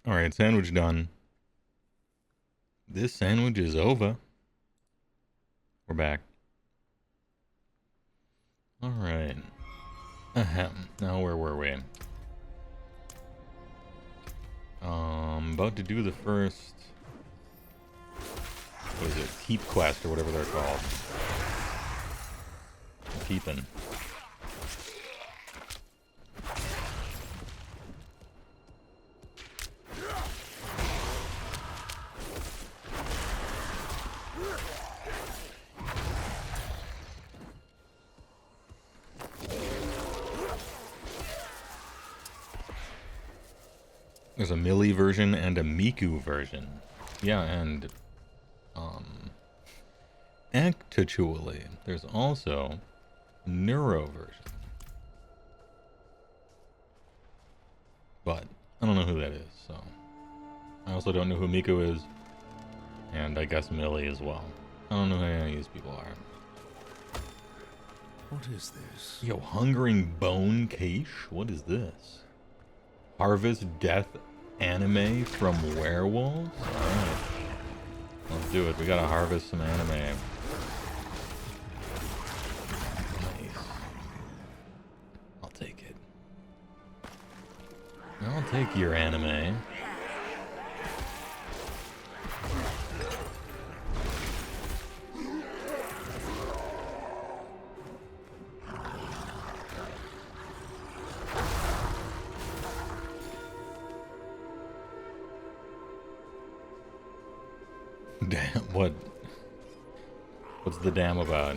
Alright, sandwich done. This sandwich is over. We're back. Alright. Ahem. Now where were we? About to do the first... What is it? Keep quest or whatever they're called. Keeping. There's a melee version and a Miku version. Yeah, and actually, there's also Neuro version. But I don't know who that is, so I also don't know who Miku is, and I guess melee as well. I don't know who any of these people are. What is this? Yo, Hungering Bone Cache? What is this? Harvest Death Anime from Werewolves? Alright. Let's do it. We gotta harvest some anime. Nice. I'll take it. I'll take your anime. Damn, what? What's the dam about?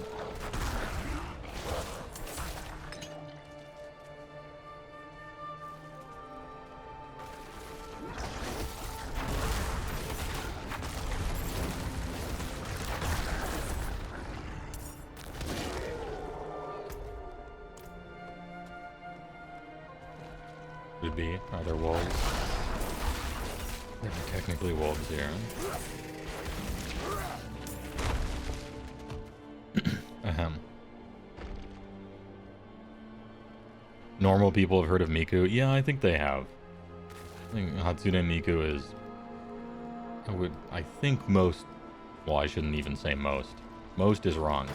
Could be. Are there wolves? There are technically wolves here. Ahem. Normal people have heard of Miku? Yeah, I think they have. I think Hatsune Miku is... I think most... Well, I shouldn't even say most. Most is wrong.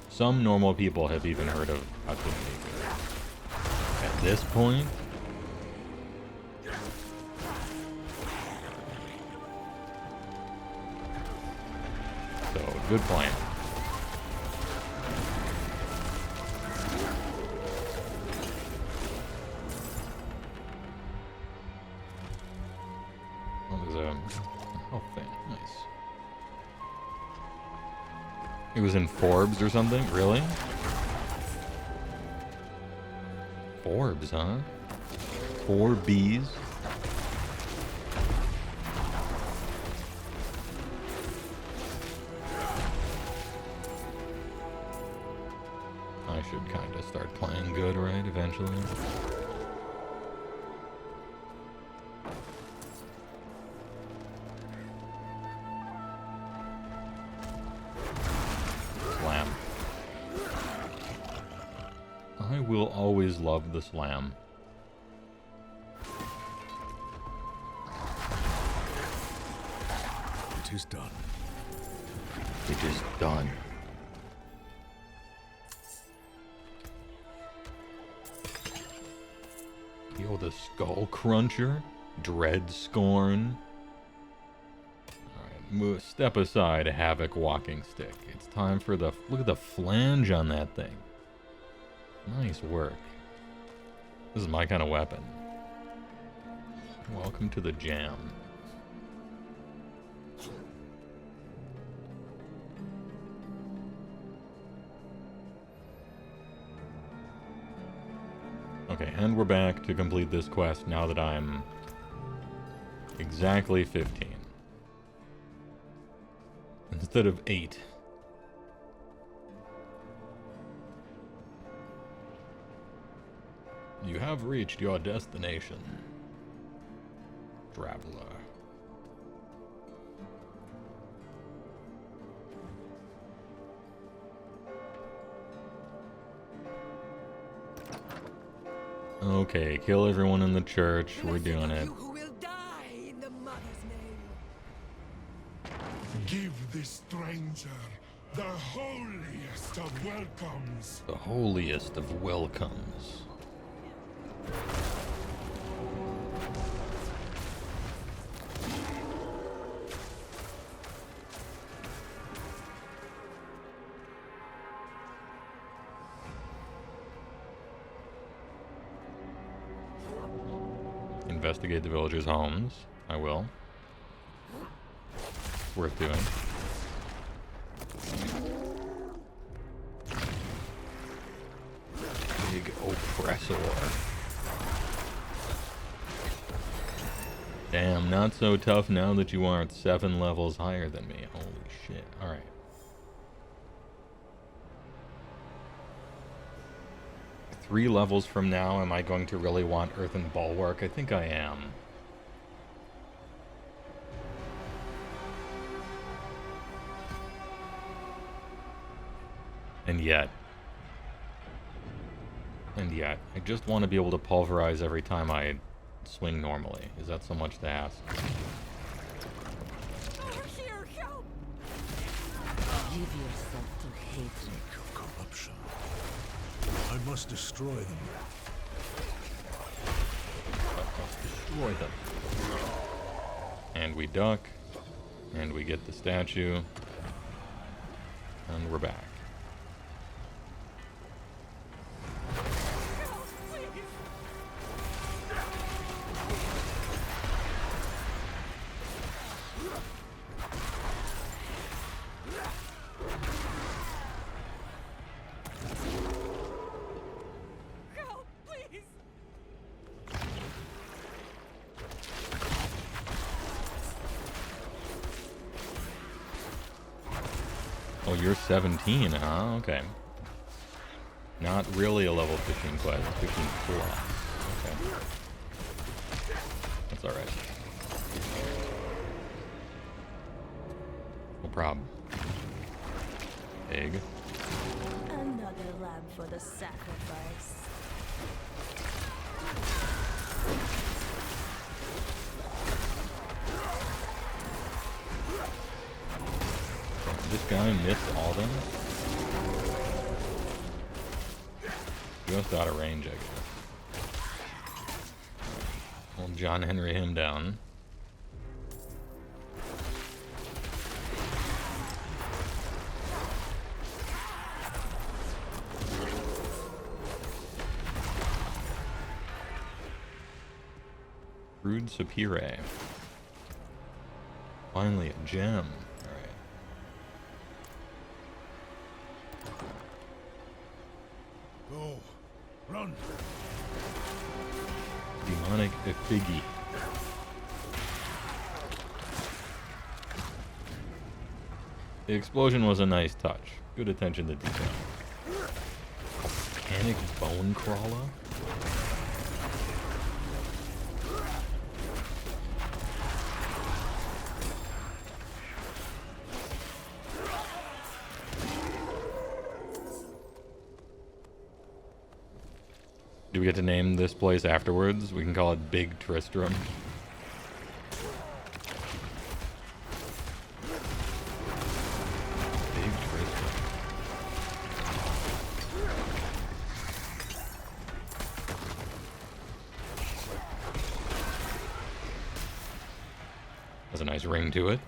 Some normal people have even heard of Hatsune Miku. At this point... So, good point. Oh, thing. Nice. It was in Forbes or something? Really? Forbes, huh? 4Bs? I should kind of start playing good, right? Eventually. Slam. I will always love the slam. It is done. It is done. Yo, the Skull Cruncher, Dread Scorn. Alright, move, step aside, Havoc Walking Stick. It's time for the... Look at the flange on that thing. Nice work. This is my kind of weapon. Welcome to the jam. Okay, and we're back to complete this quest now that I'm exactly 15. Instead of 8. You have reached your destination, traveler. Okay, kill everyone in the church. We're doing it. You who will die. Give this stranger the holiest of welcomes. The holiest of welcomes. Investigate the villagers' homes. I will. It's worth doing. Big oppressor. Damn, not so tough now that you aren't 7 levels higher than me. Holy shit. Alright. Three levels from now, am I going to really want Earthen Bulwark? I think I am. And yet, I just want to be able to pulverize every time I swing normally. Is that so much to ask? Give yourself to hatred. Corruption. I must destroy them. Destroy them. And we duck. And we get the statue. And we're back. Oh, you're 17, huh? Okay. Not really a level 15 quest. 15 plus. Okay. That's alright. No problem. Egg. Another lamb for the sacrifice. This guy missed all of them? Just out of range, I guess. Well, John Henry him down. Druid Superior. Finally a gem. Go. Run. Demonic Effigy. The explosion was a nice touch. Good attention to detail. Volcanic Bone Crawler? Do we get to name this place afterwards? We can call it Big Tristram. Big Tristram. Has a nice ring to it.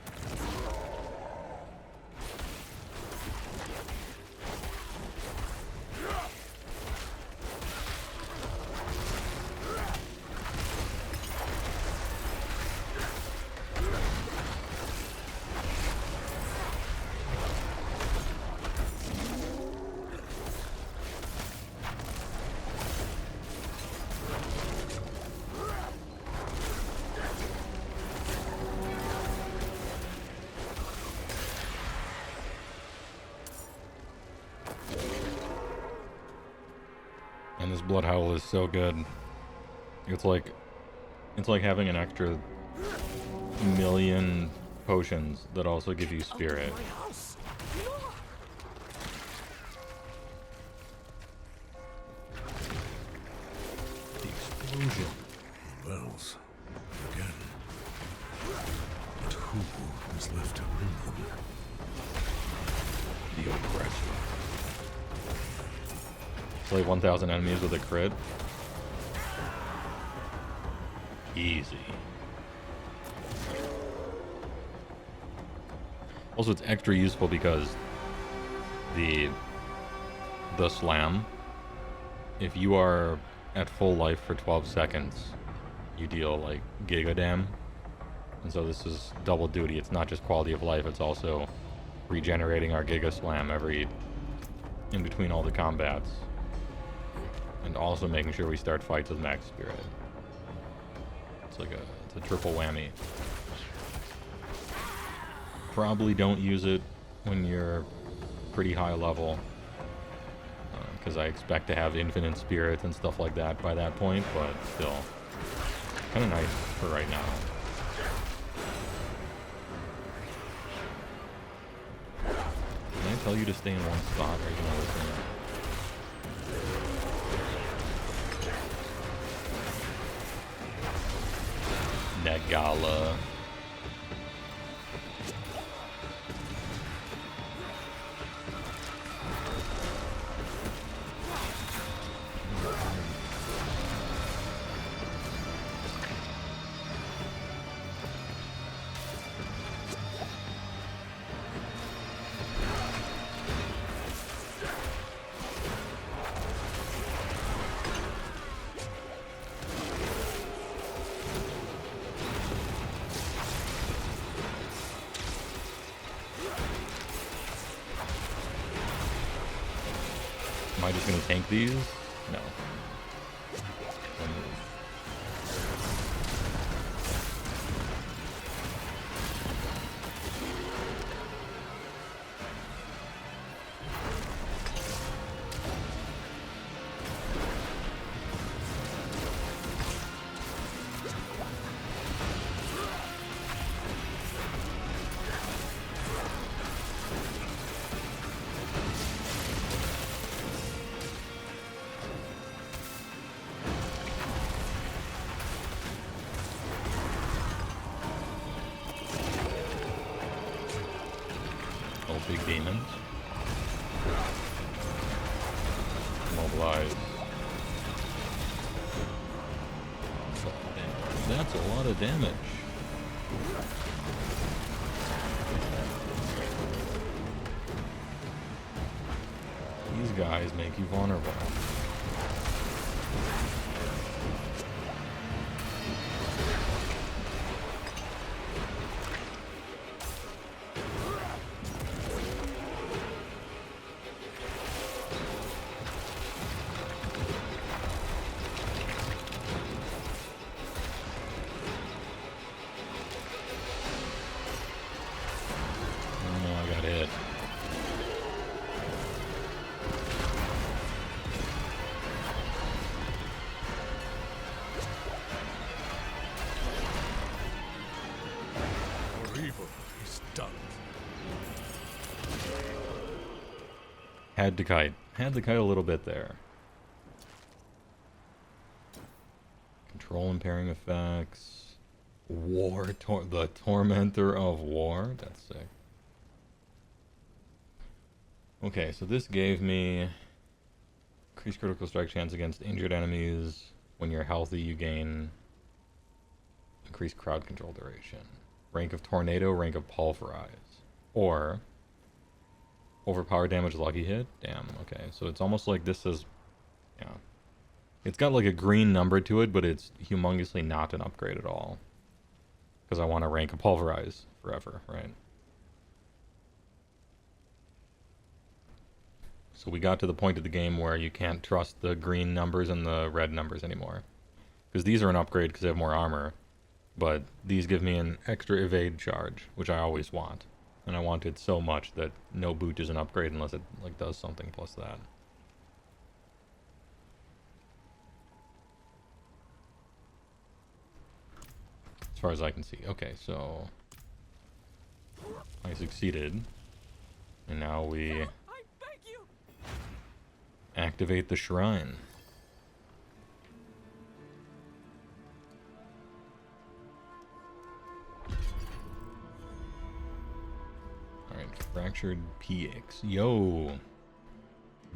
And this Blood Howl is so good. It's like having an extra million potions that also give you spirit. The explosion. Bells. Again. But who is left to ring them? Play 1,000 enemies with a crit. Easy. Also, it's extra useful because the slam, if you are at full life for 12 seconds, you deal like giga dam. And so this is double duty. It's not just quality of life, it's also regenerating our giga slam in between all the combats. And also making sure we start fights with max spirit. It's like it's a triple whammy. Probably don't use it when you're pretty high level, because I expect to have infinite spirit and stuff like that by that point, but still, kind of nice for right now. Can I tell you to stay in one spot, or are you gonna listen? Nagala. Am I just gonna tank these? No. Big demons. Mobilize. That's a lot of damage. These guys make you vulnerable. Had to kite. Had to kite a little bit there. Control impairing effects. The Tormentor of War. That's sick. Okay, so this gave me increased critical strike chance against injured enemies. When you're healthy, you gain increased crowd control duration. Rank of Tornado, rank of Pulverize. Or overpower damage lucky hit? Damn, okay. So it's almost like this is... Yeah. It's got like a green number to it, but it's humongously not an upgrade at all. Because I want to rank a Pulverize forever, right? So we got to the point of the game where you can't trust the green numbers and the red numbers anymore. Because these are an upgrade because they have more armor. But these give me an extra evade charge, which I always want. And I want it so much that no boot is an upgrade unless it like does something plus that. As far as I can see. Okay, so I succeeded. And now we activate the shrine. Alright, fractured PX. Yo!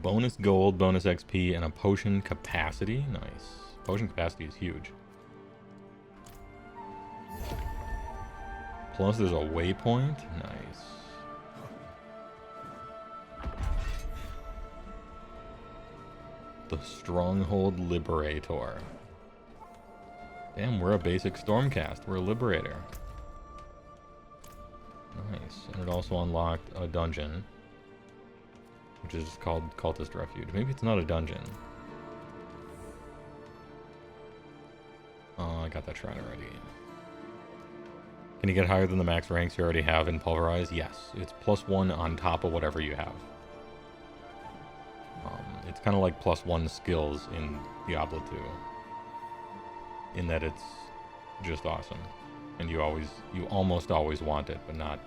Bonus gold, bonus XP, and a potion capacity. Nice. Potion capacity is huge. Plus there's a waypoint. Nice. The Stronghold Liberator. Damn, we're a basic Stormcast. We're a Liberator. Nice. And it also unlocked a dungeon, which is called Cultist Refuge. Maybe it's not a dungeon. I got that shrine already. Can you get higher than the max ranks you already have in Pulverize? Yes. It's +1 on top of whatever you have. It's kind of like +1 skills in Diablo 2. In that it's just awesome. And you almost always want it, but not,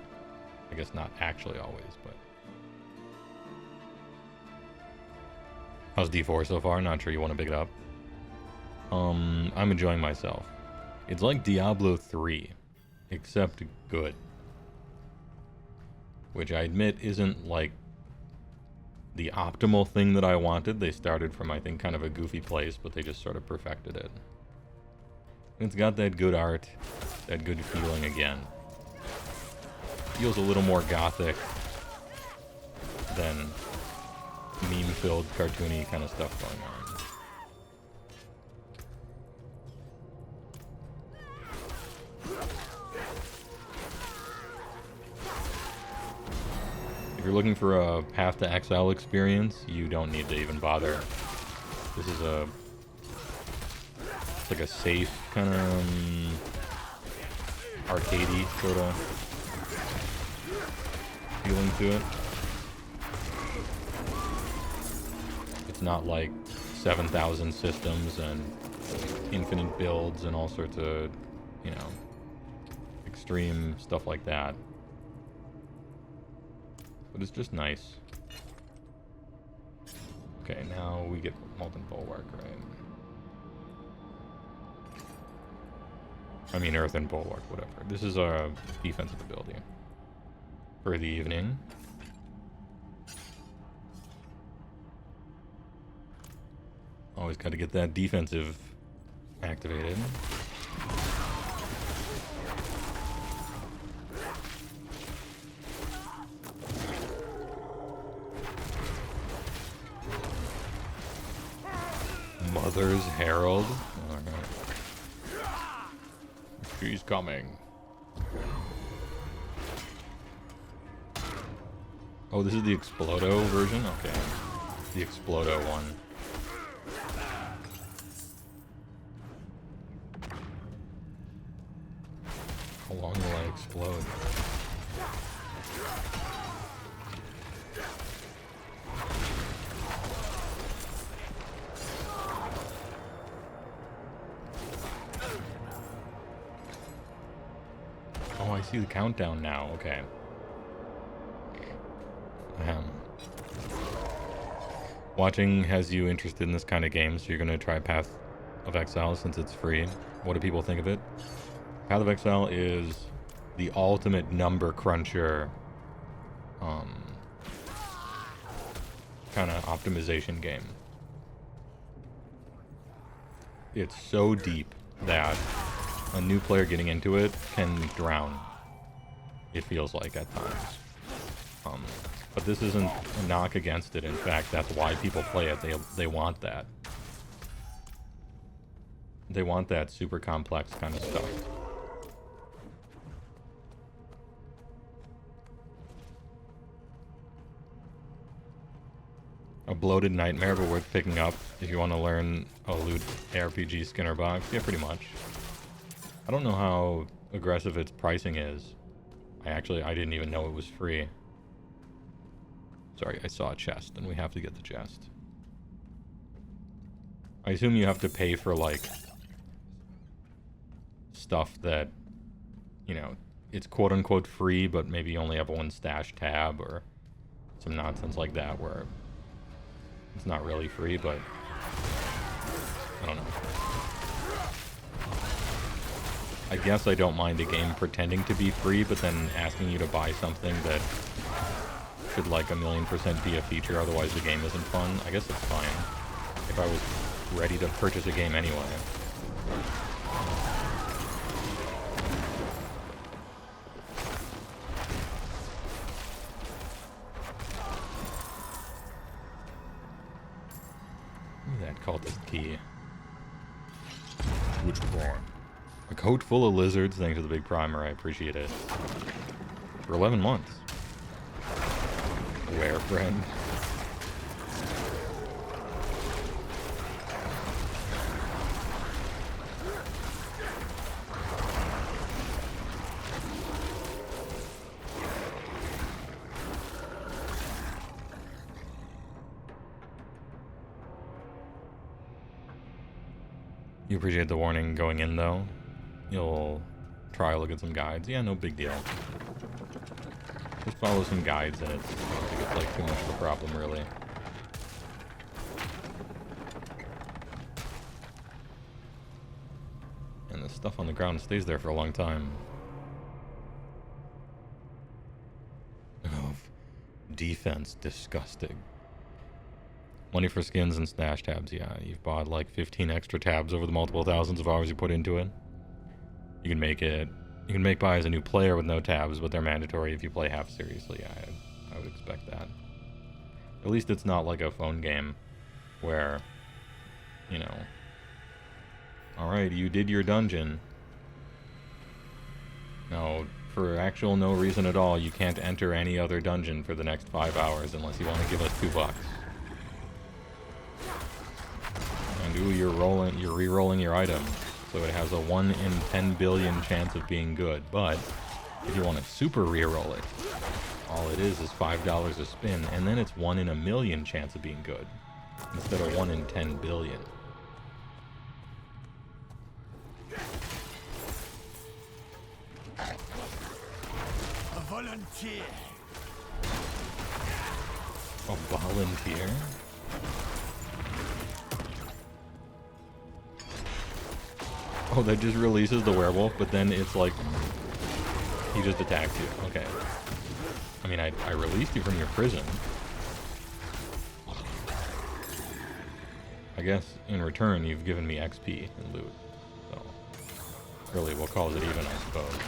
I guess not actually always, but. How's D4 so far? Not sure you want to pick it up. I'm enjoying myself. It's like Diablo 3, except good. Which I admit isn't like the optimal thing that I wanted. They started from, I think, kind of a goofy place, but they just sort of perfected it. It's got that good art, that good feeling again. Feels a little more gothic than meme-filled, cartoony kind of stuff going on. If you're looking for a Path to Exile experience, you don't need to even bother. This is it's like a safe kind of arcadey sort of feeling to it. It's not like 7,000 systems and infinite builds and all sorts of, you know, extreme stuff like that. But it's just nice. Okay, now we get Molten Bulwark, right? I mean, Earthen Bulwark, whatever. This is our defensive ability for the evening. Always got to get that defensive activated. Mother's Herald. Alright. She's coming. Oh, this is the Explodo version? Okay. The Explodo one. How long will I explode? Oh, I see the countdown now. Okay. Watching has you interested in this kind of game, so you're going to try Path of Exile since it's free. What do people think of it? Path of Exile is the ultimate number cruncher kind of optimization game. It's so deep that a new player getting into it can drown, it feels like at times. But this isn't a knock against it. In fact, that's why people play it. They want that. They want that super complex kind of stuff. A bloated nightmare, but worth picking up if you want to learn a loot ARPG Skinner box. Yeah, pretty much. I don't know how aggressive its pricing is. I didn't even know it was free. Sorry, I saw a chest, and we have to get the chest. I assume you have to pay for, like, stuff that, you know, it's quote-unquote free, but maybe you only have one stash tab, or some nonsense like that, where it's not really free, but I don't know. I guess I don't mind a game pretending to be free, but then asking you to buy something that should like 1,000,000% be a feature, otherwise the game isn't fun. I guess it's fine. If I was ready to purchase a game anyway. That cultist key. Which one? A coat full of lizards, thanks to the big primer, I appreciate it. For 11 months. Where, friend? You appreciate the warning going in, though? You'll try to look at some guides. Yeah, no big deal. Just follow some guides, and I don't think it's like too much of a problem, really. And the stuff on the ground stays there for a long time. Oh, defense, disgusting. Money for skins and stash tabs, yeah. You've bought like 15 extra tabs over the multiple thousands of hours you put into it. You can make buy as a new player with no tabs, but they're mandatory if you play half seriously. I would expect that. At least it's not like a phone game where, you know, alright, you did your dungeon. No, for actual no reason at all, you can't enter any other dungeon for the next 5 hours unless you want to give us $2. And ooh, you're re-rolling your item, so it has a 1 in 10 billion chance of being good. But if you want to super re-roll it, all it is $5 a spin, and then it's 1 in a million chance of being good instead of 1 in 10 billion. A volunteer. A volunteer? Oh, that just releases the werewolf, but then it's like he just attacks you. Okay. I mean, I released you from your prison. I guess in return you've given me XP and loot. So really, we'll call it even, I suppose.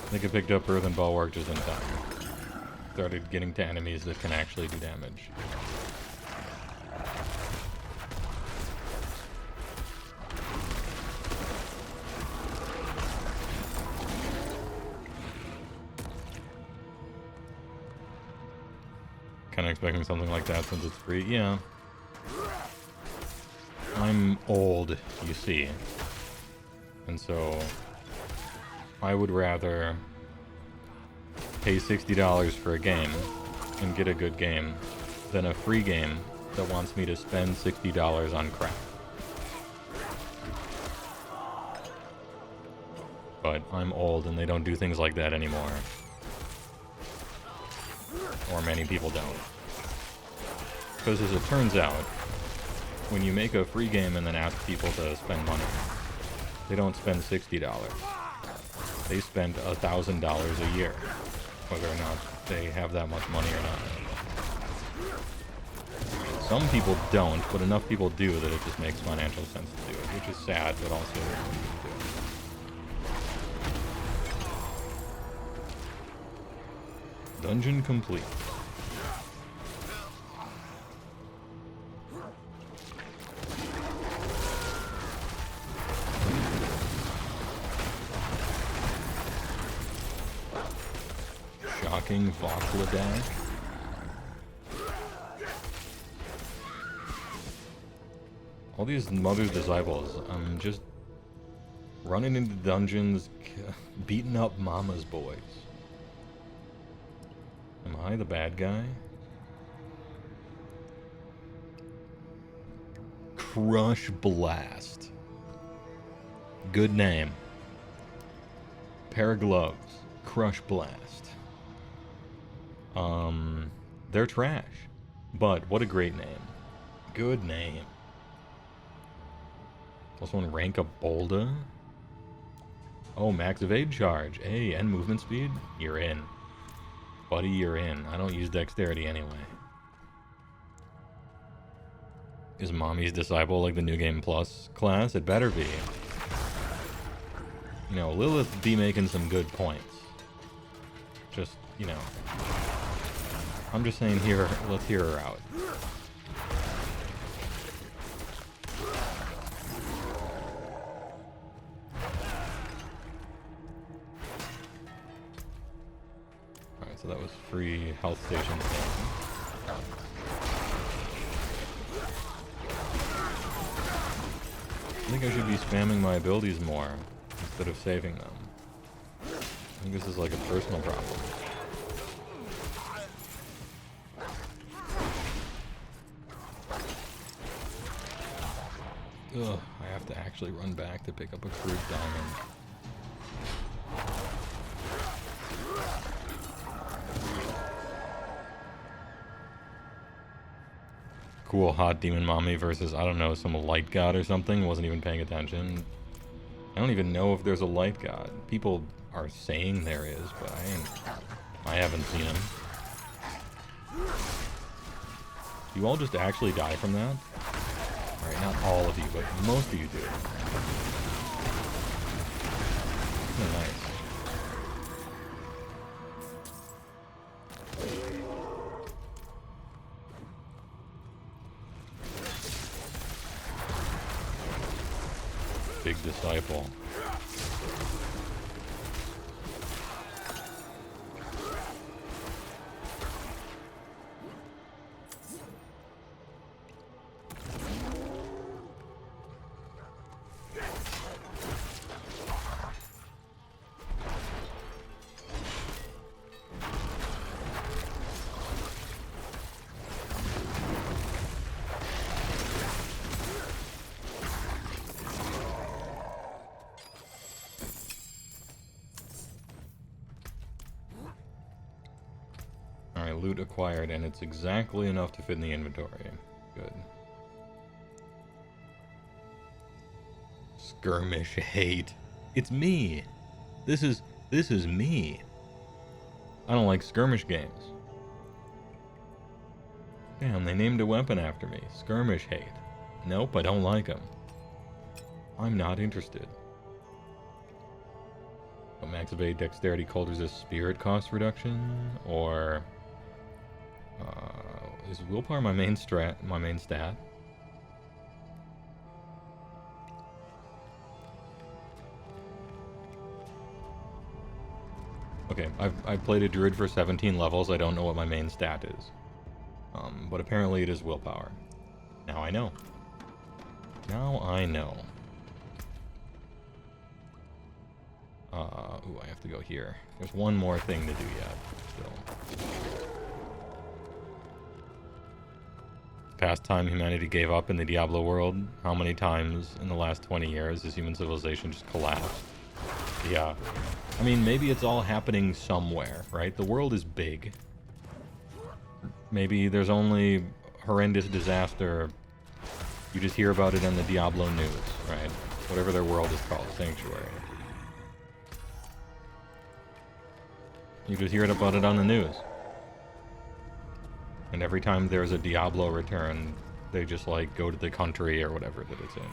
I think I picked up Earthen Bulwark just in time. Started getting to enemies that can actually do damage. Kind of expecting something like that since it's free. Yeah. I'm old, you see. And so I would rather pay $60 for a game and get a good game than a free game that wants me to spend $60 on crap. But I'm old and they don't do things like that anymore. Or many people don't. Because as it turns out, when you make a free game and then ask people to spend money, they don't spend $60. They spend $1,000 a year, whether or not they have that much money or not. Some people don't, but enough people do that it just makes financial sense to do it, which is sad, but also what you do. Dungeon complete. Shocking Vokhladak. All these Mother's Disciples, I'm just running into dungeons, beating up Mama's boys. Am I the bad guy? Crush Blast. Good name. Pair of gloves. Crush Blast. They're trash. But what a great name. Good name. Also on rank a Bolda. Oh, max evade charge. Hey, and movement speed? You're in. Buddy, you're in. I don't use dexterity anyway. Is Mommy's Disciple like the New Game Plus class? It better be. You know, Lilith be making some good points. Just, you know. I'm just saying here, let's hear her out. Alright, so that was free health station thing. I think I should be spamming my abilities more instead of saving them. I think this is like a personal problem. Ugh, I have to actually run back to pick up a crude diamond. Cool, hot demon mommy versus, I don't know, some light god or something. Wasn't even paying attention. I don't even know if there's a light god. People are saying there is, but I haven't seen him. You all just actually die from that? Alright, not all of you, but most of you do. Oh, nice. Big disciple. Loot acquired, and it's exactly enough to fit in the inventory. Good. Skirmish hate. It's me. This is me. I don't like skirmish games. Damn, they named a weapon after me. Skirmish hate. Nope, I don't like them. I'm not interested. But max evade dexterity cold resist spirit cost reduction, or is willpower my main stat? Okay, I've played a druid for 17 levels. I don't know what my main stat is. But apparently it is willpower. Now I know. Now I know. Ooh, I have to go here. There's one more thing to do yet, still. Past time humanity gave up in the Diablo world, how many times in the last 20 years has human civilization just collapsed? Yeah. I mean, maybe it's all happening somewhere, right? The world is big. Maybe there's only horrendous disaster. You just hear about it in the Diablo news, right? Whatever their world is called, Sanctuary. You just hear about it on the news. And every time there's a Diablo return, they just like go to the country or whatever that it's in.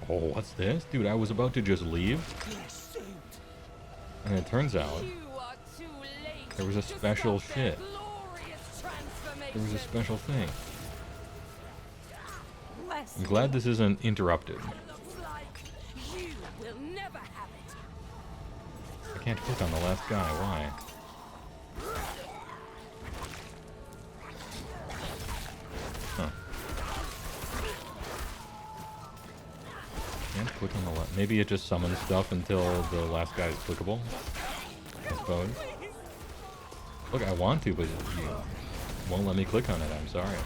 Oh, what's this? Dude, I was about to just leave. And it turns out there was a special shit. There was a special thing. I'm glad this isn't interrupted. I can't click on the last guy, why? Huh. Can't click on the last... Maybe it just summons stuff until the last guy is clickable? I suppose. Look, I want to, but you won't let me click on it. I'm sorry.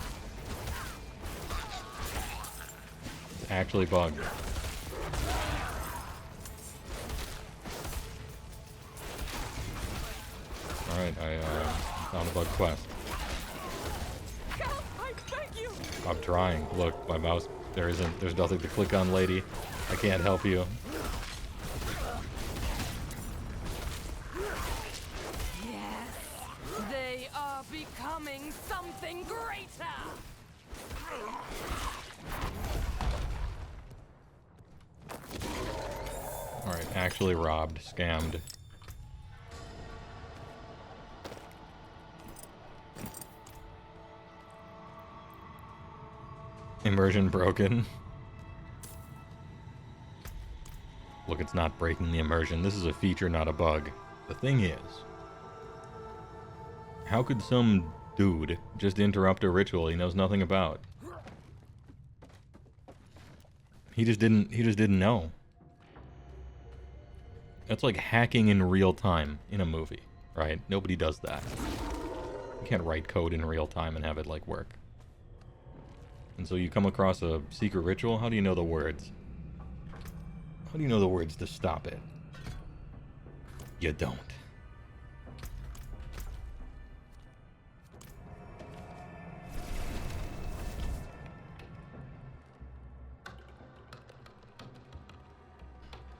It's actually bugged. Alright, I found a bug quest. Help! I beg you! I'm trying. Look, my mouse, there's nothing to click on, lady. I can't help you. Yes, they are becoming something greater! Alright, actually robbed, scammed. Immersion broken. Look, it's not breaking the immersion. This is a feature, not a bug. The thing is, how could some dude just interrupt a ritual he knows nothing about? He just didn't know. That's like hacking in real time in a movie, right? Nobody does that. You can't write code in real time and have it like work. And so you come across a secret ritual, how do you know the words? How do you know the words to stop it? You don't.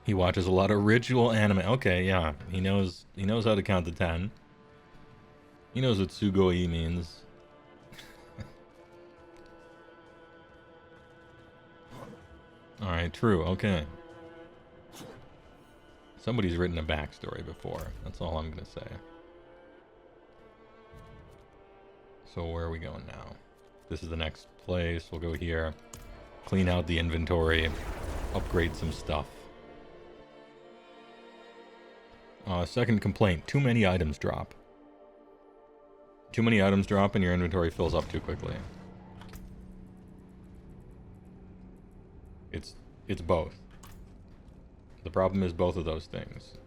He watches a lot of ritual anime. Okay, yeah. He knows how to count to 10. He knows what sugoi means. Alright, true, okay. Somebody's written a backstory before. That's all I'm gonna say. So where are we going now? This is the next place. We'll go here. Clean out the inventory. Upgrade some stuff. Second complaint. Too many items drop. Too many items drop and your inventory fills up too quickly. It's both. The problem is both of those things.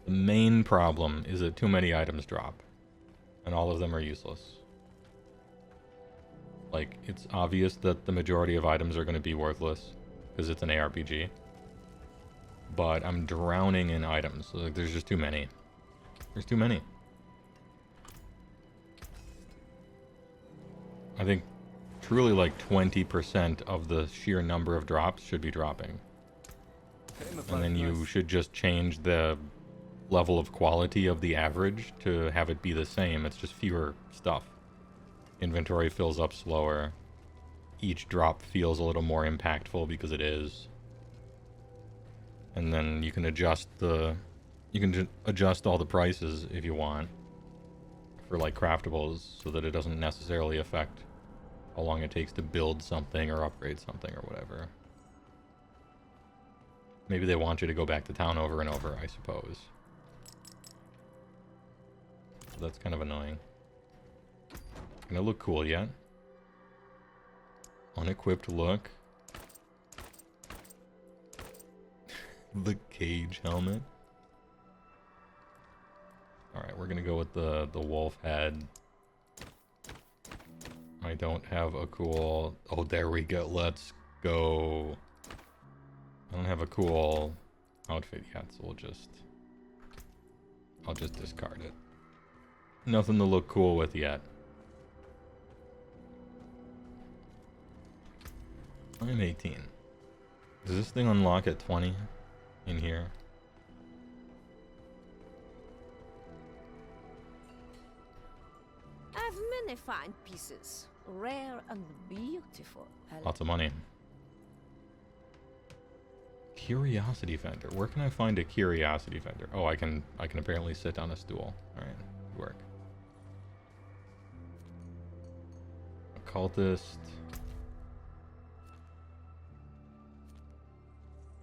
The main problem is that too many items drop. And all of them are useless. Like, it's obvious that the majority of items are going to be worthless. Because it's an ARPG. But I'm drowning in items. Like, there's just too many. There's too many. I think truly like 20% of the sheer number of drops should be dropping. And then you should just change the level of quality of the average to have it be the same. It's just fewer stuff. Inventory fills up slower. Each drop feels a little more impactful because it is. And then you can adjust adjust all the prices if you want for like craftables so that it doesn't necessarily affect how long it takes to build something or upgrade something or whatever. Maybe they want you to go back to town over and over, I suppose. So that's kind of annoying. Gonna look cool yet? Unequipped look. The cage helmet. Alright, we're gonna go with the wolf head. I don't have a cool... Oh, there we go. Let's go. I don't have a cool outfit yet, so I'll just discard it. Nothing to look cool with yet. I'm 18. Does this thing unlock at 20 in here? I have many fine pieces, rare and beautiful. Lots of money. Curiosity vendor. Where can I find a curiosity vendor? Oh, I can apparently sit on a stool. All right, good work. Occultist.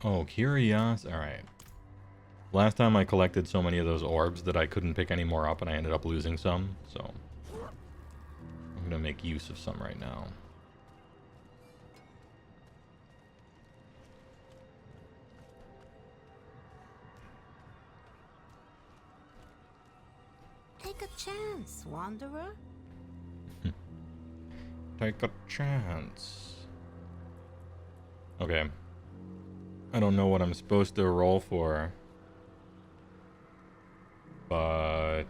Oh, curiosity. All right. Last time I collected so many of those orbs that I couldn't pick any more up, and I ended up losing some. So I'm gonna make use of some right now. Take a chance, wanderer. Take a chance. Okay. I don't know what I'm supposed to roll for. But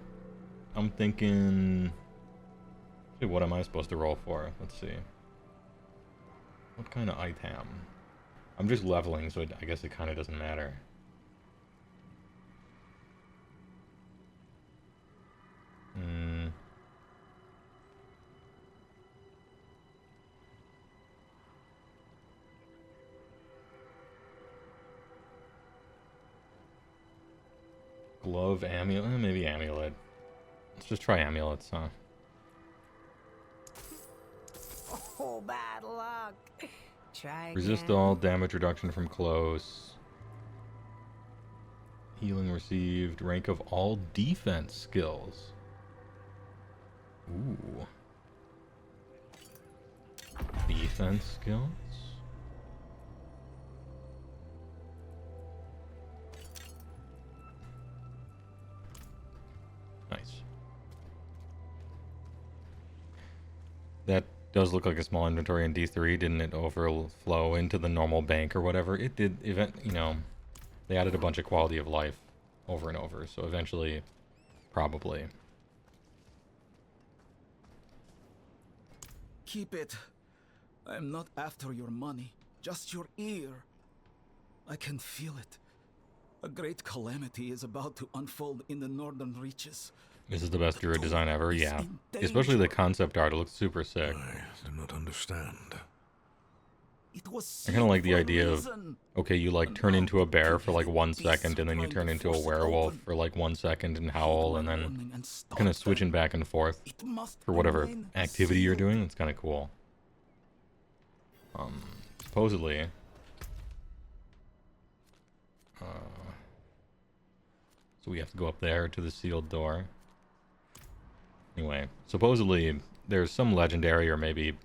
I'm thinking... Actually, what am I supposed to roll for? Let's see. What kind of item? I'm just leveling, so I guess it kind of doesn't matter. Glove, amulet, maybe amulet. Let's just try amulets, huh? Oh, bad luck. Try Resist again. all damage reduction from close. Healing received. Rank of all defense skills. Ooh. Defense skills? Nice. That does look like a small inventory in D3. Didn't it overflow into the normal bank or whatever? It did. You know, they added a bunch of quality of life over and over. So eventually, probably. Keep it. I am not after your money, just your ear. I can feel it. A great calamity is about to unfold in the northern reaches. This is the best Druid design ever, is yeah. in Especially the danger. concept art, it looks super sick. I do not understand. It was I kind of like the for a idea of, reason. okay, you like turn into a bear for like 1 second, and then you turn into a Force it werewolf open. for like 1 second and howl, and then Warning and stop kind of switching them. back and forth It must for whatever remain activity you're sealed. doing. It's kind of cool. Supposedly, so we have to go up there to the sealed door. Anyway, supposedly there's some legendary, or maybe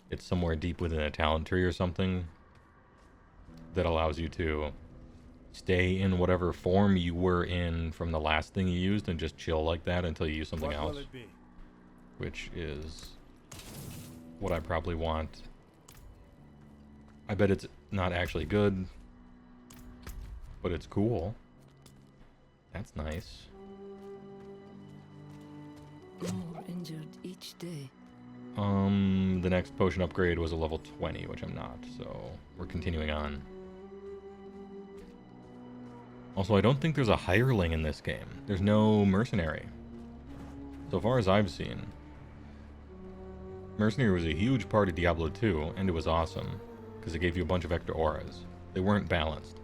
it's somewhere deep within a talent tree or something, that allows you to stay in whatever form you were in from the last thing you used and just chill like that until you use something else. be? Which is what I probably want. I bet it's not actually good, but it's cool. That's nice. More injured each day. The next potion upgrade was a level 20, which I'm not, so we're continuing on. Also, I don't think there's a hireling in this game. There's no mercenary. So far as I've seen. Mercenary was a huge part of Diablo 2, and it was awesome, because it gave you a bunch of extra auras. They weren't balanced.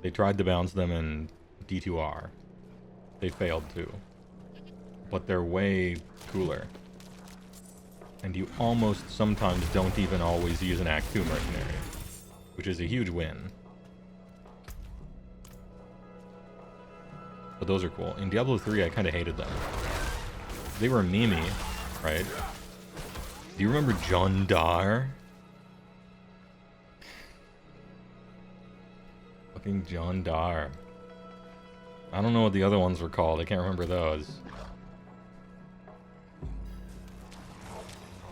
They tried to balance them in D2R. They failed to. But they're way cooler. And you almost sometimes don't even always use an Act 2 mercenary, which is a huge win. But those are cool. In Diablo 3, I kind of hated them. They were memey, right? Do you remember John Dar? Fucking John Dar. I don't know what the other ones were called. I can't remember those.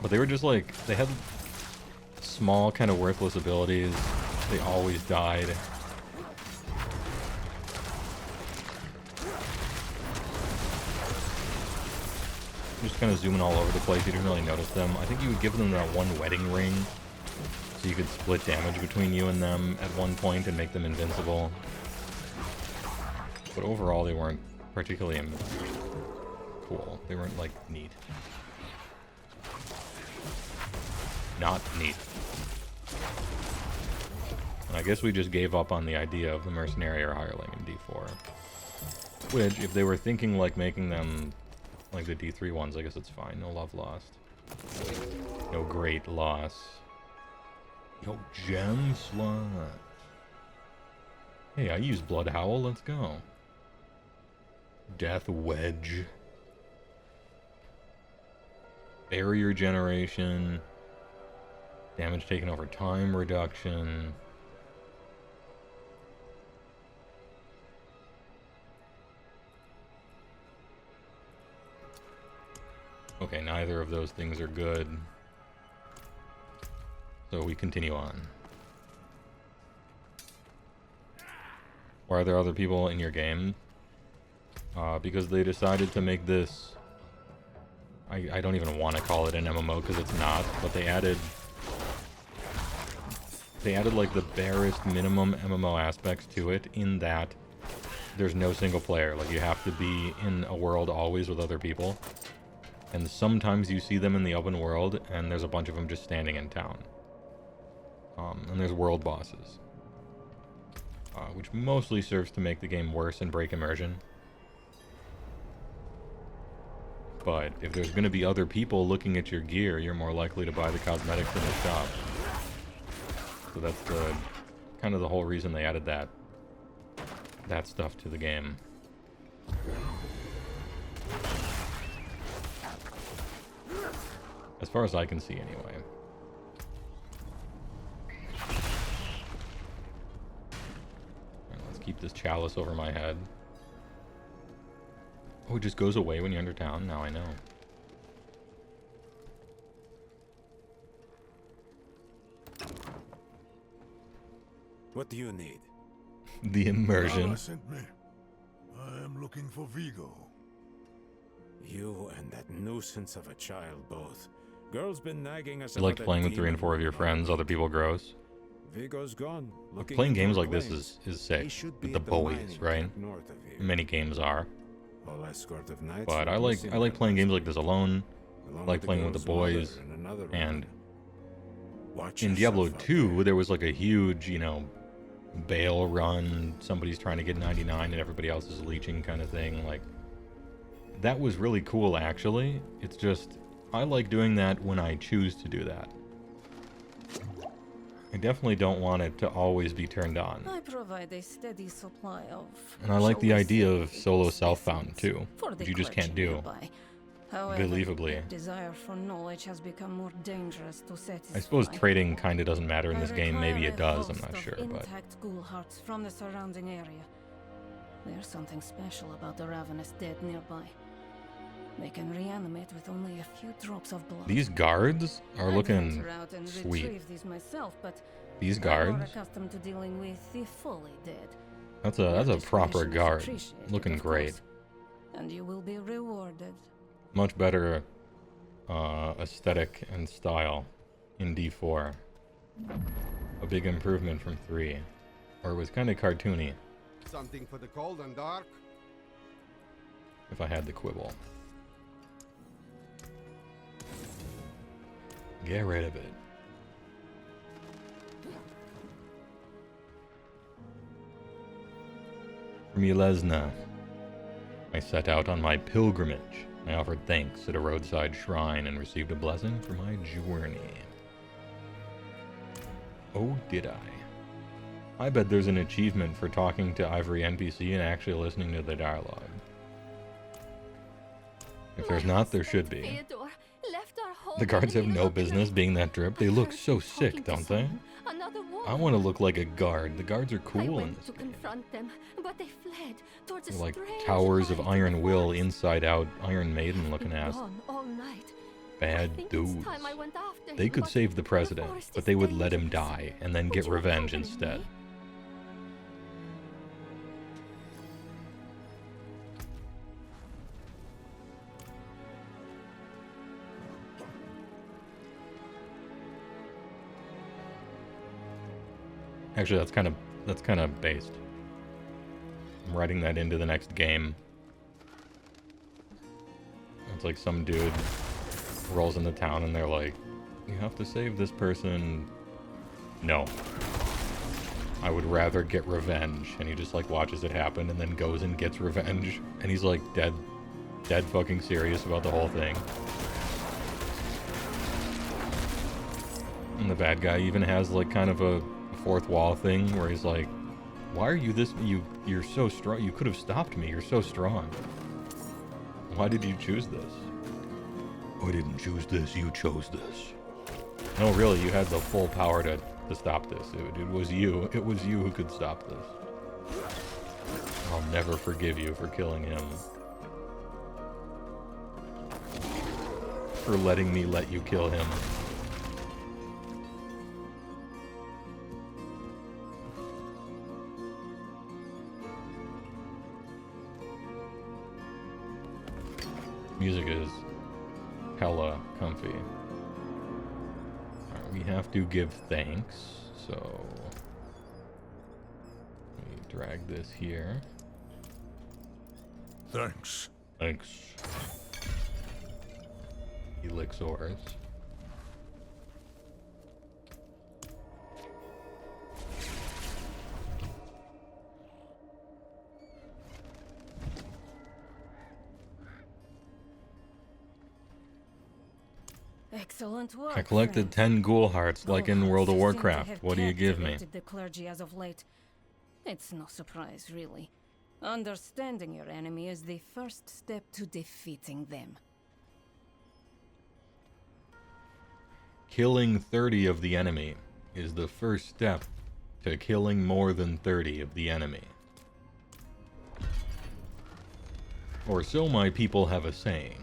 But they were just like, they had small kind of worthless abilities. They always died. Just kind of zooming all over the place. You didn't really notice them. I think you would give them that one wedding ring, so you could split damage between you and them at one point and make them invincible. But overall, they weren't particularly cool. They weren't, like, neat. Not neat. And I guess we just gave up on the idea of the mercenary or hireling in D4. Which, if they were thinking like making them like the D3 ones, I guess it's fine. No love lost. No great loss. Yo, gem slot. Hey, I use Blood Howl. Let's go. Death Wedge. Barrier generation. Damage taken over time reduction. Okay, neither of those things are good. So we continue on. Why are there other people in your game? Because they decided to make this... I don't even want to call it an MMO because it's not, but they added like the barest minimum MMO aspects to it, in that there's no single player. Like, you have to be in a world always with other people. And sometimes you see them in the open world, and there's a bunch of them just standing in town. And there's world bosses. Which mostly serves to make the game worse and break immersion. But if there's going to be other people looking at your gear, you're more likely to buy the cosmetics in the shop. So that's the kind of the whole reason they added that stuff to the game. As far as I can see, anyway. Alright, let's keep this chalice over my head. Oh, it just goes away when you enter town? Now I know. What do you need? The immersion. Lala sent me. I am looking for Vigo. You and that nuisance of a child both. Girl's been nagging us You like about playing that with 3 and 4 of your friends, other people gross. Vigo's gone. Looking Playing into games her like this claims. is sick. He should With be the at boys, mining right? camp north of here. Many games are. Whole escort of knights But from I like Lucinda playing games like last this alone. week, along like with playing with the girl's boys, mother and another and woman. Watch in Diablo yourself out 2, there. there was like a huge, you know, bail run. Somebody's trying to get 99 and everybody else is leeching kind of thing. Like, that was really cool, actually. It's just, I like doing that when I choose to do that. I definitely don't want it to always be turned on. I provide a steady supply of. And I like shall the we idea say, of solo useful self-found specimens too, for the which you just can't clergy do. nearby. However, Believably. their desire for knowledge has become more dangerous to satisfy. I suppose trading kind of doesn't matter in this I game. Maybe require it a does, I'm host not of sure. But intact ghoul hearts from the surrounding area. There's something special about the ravenous dead nearby. They can reanimate with only a few drops of blood. these guards are I'd looking venture out and sweet. retrieve these myself, but These I'm more guards, accustomed to dealing with the fully dead. that's Your a proper discretion is guard, appreciated, looking of great. course, and you will be rewarded. Much better aesthetic and style in D4. A big improvement from 3, or it was kind of cartoony. Something for the cold and dark? If I had the quibble. Get rid of it. From Yelesna, I set out on my pilgrimage. I offered thanks at a roadside shrine and received a blessing for my journey. Oh, did I? I bet there's an achievement for talking to Ivory NPC and actually listening to the dialogue. If there's not, there should be. The guards have no business being that drip. They look so sick, don't they? I want to look like a guard. The guards are cool in this game. Them, but they fled towards They're a like strange towers of light Iron in the Will, forest. inside out, Iron Maiden looking ass. Gone all night. I Bad think it's dudes. time I went after They him, could but save the president, forest but is they would let him dangerous. die and then Would get you revenge accompany instead. me? Actually, that's kind of based. I'm writing that into the next game. It's like some dude rolls into town and they're like, "You have to save this person." No. I would rather get revenge. And he just like watches it happen and then goes and gets revenge. And he's like dead fucking serious about the whole thing. And the bad guy even has like kind of a fourth wall thing where he's like, "Why are you this? You're so strong. You could have stopped me. You're so strong. Why did you choose this?" "I didn't choose this. You chose this." No, really, you had the full power to stop this. It was you. It was you who could stop this. I'll never forgive you for killing him. for letting me let you kill him. Music is hella comfy. Alright, we have to give thanks, so let me drag this here. Thanks. Thanks. Elixirs. Excellent work. I collected friend. 10 ghoul hearts like in World of Seem to Warcraft. have What do you give me? captivated the clergy as of late. It's no surprise, really. Understanding your enemy is the first step to defeating them. Killing 30 of the enemy is the first step to killing more than 30 of the enemy. Or so my people have a saying.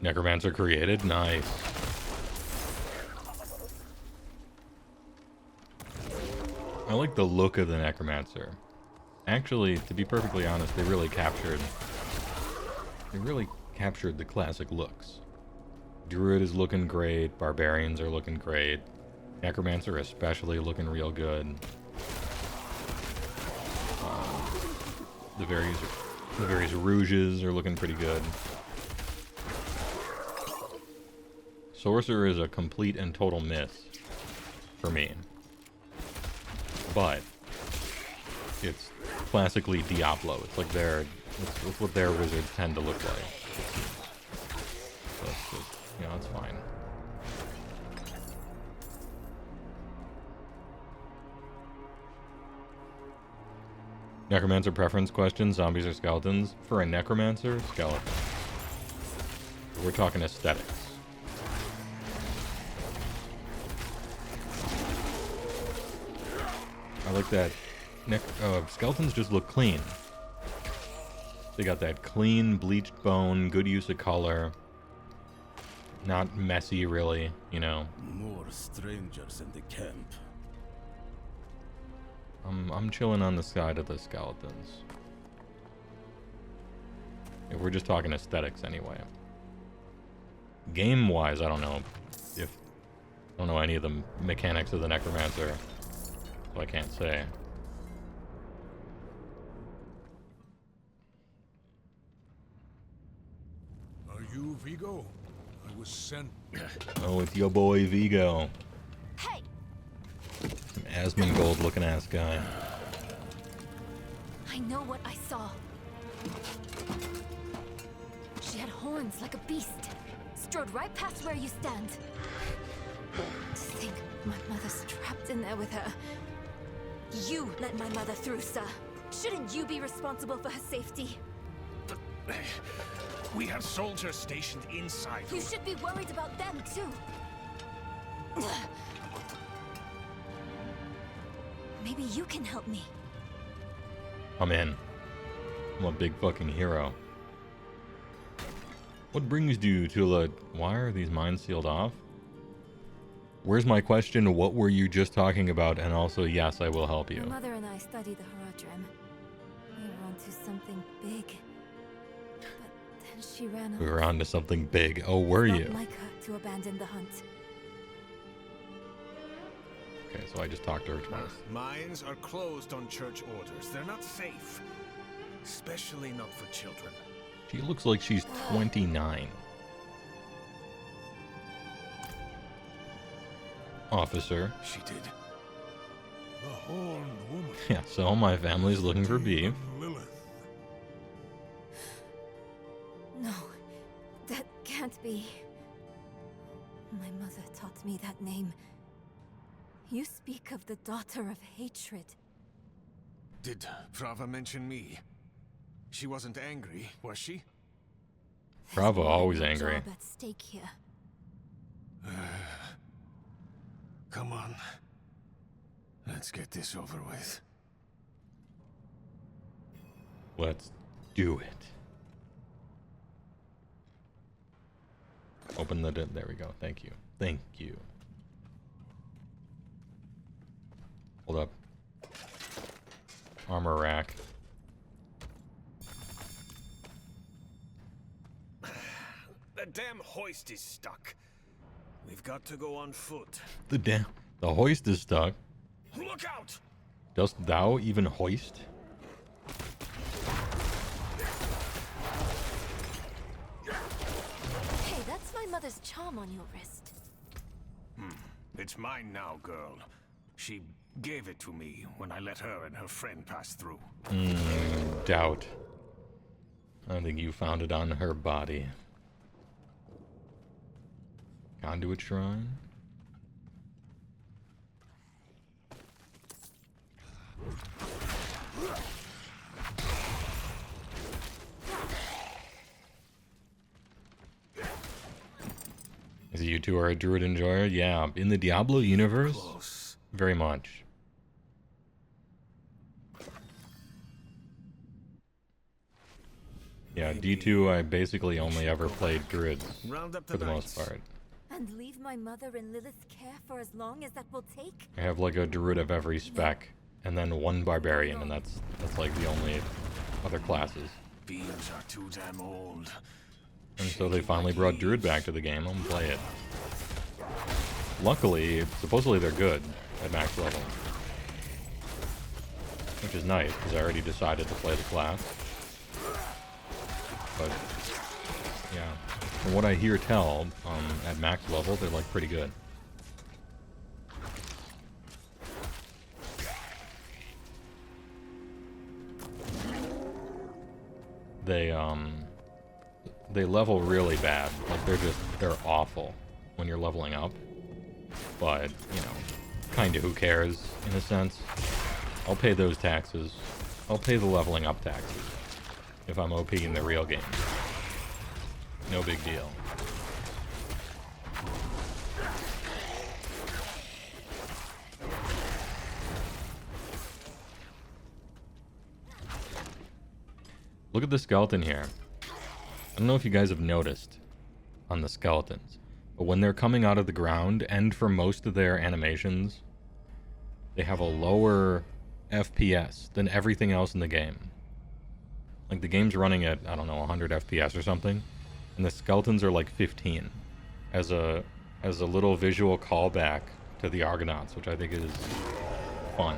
Necromancer created? Nice. I like the look of the Necromancer. Actually, to be perfectly honest, they really captured the classic looks. Druid is looking great, Barbarians are looking great, Necromancer especially looking real good. The various rouges are looking pretty good. Sorcerer is a complete and total miss for me. But it's classically Diablo. It's like it's what their wizards tend to look like. So it's just, you know, it's fine. Necromancer preference question, zombies or skeletons? For a Necromancer, skeleton. We're talking aesthetics. I like that. Skeletons just look clean. They got that clean, bleached bone, good use of color. Not messy, really, you know. More strangers in the camp. I'm chilling on the side of the skeletons. If we're just talking aesthetics, anyway. Game-wise, I don't know any of the mechanics of the Necromancer. So I can't say. Are you Vigo? I was sent. Oh, it's your boy Vigo. Hey! Some Asmongold looking ass guy. I know what I saw. She had horns like a beast. Strode right past where you stand. To think my mother's trapped in there with her. You let my mother through, sir. Shouldn't you be responsible for her safety? We have soldiers stationed inside. You should be worried about them, too. Maybe you can help me. I'm in. I'm a big fucking hero. What brings you to the... Why are these mines sealed off? Where's my question? What were you just talking about? And also, yes, I will help you. My mother and I studied the Horadrim. We were onto something big. But then she ran off. We were on to something big. Oh, were you? Not like her to abandon the hunt. Okay, so I just talked to her twice. Mines are closed on church orders. They're not safe. Especially not for children. She looks like she's 29. Officer. She did. The Horned Woman. Yeah, so my family's looking for beef. Lilith. No, that can't be. My mother taught me that name. You speak of the daughter of hatred. Did Prava mention me? She wasn't angry, was she? Bravo, There's more always than a angry. job at stake here. Come on. Let's get this over with. Let's do it. Open the... There we go. Thank you. Thank you. Hold up. Armor rack. The damn hoist is stuck. We've got to go on foot. The hoist is stuck. Look out! Dost thou even hoist? Hey, that's my mother's charm on your wrist. It's mine now, girl. She gave it to me when I let her and her friend pass through. Doubt. I think you found it on her body. Conduit shrine? Is it you two are a Druid enjoyer? Yeah, in the Diablo universe? Close. Very much. Yeah, D2 I basically only ever played Druids Round up for the most knights. part. And leave my mother in Lilith's care for as long as that will take? I have like a Druid of every spec, and then one Barbarian, and that's like the only other classes. Beams are too damn old. And so they finally brought Druid back to the game. I'm gonna play it. Luckily, supposedly they're good at max level. Which is nice, because I already decided to play the class. But, yeah. From what I hear tell, at max level, they're like pretty good. They level really bad. Like they're awful when you're leveling up. But, you know, kinda who cares, in a sense. I'll pay those taxes. I'll pay the leveling up taxes if I'm OP in the real game. No big deal. Look at the skeleton here. I don't know if you guys have noticed on the skeletons, but when they're coming out of the ground, and for most of their animations, they have a lower FPS than everything else in the game. Like the game's running at, I don't know, 100 FPS or something, and the skeletons are like 15, as a little visual callback to the Argonauts, which I think is fun.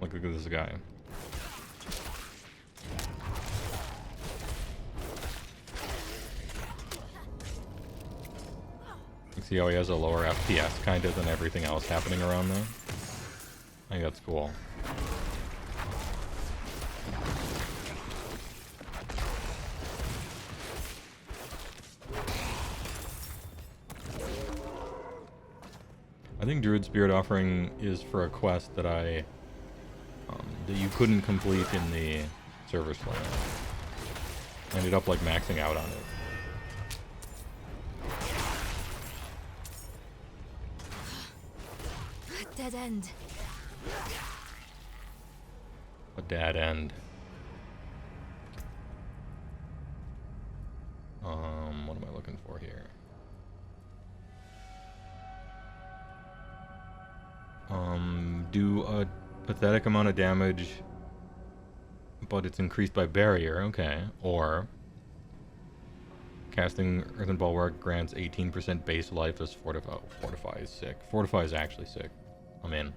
Look at this guy. You see how he has a lower FPS kind of than everything else happening around there? I think that's cool. I think Druid Spirit Offering is for a quest that that you couldn't complete in the Server Slayer. I ended up like maxing out on it. Dead end. A dead end. What am I looking for here? Do a pathetic amount of damage, but it's increased by barrier, okay. Or casting Earthen Bulwark grants 18% base life as Fortify. Oh, Fortify is sick. Fortify is actually sick. I'm in.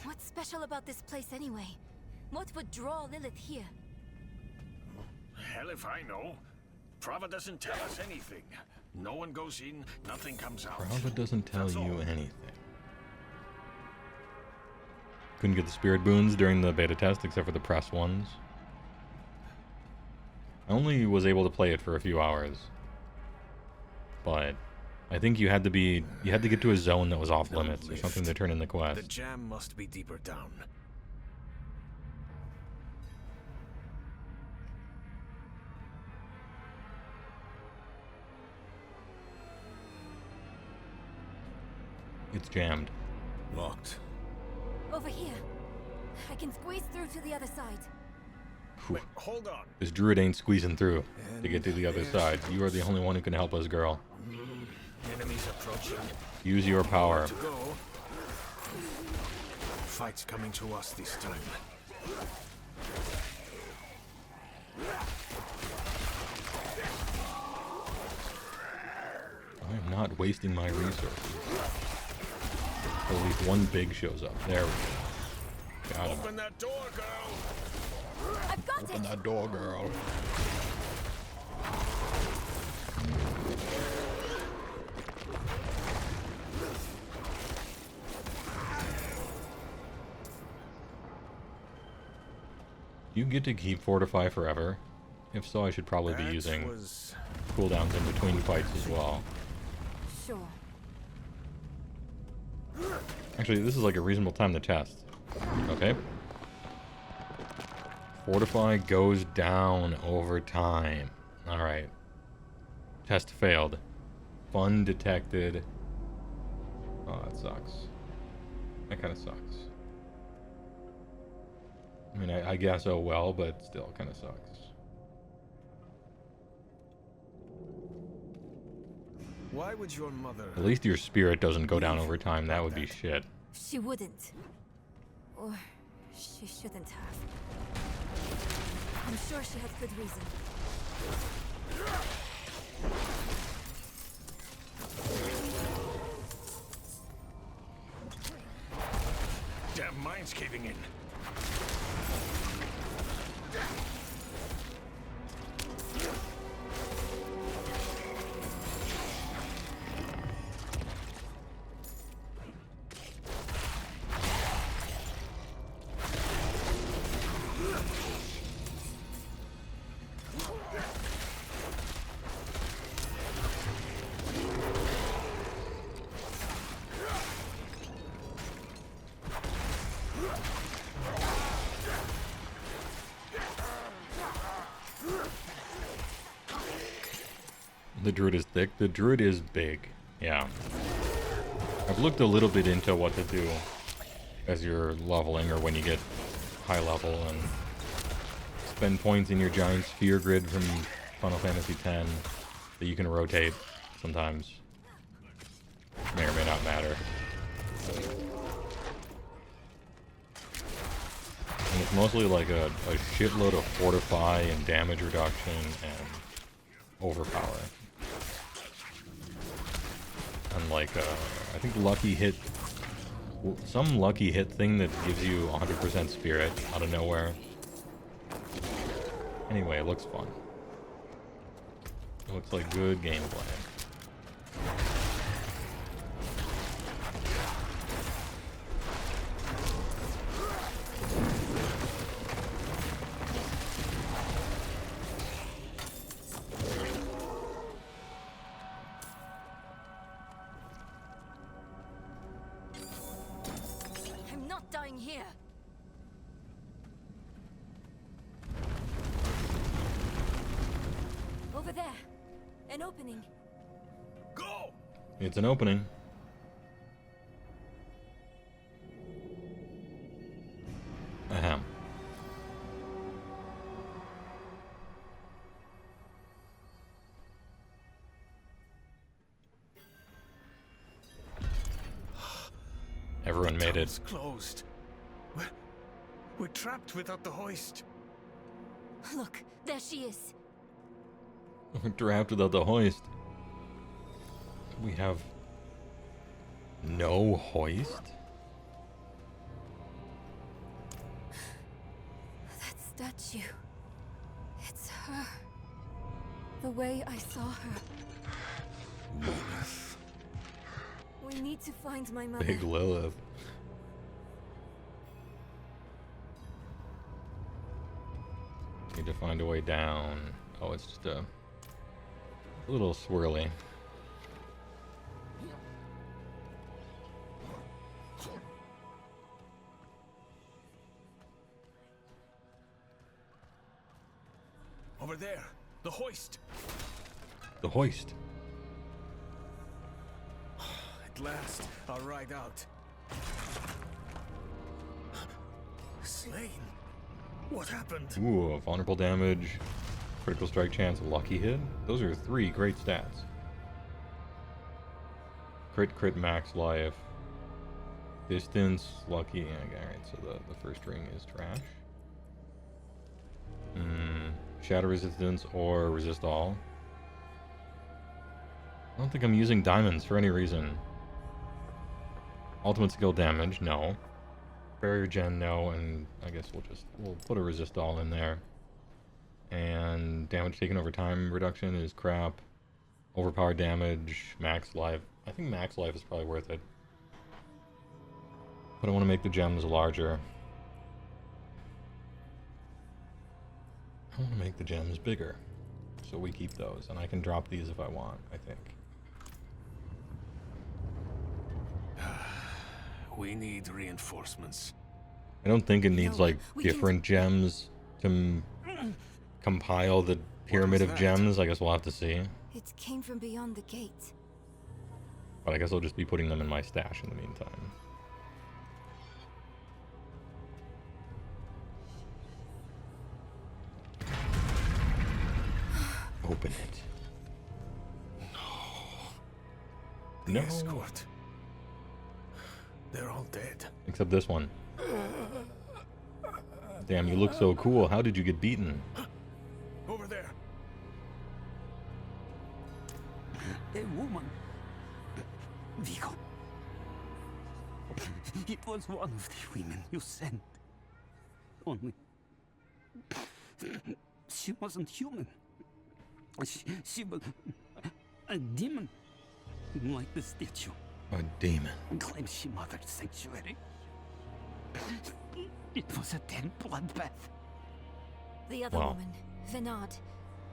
What's special about this place anyway? What would draw Lilith here? Hell if I know. Prava doesn't tell us anything. No one goes in, nothing comes out. Prava doesn't tell That's you all. anything. Couldn't get the spirit boons during the beta test except for the press ones. I only was able to play it for a few hours. But I think you had to get to a zone that was off limits or something to turn in the quest. The jam must be deeper down. It's jammed. Locked. Over here. I can squeeze through to the other side. Wait, hold on. This druid ain't squeezing through to get to the other side. You are the only one who can help us, girl. Enemies approaching. Use your power. To go. Fight's coming to us this time. I am not wasting my resources. At least one big shows up. There we go. Got him. Open that door, girl. I've got Open it. that door, girl. You get to keep Fortify forever. If so, I should probably be using cooldowns in between fights as well. Sure. Actually, this is like a reasonable time to test. Okay. Fortify goes down over time. Alright. Test failed. Fun detected. Oh, that sucks. That kind of sucks. I mean, I guess oh well, but still kind of sucks. Why would your mother... At least your spirit doesn't go down over time. That would be shit. She wouldn't. Or she shouldn't have. I'm sure she has good reason. Damn mine's caving in. The druid is thick. The druid is big. Yeah. I've looked a little bit into what to do as you're leveling or when you get high level and spend points in your giant sphere grid from Final Fantasy X that you can rotate sometimes. May or may not matter. And it's mostly like a shitload of fortify and damage reduction and overpower. And like, I think lucky hit, some lucky hit thing that gives you 100% spirit out of nowhere. Anyway, it looks fun. It looks like good gameplay. Here. Over there. An opening. Go! It's an opening. Ahem. Everyone made it. It's closed. We're trapped without the hoist. Look, there she is. We're trapped without the hoist. We have no hoist? That statue. It's her. The way I saw her. Lilith. We need to find my mother. Big Lilith. Need to find a way down. Oh, it's just a little swirly. Over there, the hoist. The hoist. At last, I'll ride out. Slain. What happened? Ooh, vulnerable damage, critical strike chance, lucky hit. Those are 3 great stats. Crit, max life. Distance, lucky. Yeah, alright, so the first ring is trash. Shatter resistance or resist all. I don't think I'm using diamonds for any reason. Ultimate skill damage, no. Barrier gen, no, and I guess we'll put a resist all in there. And damage taken over time reduction is crap. Overpowered damage, max life. I think max life is probably worth it. But I want to make the gems larger. I want to make the gems bigger. So we keep those, and I can drop these if I want, I think. We need reinforcements. I don't think it needs, No, like, we different gems to compile the pyramid of that? gems. I guess we'll have to see. It came from beyond the gate. But I guess I'll just be putting them in my stash in the meantime. Open it. The No. escort. They're all dead. Except this one. Damn, you look so cool. How did you get beaten? Over there. A woman. Vigo. It was one of the women you sent. Only... she wasn't human. She was a demon. Like the statue. A demon. Claims she mothered sanctuary. It was a damn bloodbath. The other Wow. woman, Vinod.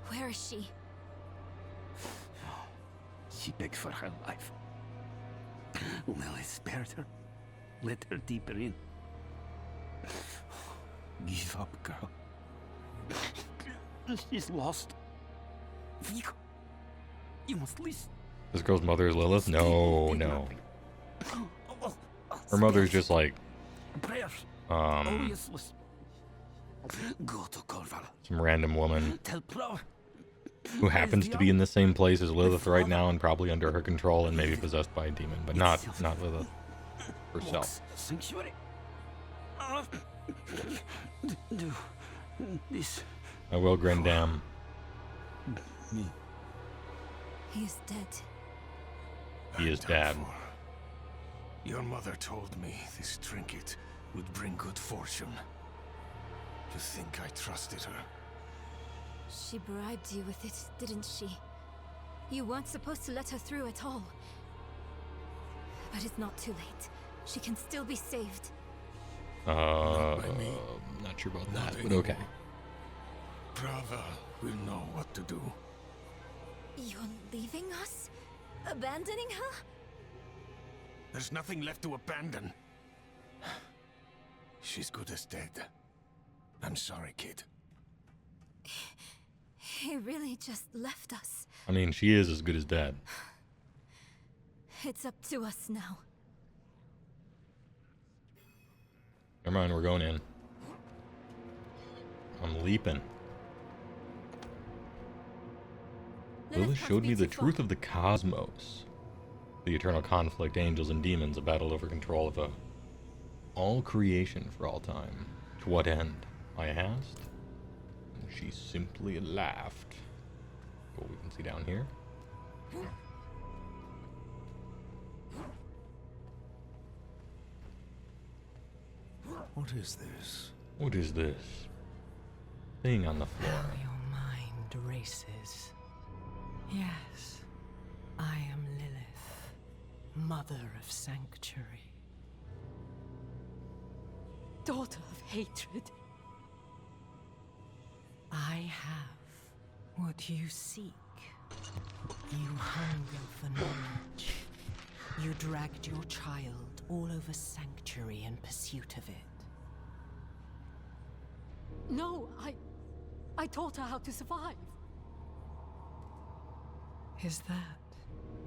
Where is she? She begged for her life. Lily spared her. Let her deeper in. Give up, girl. She's lost. Vigo, you must listen. This girl's mother is Lilith? No, no. Her mother's just like, Prayers. Useless. Go to Corval. some random woman Tell Plower. who happens to be in the same place as Lilith right now and probably under her control and maybe possessed by a demon, but not Lilith herself. Sanctuary. Do this. I will, Grandam. Me. He is dead. He is dad. Your mother told me this trinket would bring good fortune. You think I trusted her? She bribed you with it, didn't she? You weren't supposed to let her through at all. But it's not too late. She can still be saved. Not by me. Not sure about Not that, but okay. Prava will know what to do. You're leaving us? Abandoning her? There's nothing left to abandon. She's good as dead. I'm sorry, kid. He really just left us. I mean, she is as good as dead. It's up to us now. Never mind, we're going in. I'm leaping. Lilith showed me the truth of the cosmos. The eternal conflict, angels and demons, a battle over control of all creation for all time. To what end? I asked. And she simply laughed. Oh, we can see down here. What is this? What is this thing on the floor? How your mind races. Yes, I am Lilith, mother of sanctuary. Daughter of hatred. I have what you seek. You hunger for knowledge. You dragged your child all over Sanctuary in pursuit of it. No, I taught her how to survive. Is that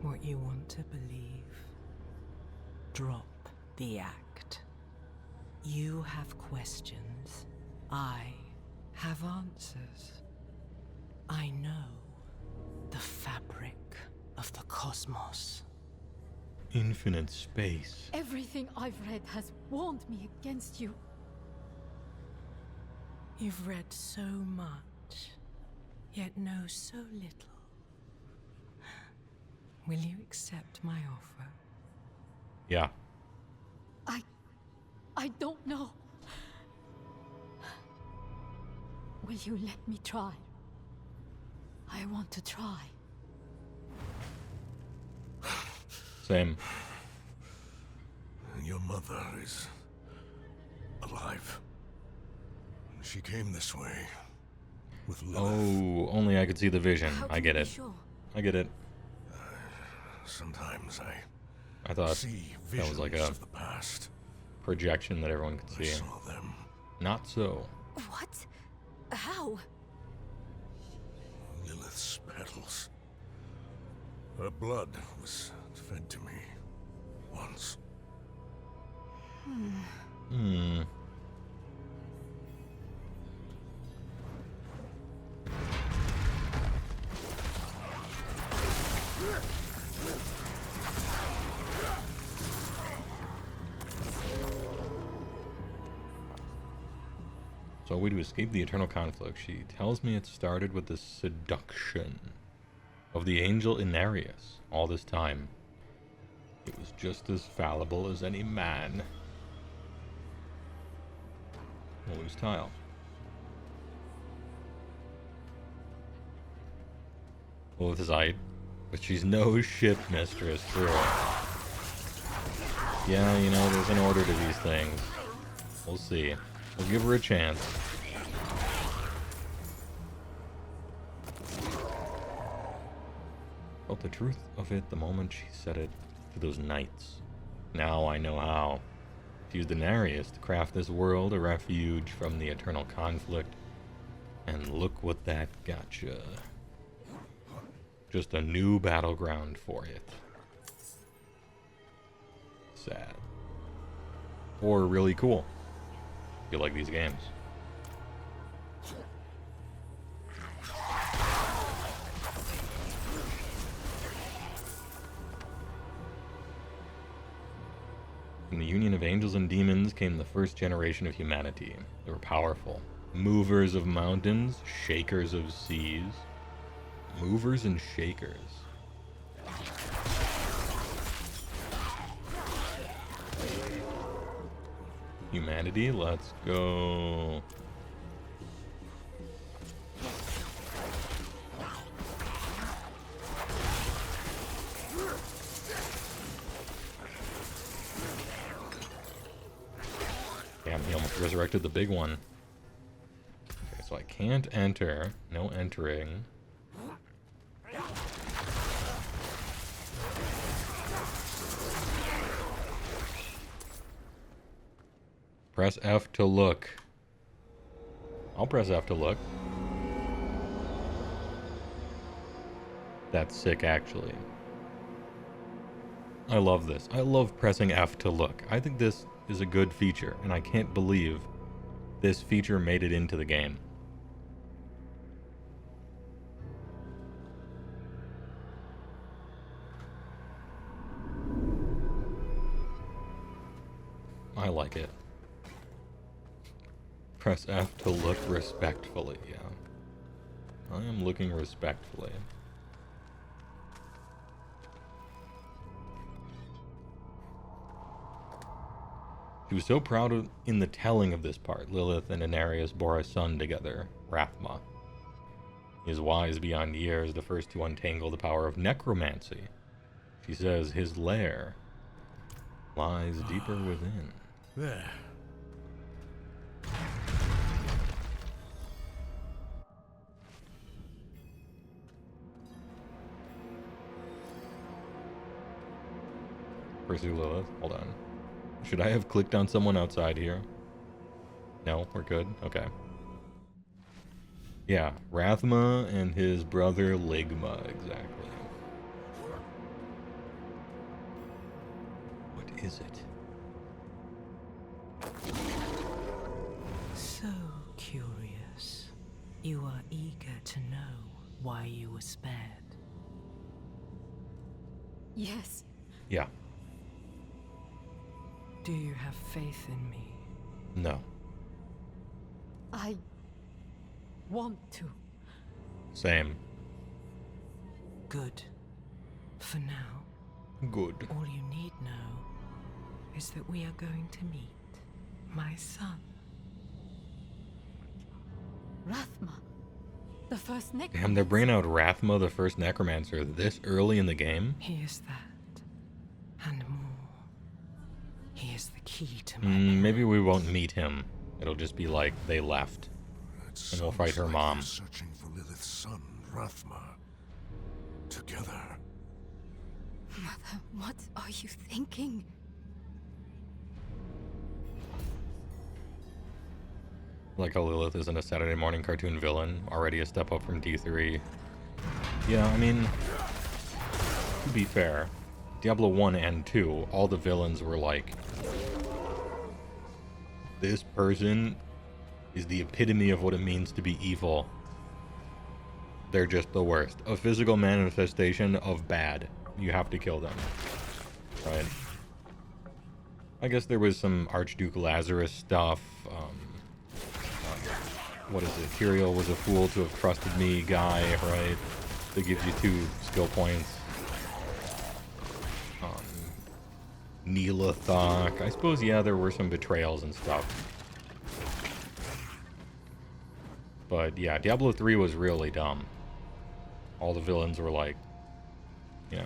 what you want to believe? Drop the act. You have questions. I have answers. I know the fabric of the cosmos. Infinite space. Everything I've read has warned me against you. You've read so much, yet know so little. Will you accept my offer? Yeah. I don't know. Will you let me try? I want to try. Same. Your mother is alive. She came this way with Lilith. Oh, only I could see the vision. How I can get you it. be sure? I get it. Sometimes I thought see that visions was like a of the past. projection that everyone could I see. saw them. Not so. What? How? Lilith's petals. Her blood was fed to me once. Hmm. So a way to escape the eternal conflict. She tells me it started with the seduction of the angel Inarius. All this time, it was just as fallible as any man. We'll lose tile. Well, with height, but she's no ship mistress through it. Yeah, you know, there's an order to these things. We'll see. We'll give her a chance. Felt the truth of it the moment she said it to those knights. Now I know how. She used Denarius to craft this world a refuge from the eternal conflict. And look what that got you. Just a new battleground for it. Sad. Or really cool. If you like these games. From the union of angels and demons came the first generation of humanity. They were powerful. Movers of mountains, shakers of seas. Movers and shakers. Humanity, let's go. Damn, he almost resurrected the big one. Okay, so I can't enter. No entering. Press F to look. I'll press F to look. That's sick, actually. I love this. I love pressing F to look. I think this is a good feature, and I can't believe this feature made it into the game. I like it. Press F to look respectfully, yeah. I am looking respectfully. She was so proud of, in the telling of this part. Lilith and Inarius bore a son together, Rathma. He is wise beyond years, the first to untangle the power of necromancy. She says his lair lies deeper within. There. pursue Lilith. Hold on. Should I have clicked on someone outside here? No, we're good. Okay. Yeah, Rathma and his brother Ligma, exactly. What is it? So curious. You are eager to know why you were spared. Yes. Yeah. Do you have faith in me? No. I want to. Same. Good. For now, Good. all you need know is that we are going to meet my son. Rathma. The first Nick. Damn, they're bringing out Rathma, the first necromancer, this early in the game? He is that, and more. He is the key to my Maybe we won't meet him. It'll just be like, they left. That And we'll fight her sounds like mom. they're searching for Lilith's son, Rathma. Together. Mother, what are you thinking? Like how Lilith isn't a Saturday morning cartoon villain, already a step up from D3. Yeah, I mean, to be fair, Diablo 1 and 2, all the villains were like, this person is the epitome of what it means to be evil. They're just the worst. A physical manifestation of bad. You have to kill them. Right? I guess there was some Archduke Lazarus stuff. What is it? Tyrael was a fool to have trusted me guy, right? That gives you 2 skill points. Neelathok. I suppose, yeah, there were some betrayals and stuff. But yeah, Diablo 3 was really dumb. All the villains were like, you know,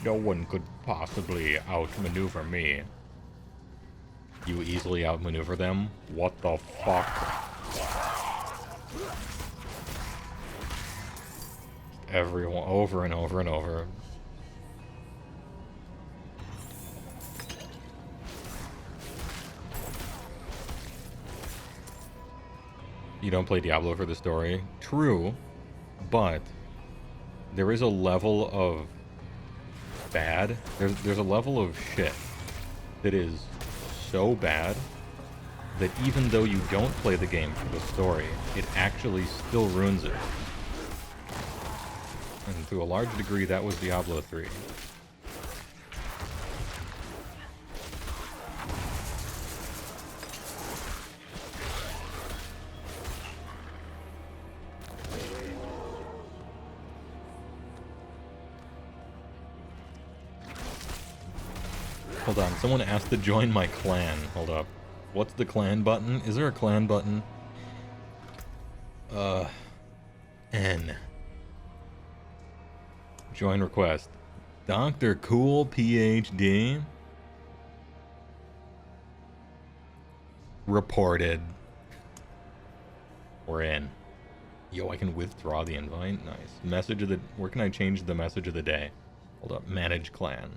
no one could possibly outmaneuver me. You easily outmaneuver them? What the fuck? Everyone, over and over and over. You don't play Diablo for the story? True, but there is a level of bad. There's a level of shit that is so bad that even though you don't play the game for the story, it actually still ruins it. And to a large degree, that was Diablo 3. Hold on, someone asked to join my clan. Hold up. What's the clan button? Is there a clan button? N. Join request. Dr. Cool PhD. Reported. We're in. Yo, I can withdraw the invite. Nice. Message of the... Where can I change the message of the day? Hold up. Manage clan.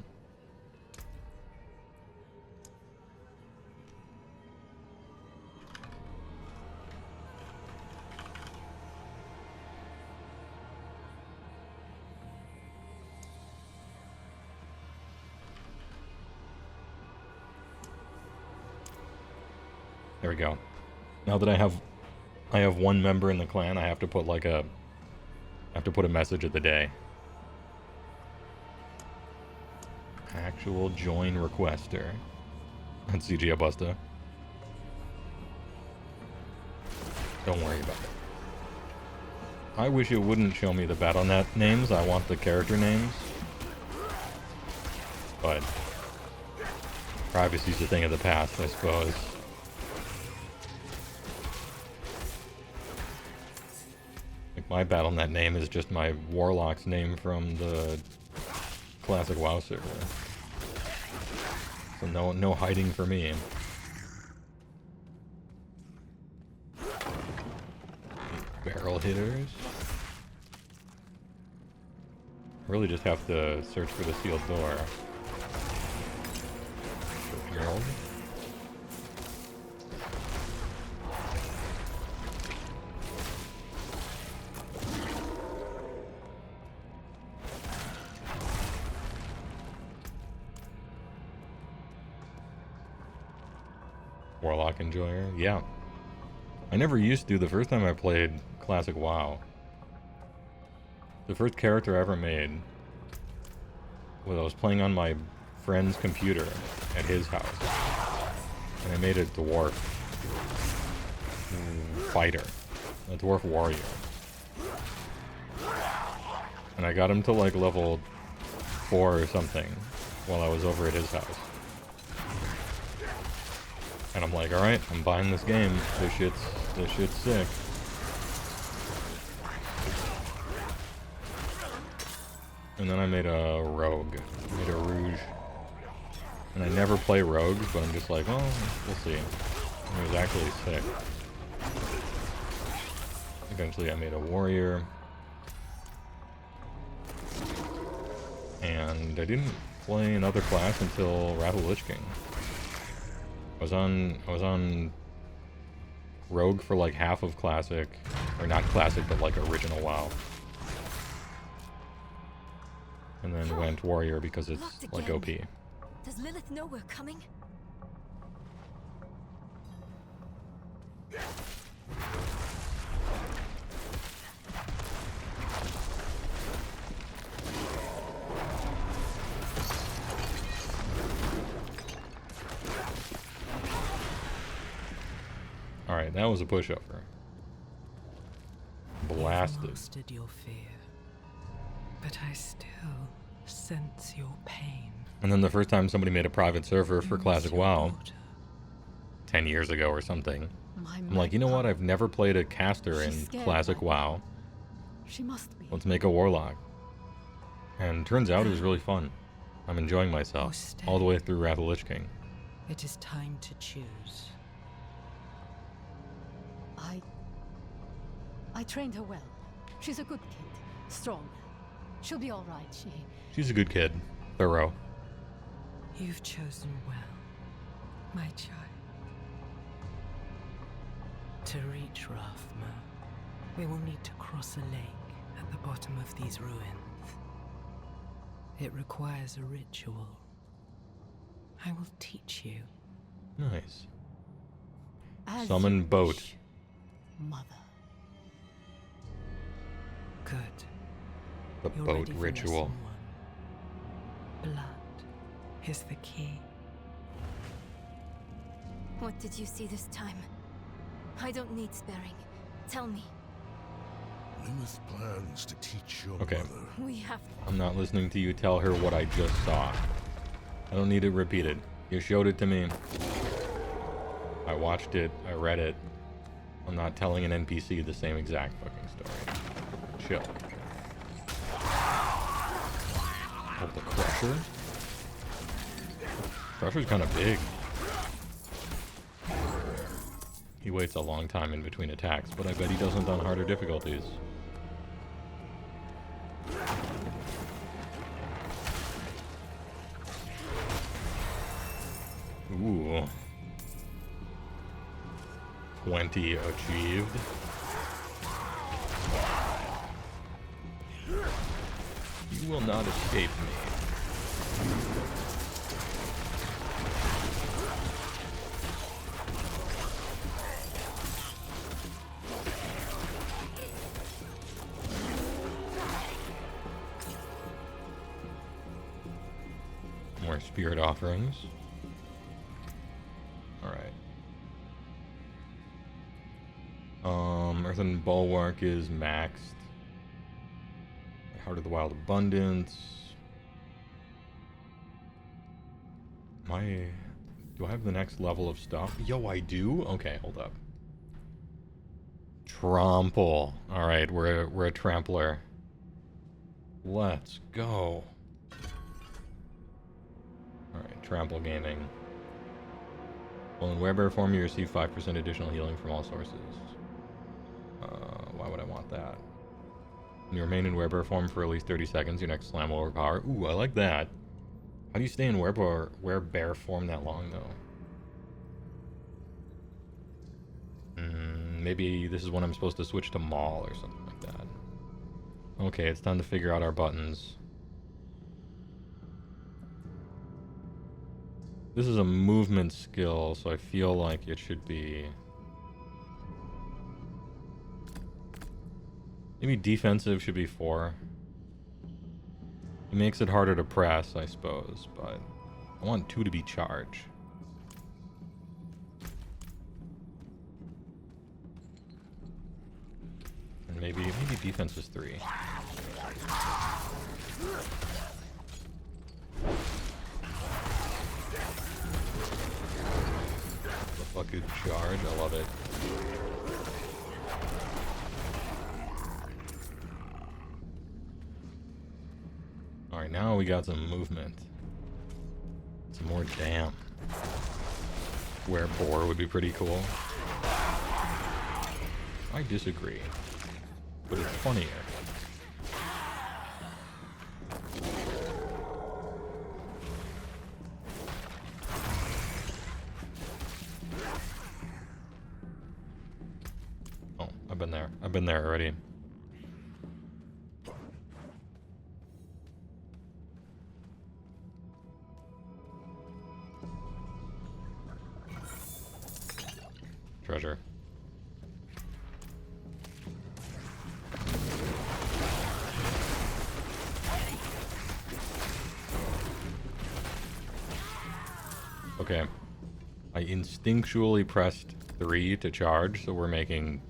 There we go. Now that I have one member in the clan, I have to put like a message of the day. Actual join requester. That's CG Busta. Don't worry about it. I wish it wouldn't show me the Battle.net names. I want the character names. But privacy's a thing of the past, I suppose. Like my Battle.net name is just my Warlock's name from the classic WoW server. So no hiding for me. Barrel hitters. Really just have to search for the sealed door. World. Warlock Enjoyer, yeah. I never used to the first time I played Classic WoW. The first character I ever made was I was playing on my friend's computer at his house. And I made a dwarf fighter. A dwarf warrior. And I got him to like level 4 or something while I was over at his house. And I'm like, alright, I'm buying this game. This shit's sick. And then I made a rogue. I made a rouge. And I never play rogues, but I'm just like, well, we'll see. And it was actually sick. Eventually I made a warrior. And I didn't play another class until Wrath of the Lich King. I was on rogue for like half of classic, or not classic, but like original WoW. And then went warrior because it's like OP. Does Lilith know we're coming? Alright, that was a pushover. Blasted. You've mastered your fear, but I still sense your pain. And then the first time somebody made a private server for Classic WoW, 10 years ago or something, I'm like, you know what? I've never played a caster in Classic WoW. She must be. Let's make a warlock. And turns out it was really fun. I'm enjoying myself all the way through Wrath of the Lich King. It is time to choose. I trained her well. She's a good kid. Strong. She'll be all right. She's a good kid. Thorough. You've chosen well, my child. To reach Rathma, we will need to cross a lake at the bottom of these ruins. It requires a ritual. I will teach you. Nice. As Summon you boat. wish, Mother. Good. The You're boat ready for ritual. lesson 1. Blood is the key. What did you see this time? I don't need sparing. Tell me. Lilith plans to teach your Okay. mother. We have I'm not listening to you tell her what I just saw. I don't need it repeated. You showed it to me. I watched it. I read it. I'm not telling an NPC the same exact fucking story. Chill. Oh, the Crusher? Crusher's kind of big. He waits a long time in between attacks, but I bet he doesn't on harder difficulties. Ooh. 20 achieved. You will not escape me. More spirit offerings. Alright. Earthen Bulwark is maxed. Heart of the Wild Abundance. Do I have the next level of stuff? Yo, I do? Okay, hold up. Trample. Alright, we're a trampler. Let's go. Alright, trample gaming. Well, in werebear form, you receive 5% additional healing from all sources. Why would I want that? When you remain in werebear form for at least 30 seconds, your next slam will overpower. Ooh, I like that. How do you stay in werebear form that long, though? Maybe this is when I'm supposed to switch to Maul or something like that. Okay, it's time to figure out our buttons. This is a movement skill, so I feel like it should be... Maybe defensive should be 4. It makes it harder to press, I suppose, but I want 2 to be charge. And maybe defense is 3. The fucking charge, I love it. Alright, now we got some movement. Some more damn. Werebore would be pretty cool. I disagree. But it's funnier. Oh, I've been there. I've been there already. Treasure. Okay. I instinctually pressed 3 to charge, so we're making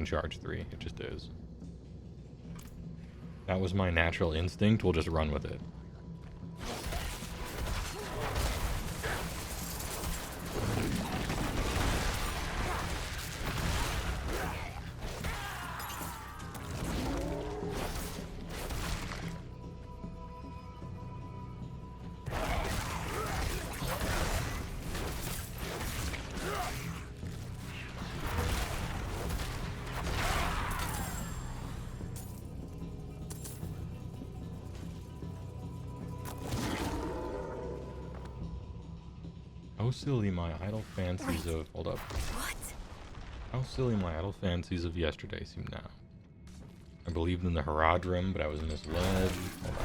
charge 3. It just is. That was my natural instinct. We'll just run with it. How silly my idle fancies of... Hold up. What? How silly my idle fancies of yesterday seem now. I believed in the Haradrim, but I was misled. Hold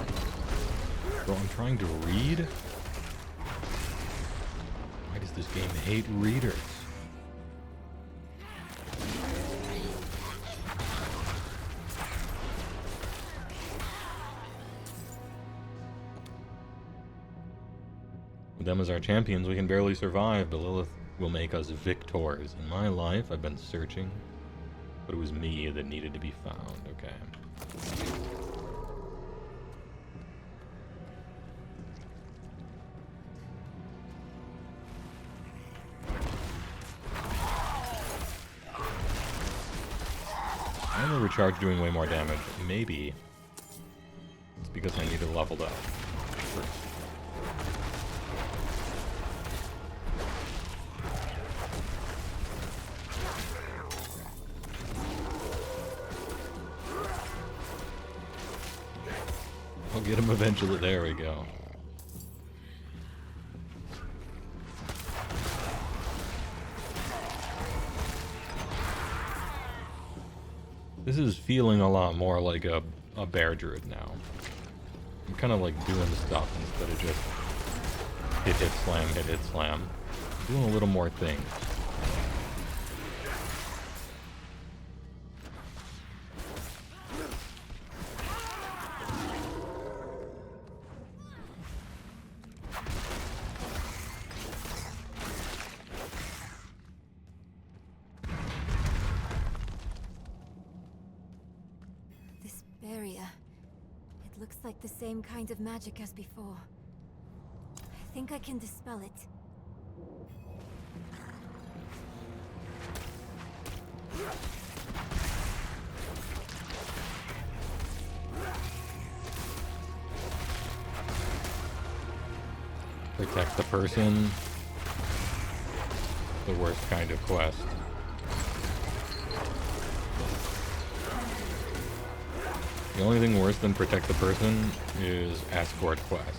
on. Bro, I'm trying to read? Why does this game hate readers? With them as our champions, we can barely survive, but Lilith will make us victors. In my life, I've been searching, but it was me that needed to be found. Okay. I only recharge doing way more damage. Maybe it's because I need to level up first. I'll get him eventually. There we go. This is feeling a lot more like a bear druid now. I'm kind of like doing stuff instead of just hit slam, hit slam. I'm doing a little more things. The same kind of magic as before. I think I can dispel it. Protect the person. The worst kind of quest. The only thing worse than protect the person is escort quest.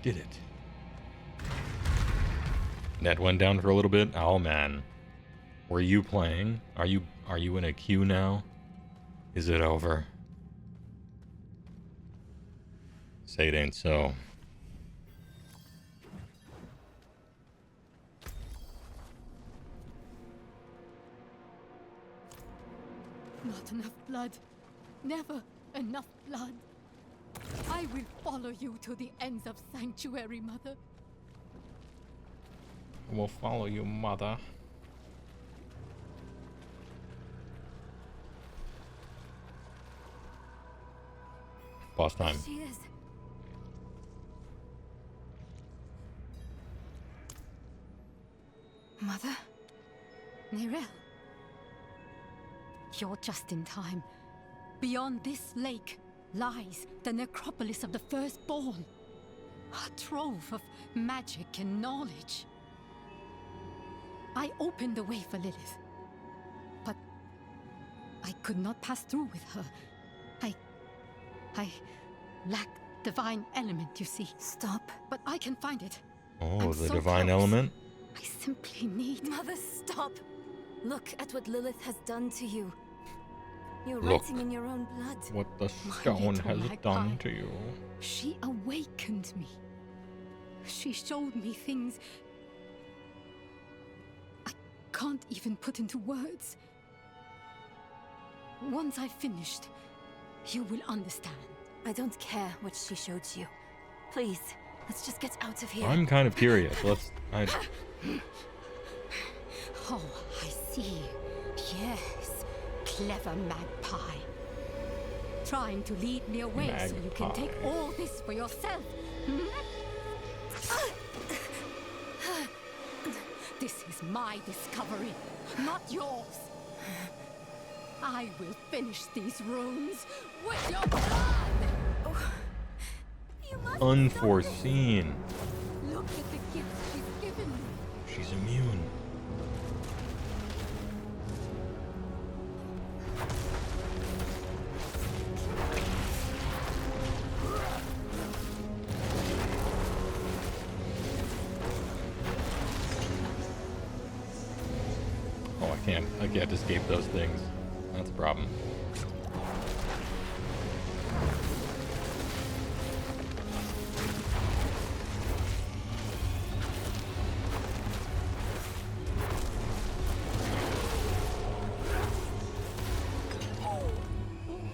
Did it. Net went down for a little bit. Oh man. Were you playing? Are you in a queue now? Is it over? Say it ain't so. Not enough blood. Never enough blood. I will follow you to the ends of Sanctuary, Mother. We'll follow you, Mother. Boss time. She is. Mother? Nerel? You're just in time. Beyond this lake lies the necropolis of the Firstborn. A trove of magic and knowledge. I opened the way for Lilith. But I could not pass through with her. I lack divine element, you see. Stop. But I can find it. Oh, I'm the so divine close. element? I simply need... Mother, stop. Look at what Lilith has done to you. You're Look. writing in your own blood. What the My stone little has magpie. done to you. She awakened me. She showed me things I can't even put into words. Once I've finished, you will understand. I don't care what she showed you. Please, let's just get out of here. I'm kind of curious. Oh, I see. Yes, clever magpie. Trying to lead me away so you can Magpie. take all this for yourself. Hmm? This is my discovery, not yours. I will finish these runes with your blood! You must Unforeseen. Look at the gifts she's given me. She's immune. Oh, I can't escape those things. That's a problem.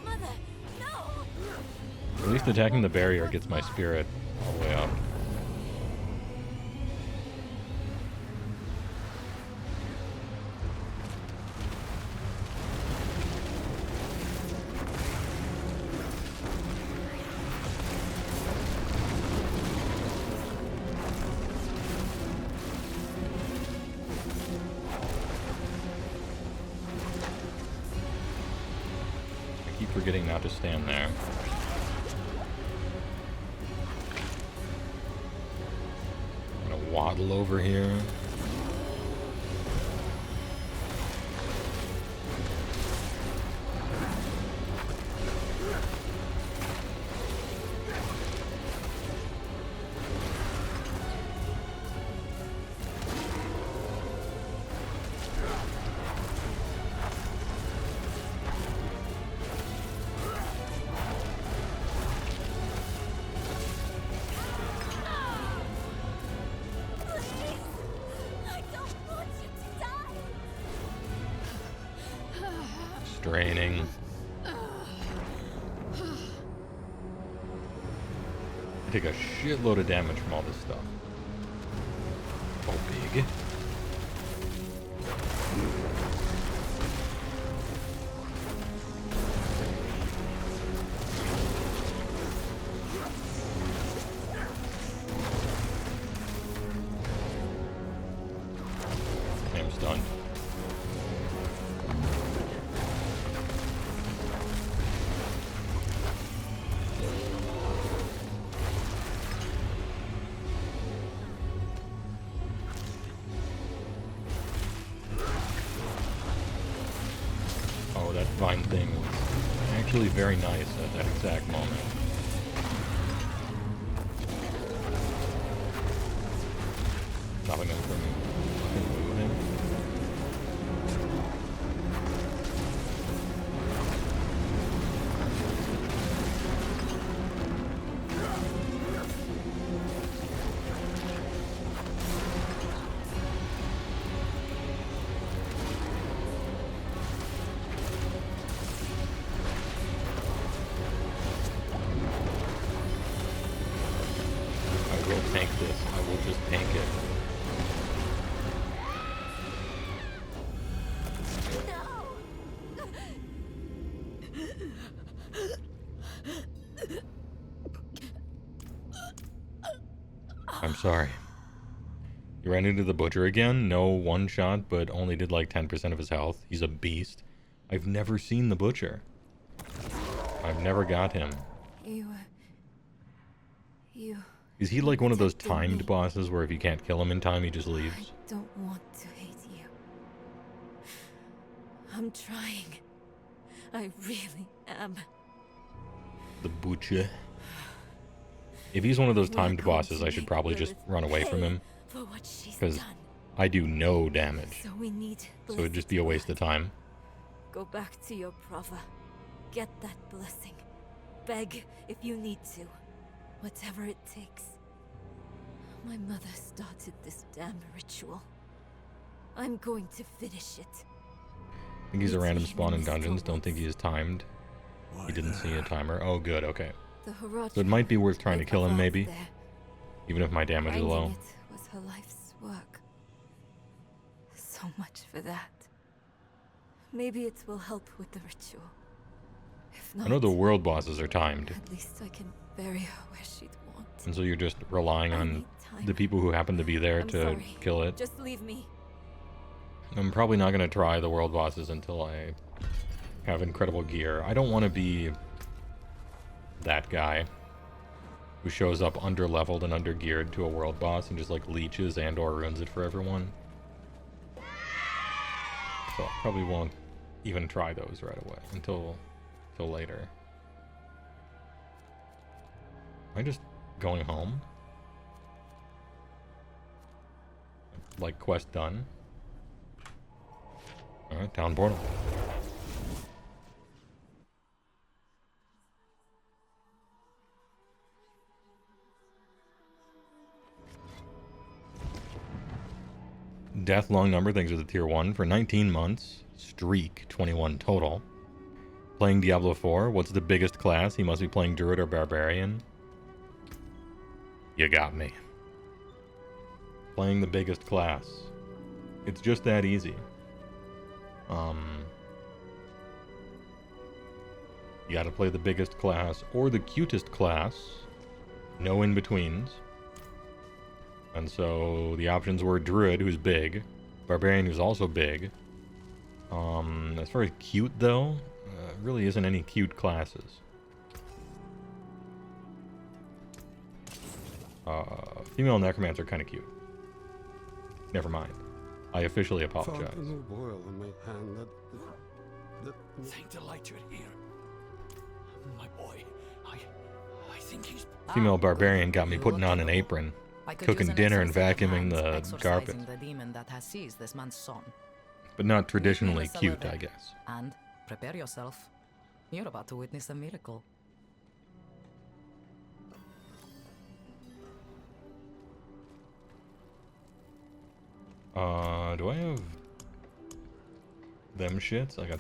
Mother, no! At least attacking the barrier gets my spirit all the way up. I keep forgetting not to stand there. I'm gonna waddle over here. I don't want you to die! Straining. I take a shitload of damage from all this stuff. Oh, big. Okay, I'm stunned. Oh, that vine thing was actually very nice at that exact moment. stopping him from fucking moving. I will tank this. I will just tank it. I'm sorry. You ran into the butcher again? No one shot, but only did like 10% of his health. He's a beast. I've never seen the butcher. I've never got him. You... Is he like one of those timed bosses where if you can't kill him in time, he just leaves? I don't want to hate you. I'm trying. I really am. The butcher. If he's one of those timed bosses, I should probably just run away from him. Because I do no damage. So we need So it'd just be a waste of time. Go back to your brother. Get that blessing. Beg if you need to. Whatever it takes. My mother started this damn ritual. I'm going to finish it. I think he's a random spawn in dungeons. Don't think he is timed. He didn't see a timer. Oh, good. Okay. So it might be worth trying to kill him, maybe. Even if my damage is low. It was her life's work. So much for that. Maybe it will help with the ritual. If not, I know the world bosses are timed. at least I can bury her where she'd want. And so you're just relying on the people who happen to be there I'm to sorry. kill it. Just leave me. I'm probably not going to try the world bosses until I have incredible gear. I don't want to be that guy who shows up under-leveled and under-geared to a world boss and just like leeches and or ruins it for everyone. So I probably won't even try those right away until later. Am I just going home? Like quest done. Alright, town portal. Death long number, thanks for the tier 1 for 19 months. Streak, 21 total. Playing Diablo 4, what's the biggest class? He must be playing Druid or Barbarian. You got me. Playing the biggest class. It's just that easy. You gotta play the biggest class or the cutest class. No in-betweens. And so the options were Druid, who's big. Barbarian, who's also big. As far as cute, though, really isn't any cute classes. Female Necromancer are kind of cute. Never mind. I officially apologize. Found a new boil in my hand that Thank the light you're here. My boy, I think he's... Female Barbarian got me putting on an apron, cooking dinner and vacuuming the carpet. The demon that has seized this man's son. But not traditionally cute, I guess. And prepare yourself. You're about to witness a miracle. Do I have them shits? I got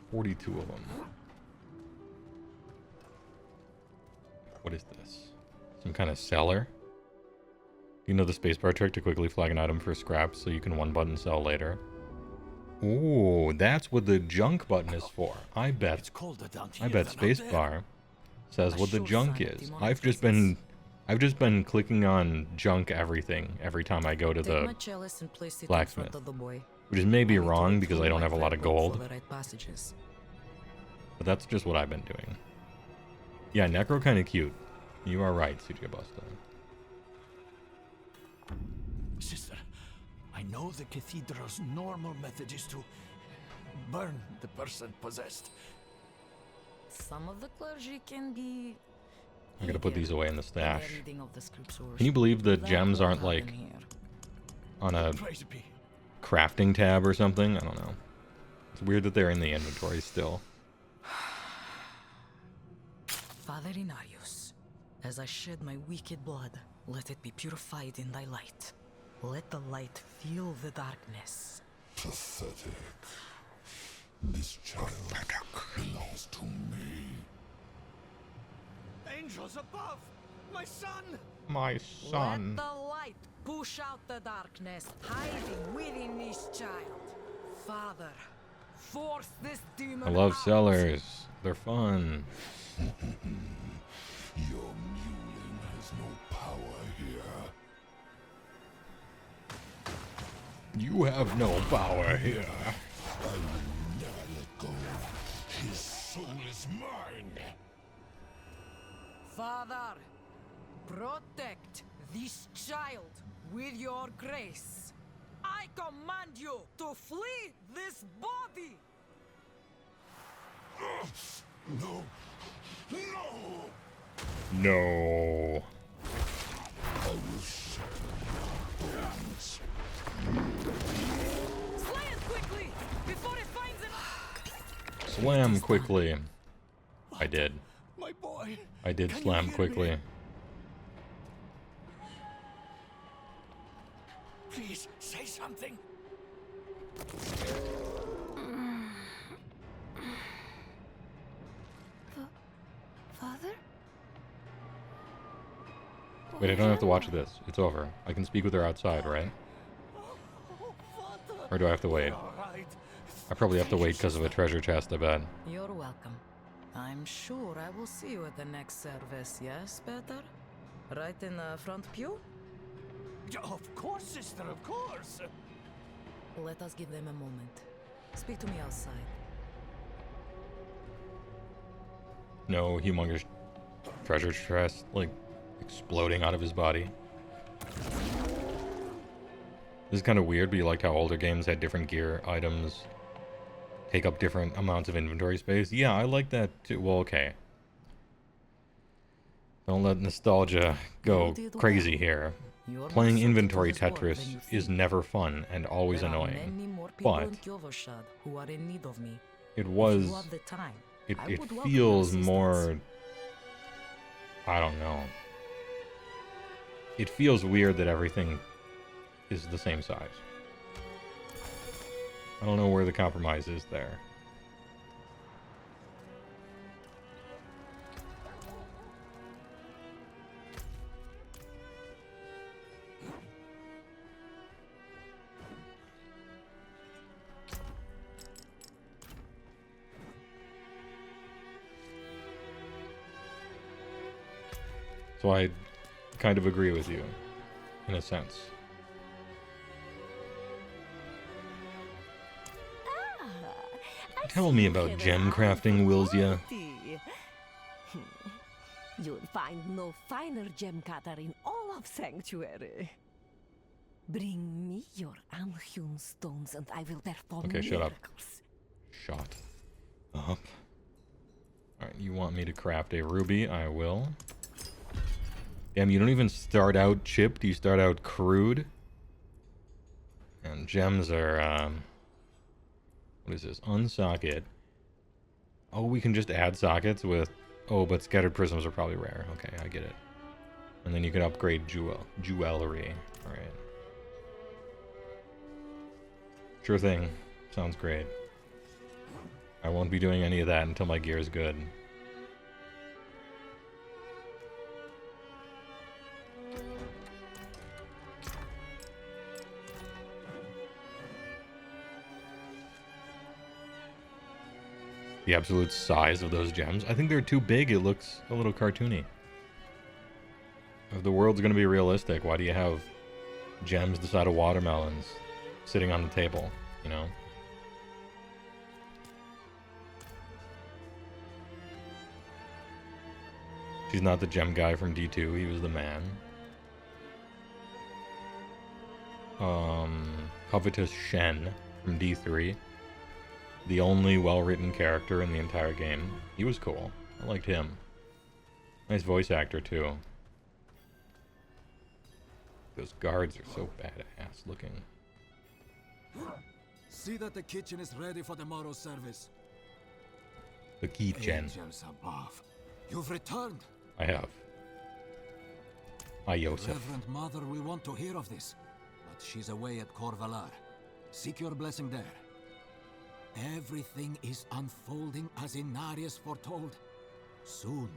42 of them. What is this? Some kind of cellar? You know the spacebar trick to quickly flag an item for scraps so you can one-button sell later? Ooh, that's what the junk button is for. I bet spacebar says what the junk is. I've just been clicking on junk everything every time I go to the blacksmith, which is maybe wrong because I don't have a lot of gold. But that's just what I've been doing. Yeah, Necro kind of cute. You are right, CJ Busta. Sister, I know the cathedral's normal method is to burn the person possessed. Some of the clergy can be... I'm gonna put these away in the stash. Can you believe the gems aren't like on a crafting tab or something. I don't know. It's weird that they're in the inventory still. Father Inarius, as I shed my wicked blood, let it be purified in thy light. Let the light feel the darkness. Pathetic. This child belongs to me. Angels above! My son! My son. Let the light push out the darkness hiding within this child. Father, force this demon I love out. cellars. They're fun. Your mewling has no power here. You have no power here. I will never let go. His soul is mine. Father, protect this child with your grace. I command you to flee this body. No. No. No. I will set bones. Slay it quickly before it finds it. Slam quickly. I did. My boy! I did Can you slam hear quickly. me? Please, say something! Father? Wait, I don't have to watch this. It's over. I can speak with her outside, right? Or do I have to wait? I probably have to wait because of a treasure chest, I bet. You're welcome. I'm sure I will see you at the next service, yes, Peter? Right in the front pew? Of course, sister, of course! Let us give them a moment. Speak to me outside. No humongous treasure chest, like, exploding out of his body. This is kind of weird, but you liked how older games had different gear items take up different amounts of inventory space. Yeah, I like that too. Well, okay. Don't let nostalgia go crazy here. Playing inventory Tetris is never fun and always annoying. But it was... It feels more... I don't know. It feels weird that everything is the same size. I don't know where the compromise is there. So I kind of agree with you, in a sense. Tell me about gem crafting, Wilsia. You'll find no finer gem cutter in all of Sanctuary. Bring me your unhewn stones and I will perform Okay, shut up. miracles. Shut up. Alright, you want me to craft a ruby? I will. Damn, you don't even start out chipped, you start out crude. And gems are, what is this? Unsocket. Oh, we can just add sockets with... Oh, but scattered prisms are probably rare. Okay, I get it. And then you can upgrade jewelry. Alright. Sure thing. Sounds great. I won't be doing any of that until my gear is good. The absolute size of those gems. I think they're too big. It looks a little cartoony. If the world's going to be realistic, why do you have gems the size of watermelons sitting on the table, you know? She's not the gem guy from D2. He was the man. Covetous Shen from D3. The only well-written character in the entire game. He was cool. I liked him. Nice voice actor, too. Those guards are so badass looking. See that the kitchen is ready for tomorrow's service. The kitchen. Angels above. You've returned. I have. Hi, Yosef. Reverend Mother will want to hear of this, but she's away at Corvalar. Seek your blessing there. Everything is unfolding as Inarius foretold. Soon,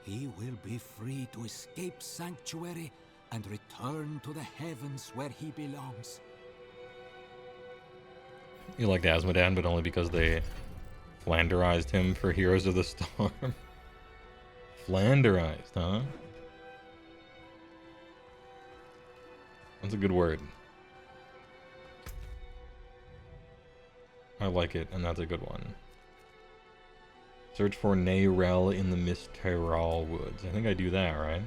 he will be free to escape Sanctuary and return to the heavens where he belongs. You liked Asmodan, but only because they flanderized him for Heroes of the Storm. Flanderized, huh? That's a good word. I like it, and that's a good one. Search for Nayrel in the Misteral Woods. I think I do that, right?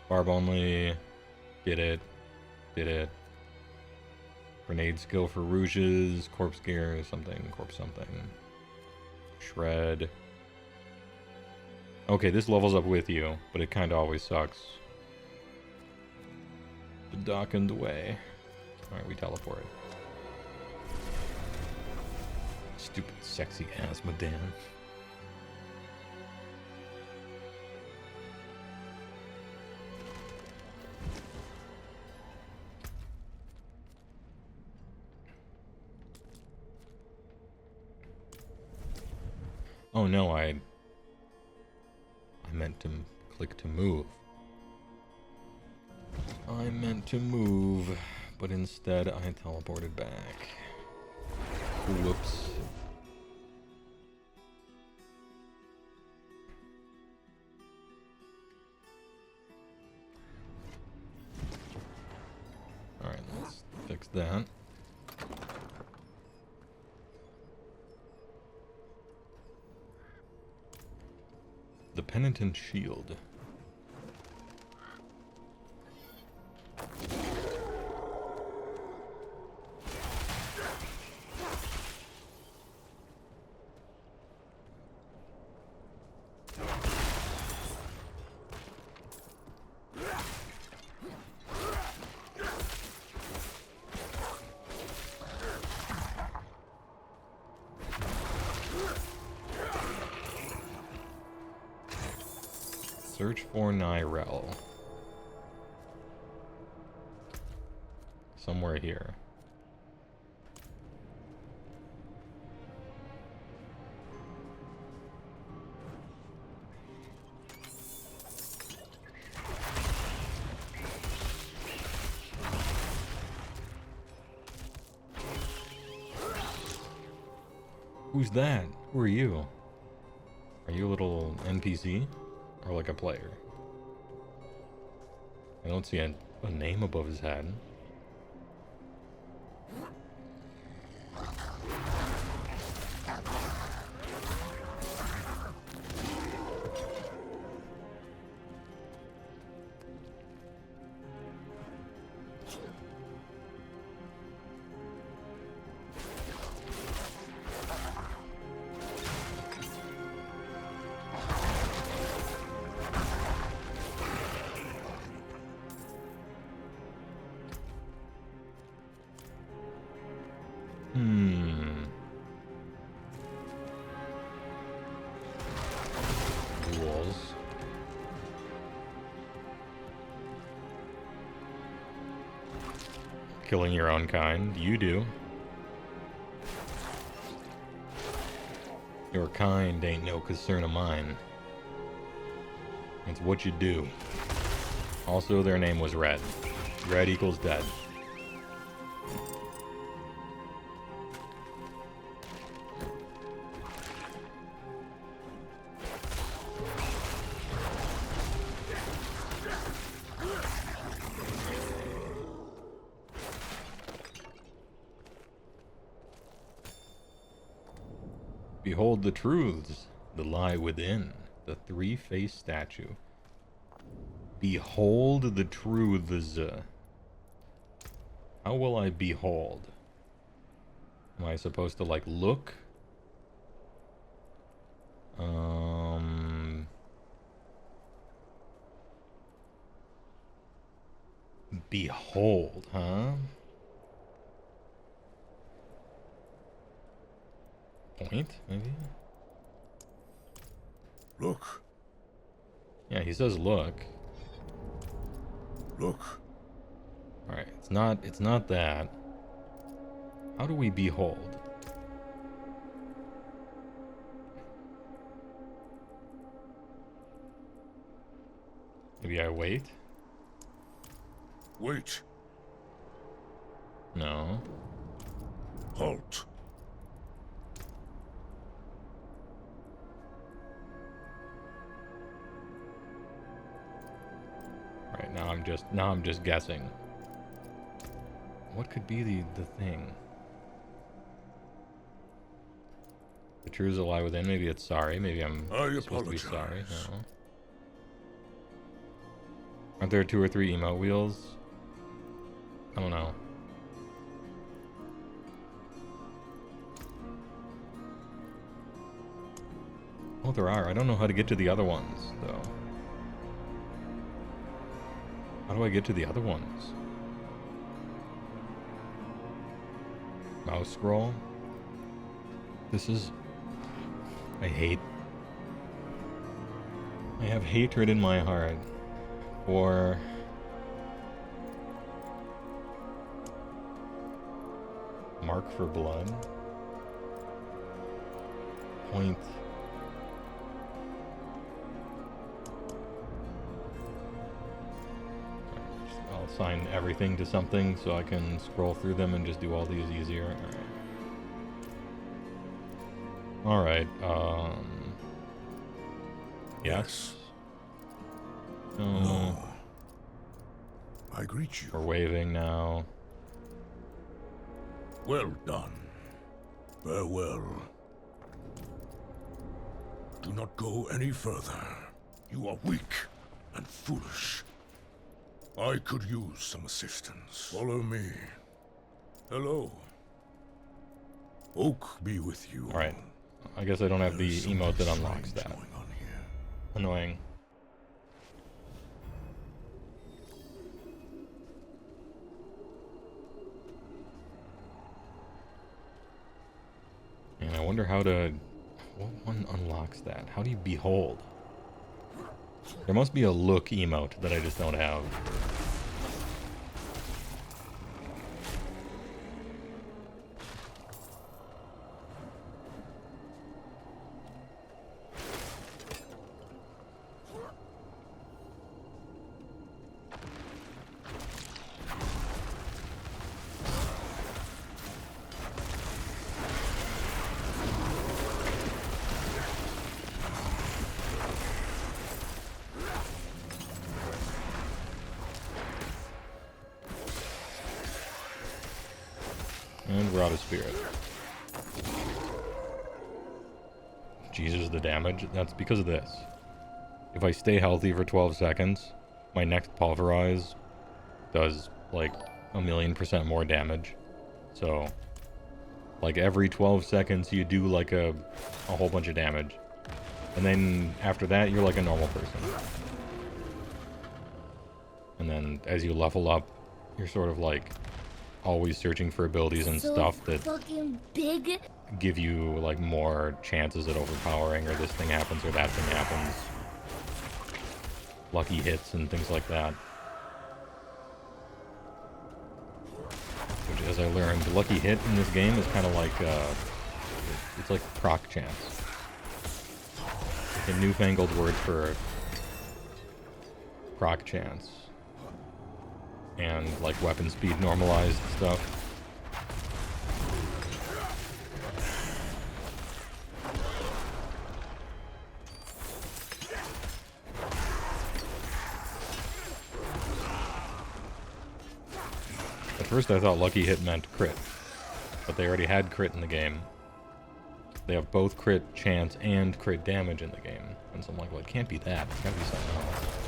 Barb only. Get it. Did it. Grenade skill for Rouges. Corpse gear something. Corpse something. Shred. Okay, this levels up with you, but it kind of always sucks. The darkened way. Alright, we teleport. Stupid sexy Asmodan. Oh no, I meant to click to move. I meant to move, but instead I teleported back. Whoops. Alright, let's fix that. The Penitent Shield. Search for Nayrel. Somewhere here. Who's that? Who are you? Are you a little NPC? Or like a player? I don't see a name above his head. Rules. Killing your own kind. You do. Your kind ain't no concern of mine. It's what you do. Also, their name was Red. Red equals dead. Behold the truths that lie within the three-faced statue. Behold the truths. How will I behold? Am I supposed to, like, look? Behold, huh? Point, maybe? Look. Yeah, he says look. Look. Alright, it's not that. How do we behold? Maybe I wait? Wait. No. Halt. Right, now I'm just guessing. What could be the thing? The truths that lie within. Maybe it's sorry. Maybe I'm supposed to be sorry. No. Aren't there 2 or 3 emote wheels? I don't know. Oh, there are. I don't know how to get to the other ones, though. How do I get to the other ones? Mouse scroll? This is... I have hatred in my heart for... Mark for blood? Point... I'll assign everything to something so I can scroll through them and just do all these easier. Alright, yes. No. I greet you. We're waving now. Well done. Farewell. Do not go any further. You are weak and foolish. I could use some assistance. Follow me. Hello. Oak be with you. Alright. I guess I don't have the emote that unlocks that. Annoying. And I wonder how to... What one unlocks that? How do you behold? There must be a look emote that I just don't have. And we're out of spirit. Jesus, the damage. That's because of this. If I stay healthy for 12 seconds, my next pulverize does like 1,000,000% more damage. So, like every 12 seconds you do like a whole bunch of damage. And then after that, you're like a normal person. And then as you level up, you're sort of like always searching for abilities and stuff that fucking big. give you like more chances at overpowering, or this thing happens or that thing happens. Lucky hits and things like that. Which, as I learned, the lucky hit in this game is kind of like it's like proc chance. Like a newfangled word for proc chance. And like weapon speed normalized stuff. At first I thought lucky hit meant crit, but they already had crit in the game. They have both crit chance and crit damage in the game. And so I'm like, well, it can't be that. It's gotta be something else.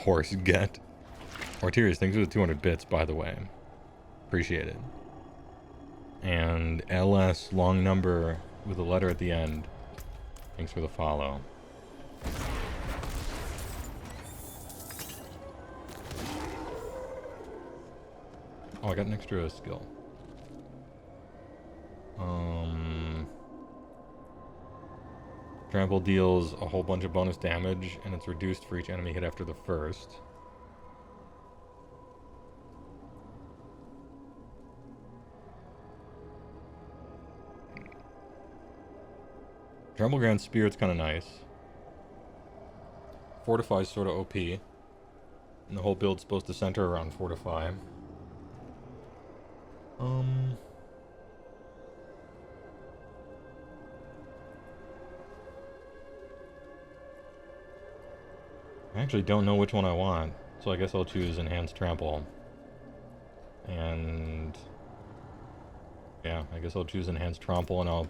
Horse get. Ortiris, thanks for the 200 bits, by the way. Appreciate it. And LS, long number with a letter at the end. Thanks for the follow. Oh, I got an extra skill. Trample deals a whole bunch of bonus damage, and it's reduced for each enemy hit after the first. Trample Grand Spirit's kind of nice. Fortify's sort of OP. And the whole build's supposed to center around Fortify. I actually don't know which one I want, so I guess I'll choose Enhanced Trample. And yeah, I guess I'll choose Enhanced Trample, and I'll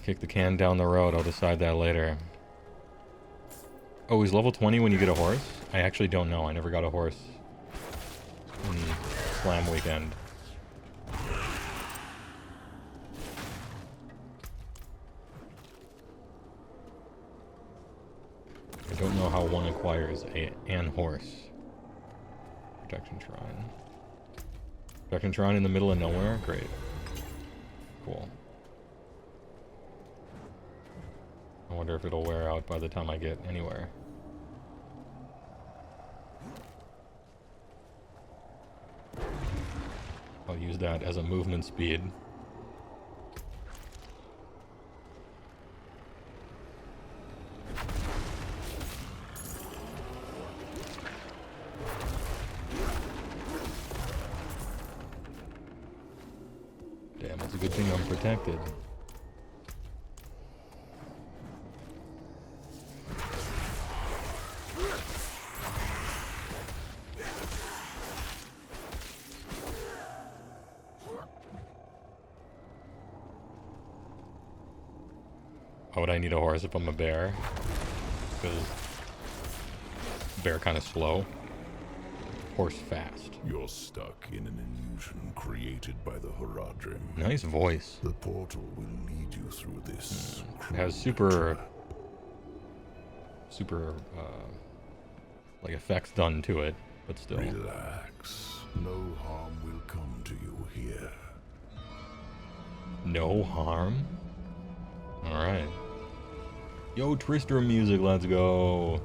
kick the can down the road. I'll decide that later. Oh, is level 20 when you get a horse? I actually don't know. I never got a horse in Slam Weekend. I don't know how one acquires an horse. Protection Shrine. Protection Shrine in the middle of nowhere? Great. Cool. I wonder if it'll wear out by the time I get anywhere. I'll use that as a movement speed. Damn, it's a good thing I'm protected. Why would I need a horse if I'm a bear? Because bear kind of slow. Horse fast. You're stuck in an illusion created by the Horadrim. Nice voice. The portal will lead you through this. It has super like effects done to it, but still. Relax. No harm will come to you here. No harm? Alright. Yo, Tristram music, let's go.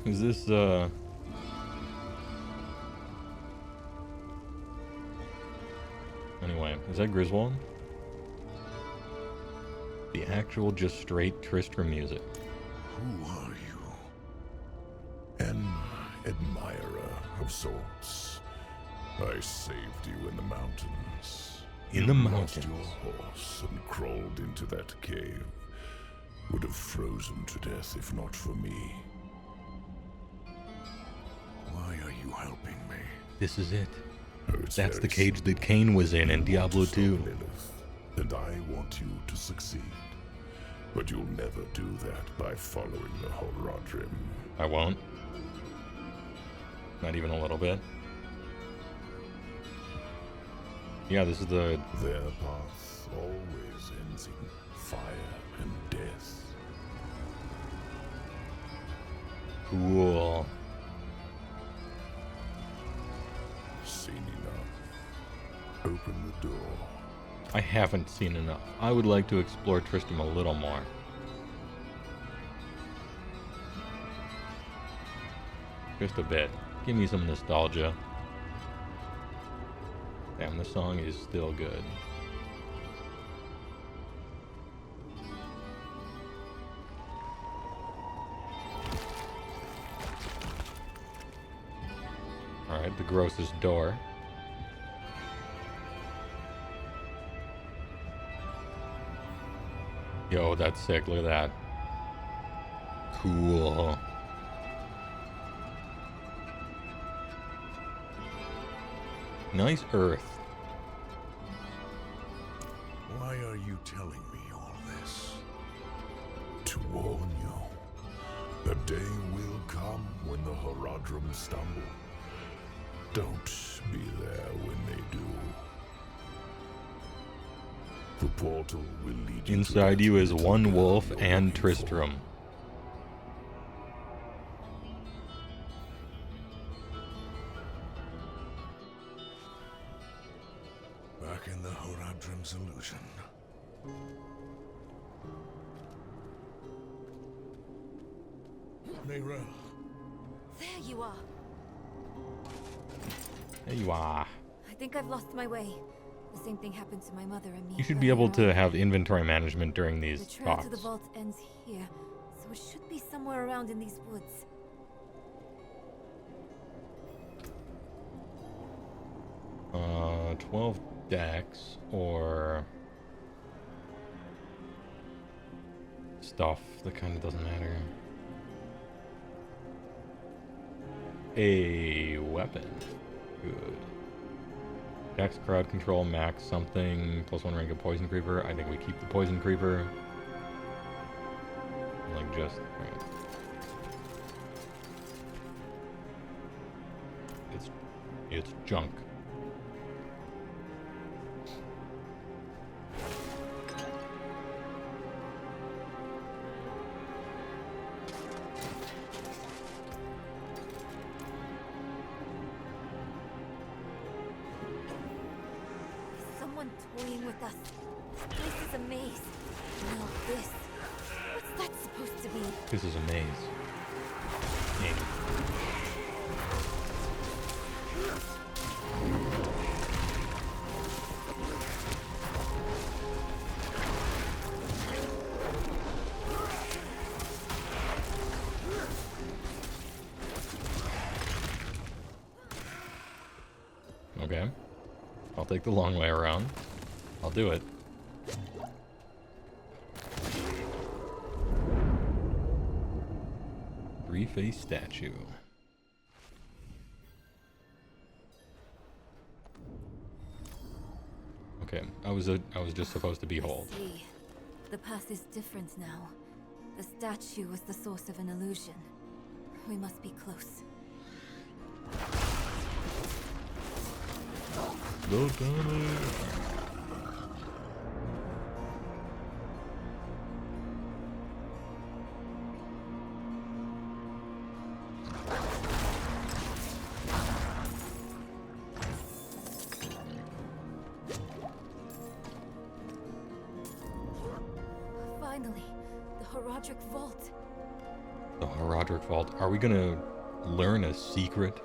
Is this, Anyway, is that Griswold? The actual, just straight Tristram music. Who are you? An admirer of sorts. I saved you in the mountains. In the You mountains. lost your horse and crawled into that cave. Would have frozen to death if not for me. Why are you helping me? This is it. Oh, it's That's the very cage that Cain was in Diablo 2. Lilith, and I want you to succeed. But you'll never do that by following the Horadrim. I won't. Not even a little bit. Yeah, this is the... Their path always ends in fire and death. Cool. Seen enough. Open the door. I haven't seen enough. I would like to explore Tristram a little more. Just a bit. Give me some nostalgia. Damn, this song is still good. Alright, the grossest door. Yo, that's sick. Look at that. Cool. Nice earth. Why are you telling me all this? To warn you. day will come when the Horadrim stumble. Don't be there when they do. The portal will lead you Inside you is one wolf and Tristram. back in the Horadrim's illusion. Neyrel. There you are. There you are. I think I've lost my way. The same thing happened to my mother and me. You should be able to have inventory management during these The trail talks. to the vault ends here, so it should be somewhere around in these woods. 12 decks or stuff that kind of doesn't matter. A weapon. Good. Dex, crowd control, max something, +1 rank of poison creeper. I think we keep the poison creeper. Like just right. It's junk. Someone toying with us. This place is a maze. Now this. What's that supposed to be? This is a maze. Okay. I'll take the long way around. I'll do it. Three-faced statue. Okay, I was just supposed to behold. I see. The path is different now. The statue was the source of an illusion. We must be close. The tunnel. Finally, the Horadric Vault. The Horadric Vault. Are we gonna learn a secret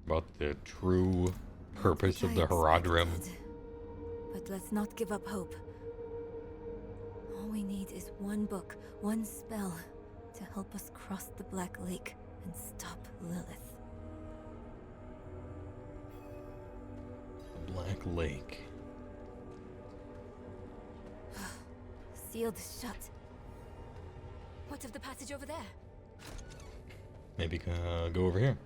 about the true purpose of the Horadrim? But let's not give up hope. All we need is one book, one spell, to help us cross the Black Lake and stop Lilith. The Black Lake. Sealed shut. What of the passage over there? Maybe go over here.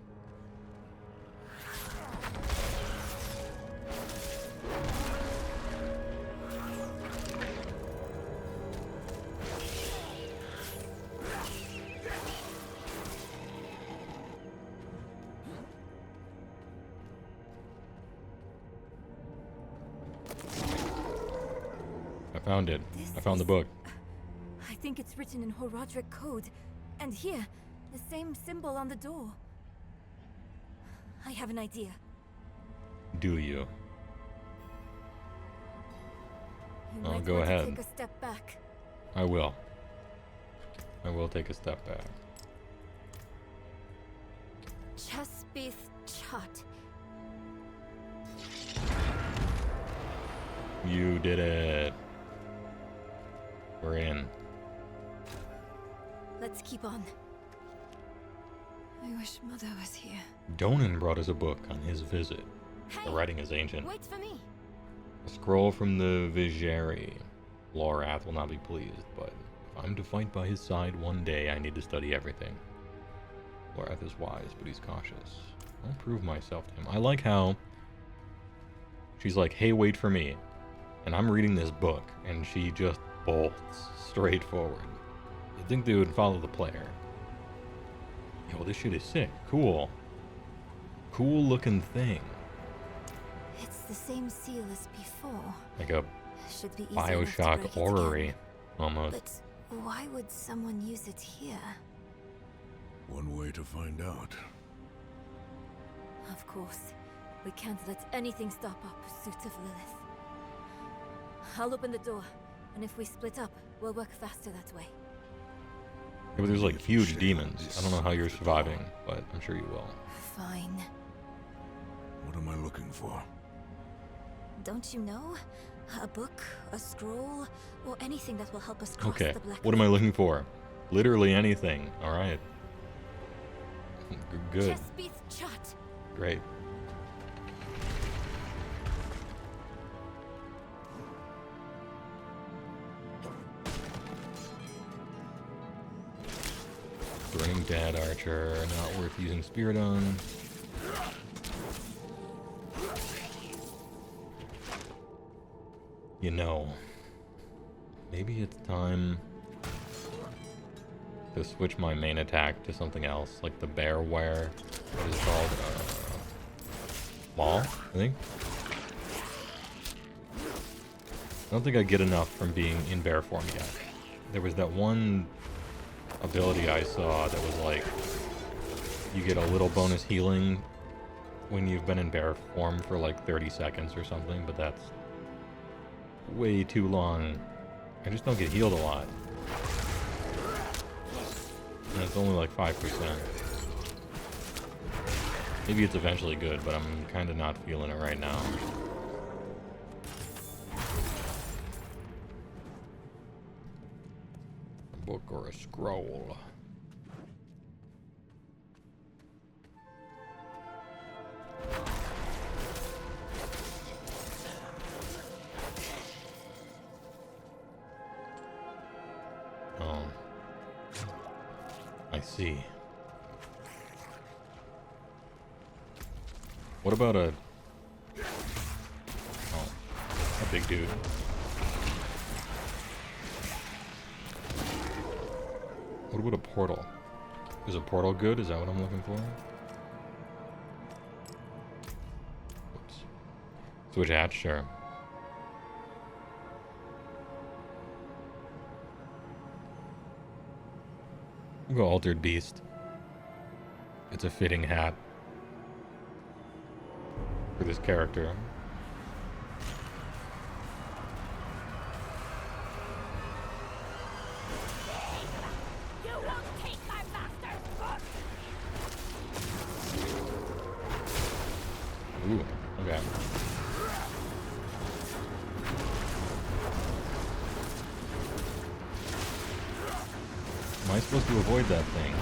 I found it. I found the book. I think it's written in Horadric code. And here, the same symbol on the door. I have an idea. Do you? You Oh, might go want to ahead. take a step back. I will. I will take a step back. Chaspith Chat. You did it. We're in. Let's keep on. I wish Mother was here. Donan brought us a book on his visit. The writing is ancient. Wait for me. A scroll from the Vijari. Lorath will not be pleased, but if I'm to fight by his side one day, I need to study everything. Lorath is wise, but he's cautious. I'll prove myself to him. I like how she's like, hey, wait for me. And I'm reading this book, and she just bolts straight forward. You'd think they would follow the player. Oh, this shit is sick. Cool. Cool looking thing. It's the same seal as before. Like a Should be easy enough to Bioshock break it orrery, again. almost. But why would someone use it here? One way to find out. Of course, we can't let anything stop our pursuit of Lilith. I'll open the door, and if we split up, we'll work faster that way. Yeah, but there's like huge demons. I don't know how you're surviving, but I'm sure you will. Fine. What am I looking for? Don't you know? A book, a scroll, or anything that will help us cross Okay, the black. what am I looking for? Literally anything. Alright. Good. Chest beats shut. Great. Burning Dead Archer, not worth using Spirit on. You know, maybe it's time to switch my main attack to something else, like the bear wear. What is it called? Maul, I think. I don't think I get enough from being in bear form yet. There was that one ability I saw that was like, you get a little bonus healing when you've been in bear form for like 30 seconds or something, but that's way too long. I just don't get healed a lot. And it's only like 5%. Maybe it's eventually good, but I'm kind of not feeling it right now. A book or a scroll. Oh. I see. What about a... Oh, a big dude. What about a portal? Is a portal good? Is that what I'm looking for? Oops. Switch hat? Sure. We'll go Altered Beast. It's a fitting hat for this character. You won't take my master's book. Ooh, okay. Am I supposed to avoid that thing?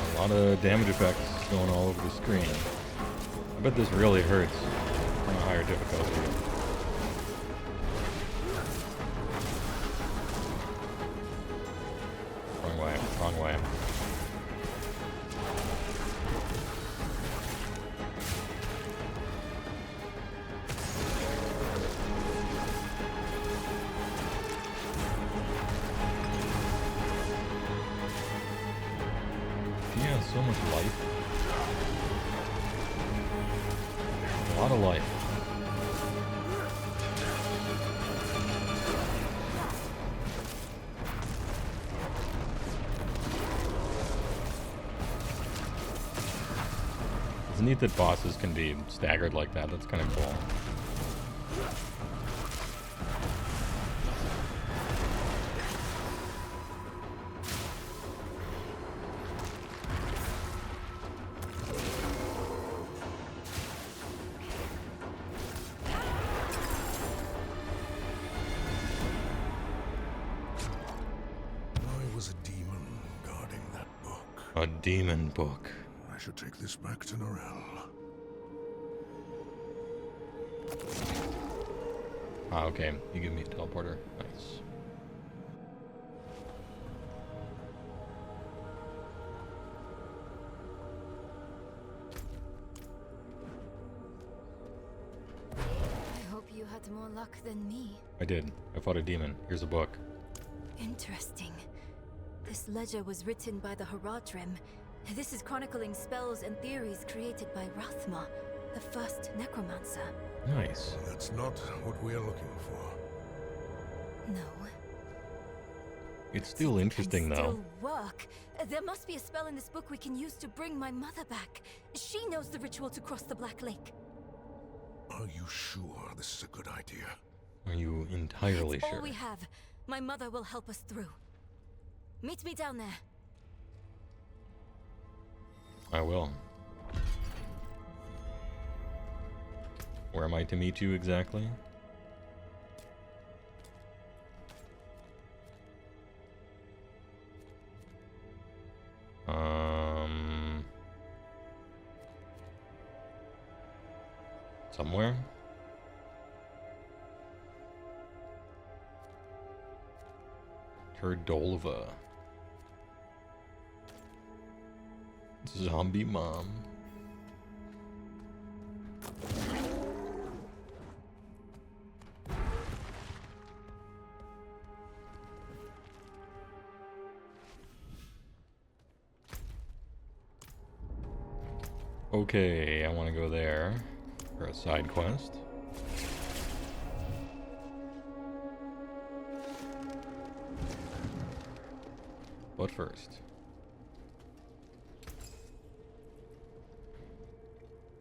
A lot of damage effects going all over the screen. I bet this really hurts on a higher difficulty. Wrong way, wrong way. She has so much life. A lot of life. It's neat that bosses can be staggered like that. That's kind of cool. A demon book. I should take this back to Norel. Ah, okay. You give me a teleporter. Nice. I hope you had more luck than me. I did. I fought a demon. Here's a book. Interesting. This ledger was written by the Haradrim. This is chronicling spells and theories created by Rathma, the first necromancer. Nice. That's not what we are looking for. No. It's still interesting, Can though. still work. There must be a spell in this book we can use to bring my mother back. She knows the ritual to cross the Black Lake. Are you sure this is a good idea? Are you entirely It's sure? all we have. My mother will help us through. Meet me down there. I will. Where am I to meet you exactly? Somewhere? Turdolva. Zombie mom. Okay, I want to go there for a side quest. But first,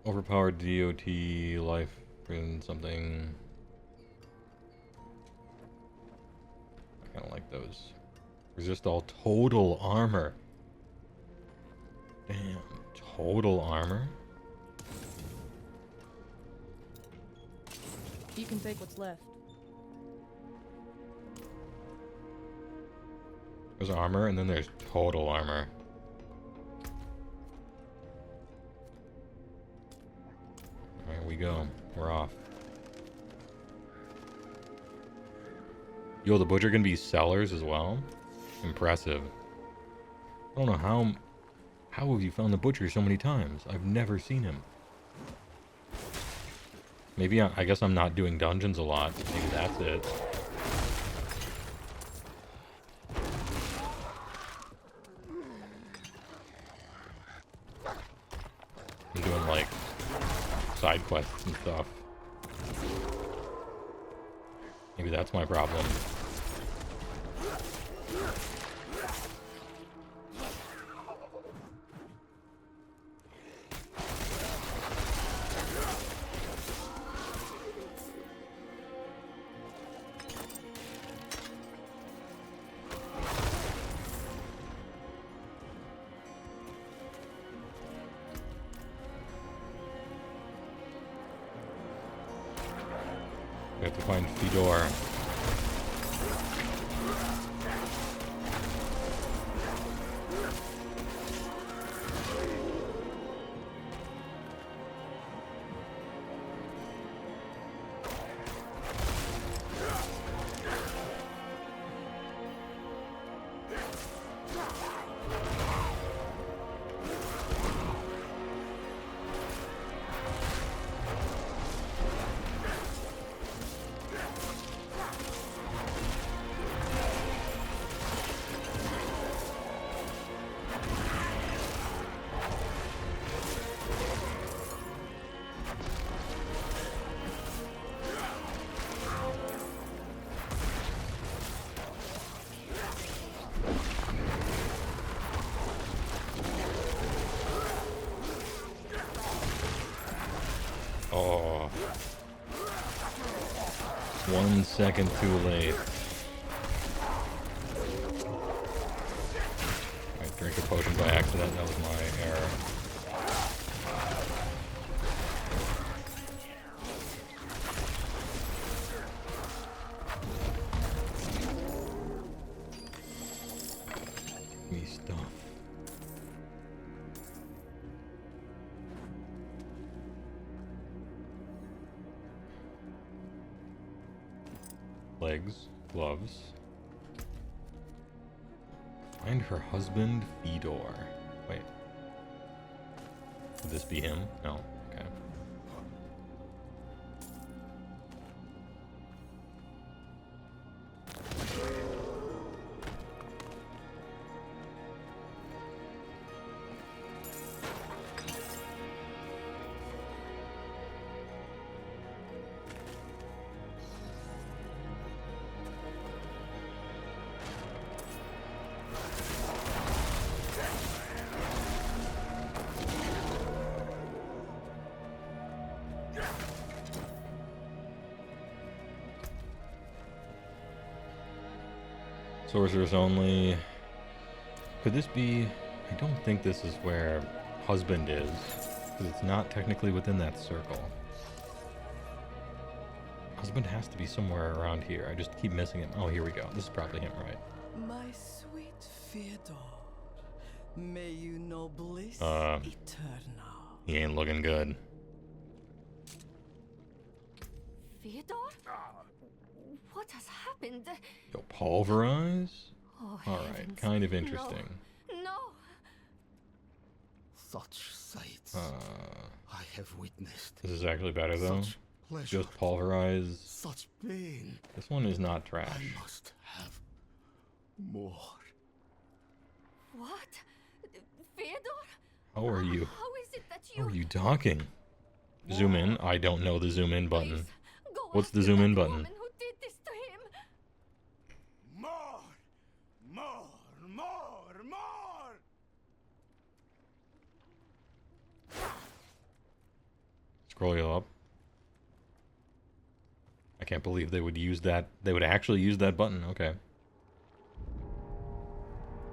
overpowered DOT life and something. I kind of like those. Resist all total armor. Damn, total armor. You can take what's left. There's armor, and then there's total armor. Alright, we go. We're off. Yo, the butcher can be sellers as well? Impressive. I don't know how have you found the butcher so many times? I've never seen him. Maybe I guess I'm not doing dungeons a lot. Maybe that's it. I'm doing like side quests and stuff. Maybe that's my problem. We have to find Fedor. Oh. 1 second too late. I drank a potion by accident. That was my error. Me stuff. legs, gloves. Find her husband, Fedor. Wait. Would this be him? No. Okay. Sorcerers only. Could this be... I don't think this is where husband is, because it's not technically within that circle. Husband has to be somewhere around here. I just keep missing him. Oh, here we go. This is probably him, right? My sweet Fedor, may you know bliss eternal. He ain't looking good. Fedor? What has happened? Yo, pulverize? Oh, Alright, heavens. kind of interesting. No. Such sights I have witnessed. This is actually better though. Such pleasure. Just pulverize. Such pain. This one is not trash. I must have more. What? Fedor? How are you? How is it that you... How are you talking? Zoom in. I don't know the zoom in button. What's the zoom in button? Who did this to him? More! Scroll you up. I can't believe they would use that. They would actually use that button. Okay.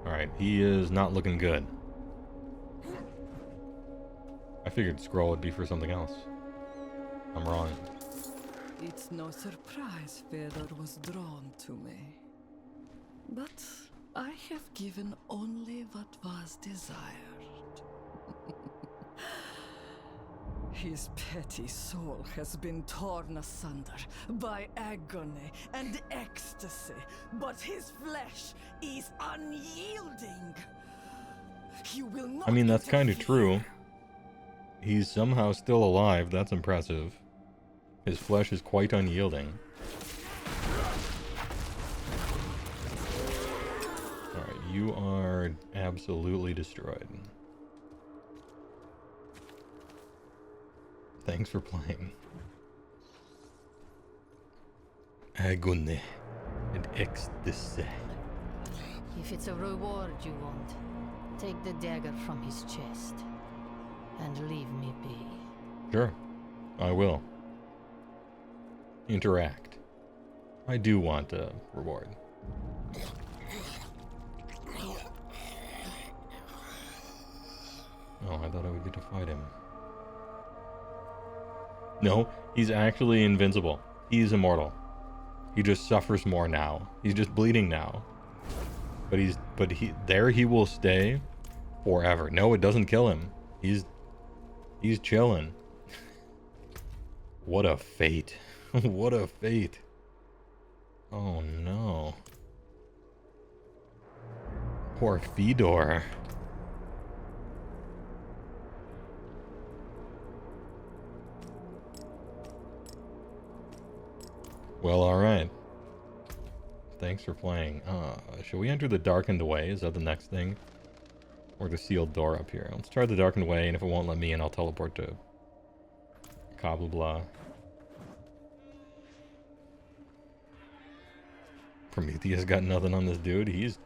Alright, he is not looking good. I figured scroll would be for something else. I'm wrong. It's no surprise Fedor was drawn to me. But I have given only what was desired. His petty soul has been torn asunder by agony and ecstasy, but his flesh is unyielding. He will not I mean, that's kind of interfere. true. He's somehow still alive. That's impressive. His flesh is quite unyielding. Alright, you are absolutely destroyed. Thanks for playing. Agony and ecstasy. If it's a reward you want, take the dagger from his chest and leave me be. Sure, I will. Interact. I do want a reward. Oh, I thought I would get to fight him. No, he's actually invincible. He's immortal. He just suffers more now. He's just bleeding now. But he will stay forever. No, it doesn't kill him. He's chilling. What a fate. What a fate. Oh no. Poor Fedor. Well, alright. Thanks for playing. Shall we enter the darkened way? Is that the next thing? Or the sealed door up here? Let's try the darkened way, and if it won't let me in, I'll teleport to Kabla. Prometheus got nothing on this dude. He's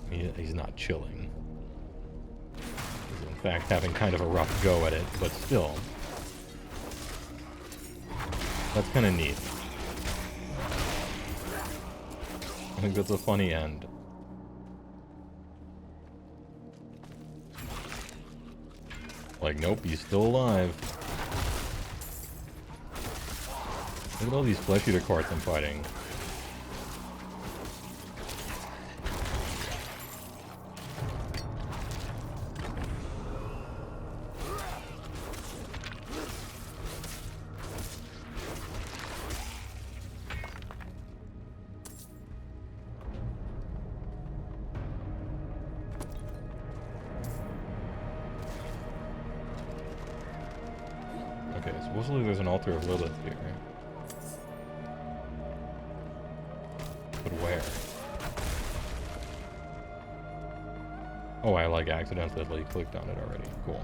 not chilling. He's in fact having kind of a rough go at it, but still. That's kind of neat. I think that's a funny end. Like, nope, he's still alive. Look at all these flesh eater carts I'm fighting. Supposedly there's an altar of Lilith here. But where? Oh, I like accidentally clicked on it already. Cool.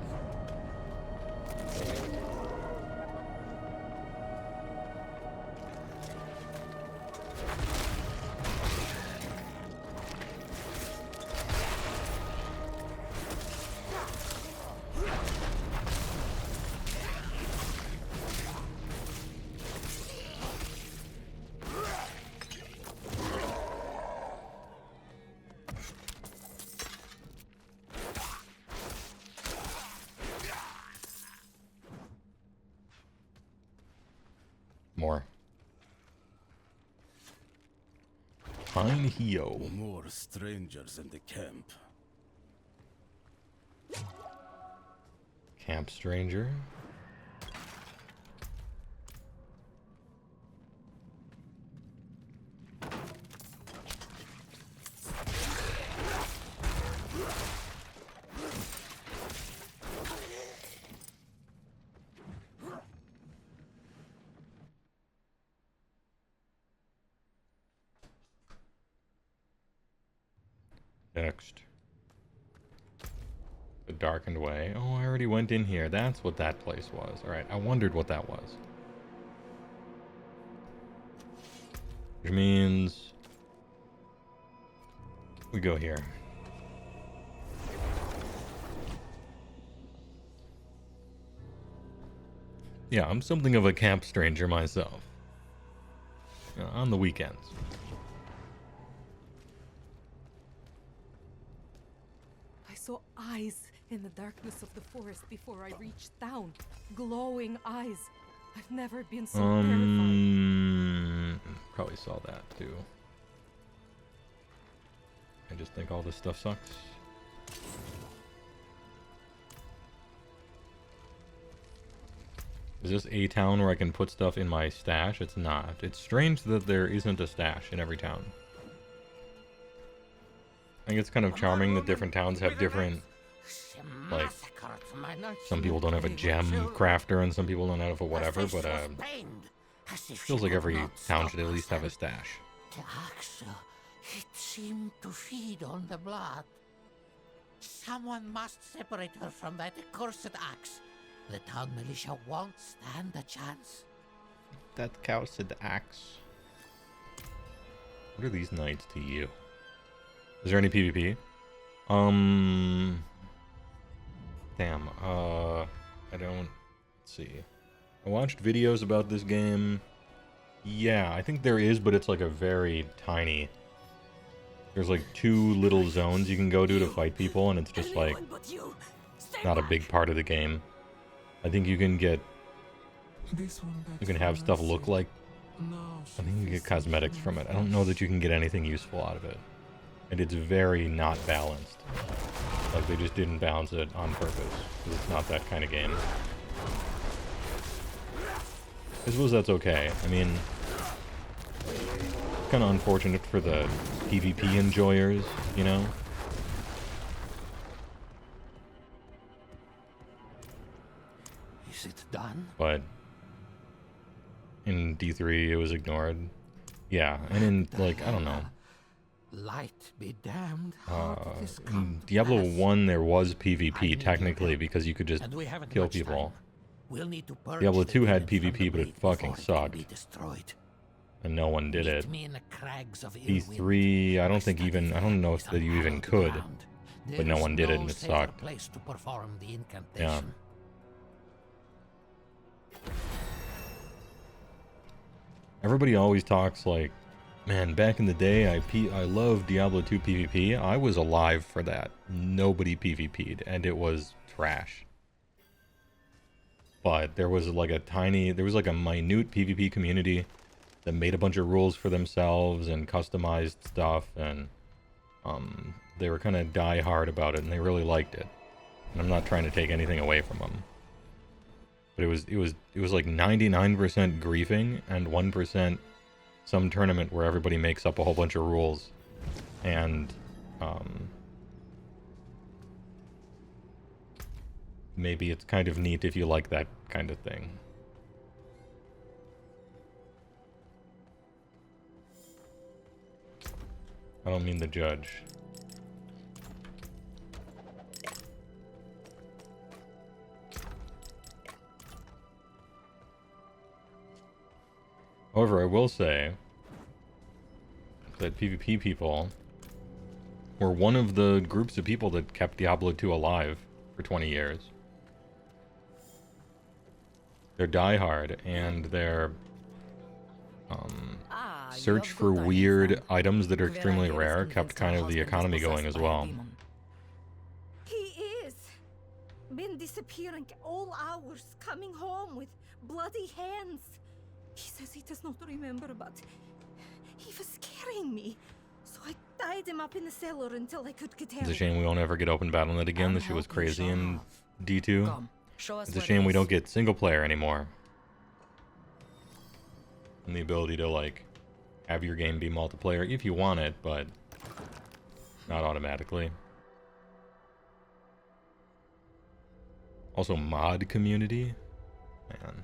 More. Fine Heywoah. More strangers in the camp. Camp stranger. Next. The darkened way. Oh, I already went in here. That's what that place was. Alright, I wondered what that was. Which means we go here. Yeah, I'm something of a camp stranger myself. You know, on the weekends. I saw eyes in the darkness of the forest before I reached town. Glowing eyes. I've never been so terrified. Probably saw that too. I just think all this stuff sucks. Is this a town where I can put stuff in my stash? It's not. It's strange that there isn't a stash in every town. I think it's kind of charming that different towns have different, like, some people don't have a gem crafter and some people don't have a whatever, but feels like every town should at least have a stash. The axe, it seemed to feed on the blood. Someone must separate her from that accursed axe. The town militia won't stand a chance. That cursed axe. What are these knights to you? Is there any PvP? Damn, I don't... Let's see. I watched videos about this game. Yeah, I think there is, but it's like a very tiny... There's like 2 little zones you can go to fight people, and it's just like... not a big part of the game. I think you can get... You can have stuff look like... I think you can get cosmetics from it. I don't know that you can get anything useful out of it. And it's very not balanced. Like, they just didn't balance it on purpose. Because it's not that kind of game. I suppose that's okay. I mean... It's kind of unfortunate for the PvP enjoyers, you know? Is it done? But... in D3 it was ignored. Yeah, and in, like, I don't know. Light be damned. In Diablo 1 there was PvP technically because you could just kill people. We'll need to Diablo 2 had PvP, but it fucking sucked. And no one did it. D3, I don't think even, I don't know if that you even could. But no one did it and it sucked. Yeah. Everybody always talks like, man, back in the day, I loved Diablo 2 PvP. I was alive for that. Nobody PvP'd, and it was trash. But there was like a minute PvP community that made a bunch of rules for themselves and customized stuff, and they were kind of die-hard about it, and they really liked it. And I'm not trying to take anything away from them. But it was like 99% griefing and 1% some tournament where everybody makes up a whole bunch of rules. And maybe it's kind of neat if you like that kind of thing. I don't mean the judge. However, I will say that PvP people were one of the groups of people that kept Diablo 2 alive for 20 years. They're diehard, and their search for weird items that are extremely rare kept kind of the economy going as well. He is. Been disappearing all hours, coming home with bloody hands. He says he does not remember, but he was scaring me. So I tied him up in the cellar until I could get out. It's a shame we won't ever get open Battle.net again. This shit was crazy in D2. It's a shame we don't get single player anymore. And the ability to, like, have your game be multiplayer if you want it, but not automatically. Also, mod community. Man.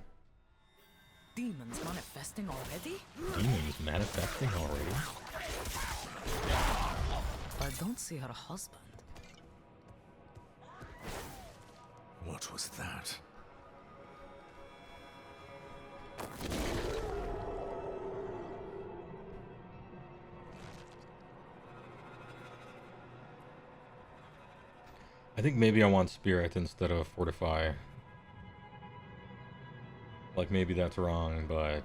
Demons manifesting already? Demons manifesting already? I don't see her husband. What was that? I think maybe I want Spirit instead of Fortify. Like, maybe that's wrong, but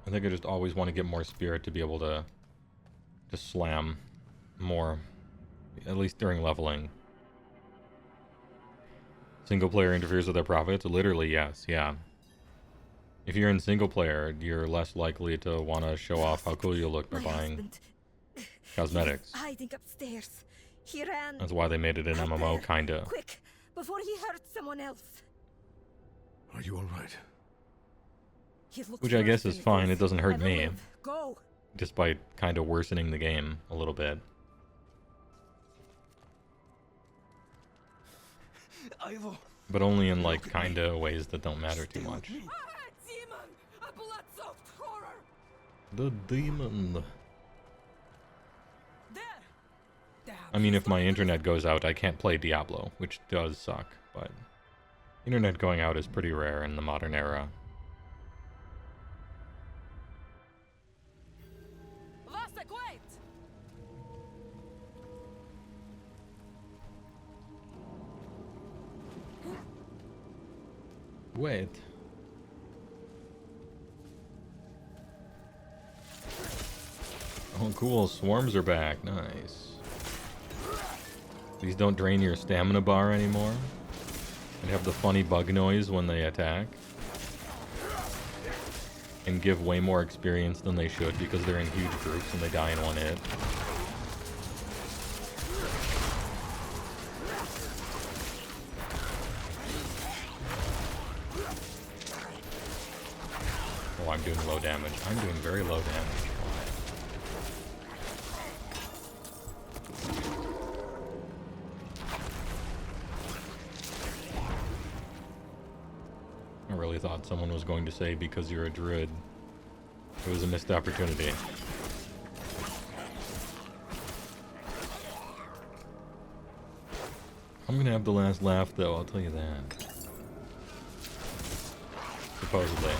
I think I just always want to get more Spirit to be able to slam more, at least during leveling. Single player interferes with their profits? Literally, yes, yeah. If you're in single player, you're less likely to want to show off how cool you look by buying cosmetics. Hiding upstairs. He ran. That's why they made it an MMO, kinda. Quick, before he hurts someone else. Are you alright? Which I guess is fine, it doesn't hurt me. Go. Despite kind of worsening the game a little bit. But only in, like, kinda ways that don't matter too much. The demon. I mean, if my internet goes out, I can't play Diablo, which does suck, but internet going out is pretty rare in the modern era. Vasek, wait! Wait. Oh, cool. Swarms are back. Nice. These don't drain your stamina bar anymore. And have the funny bug noise when they attack. And give way more experience than they should because they're in huge groups and they die in one hit. Oh, I'm doing low damage. I'm doing very low damage. I really thought someone was going to say because you're a druid. It was a missed opportunity. I'm gonna have the last laugh though, I'll tell you that. Supposedly.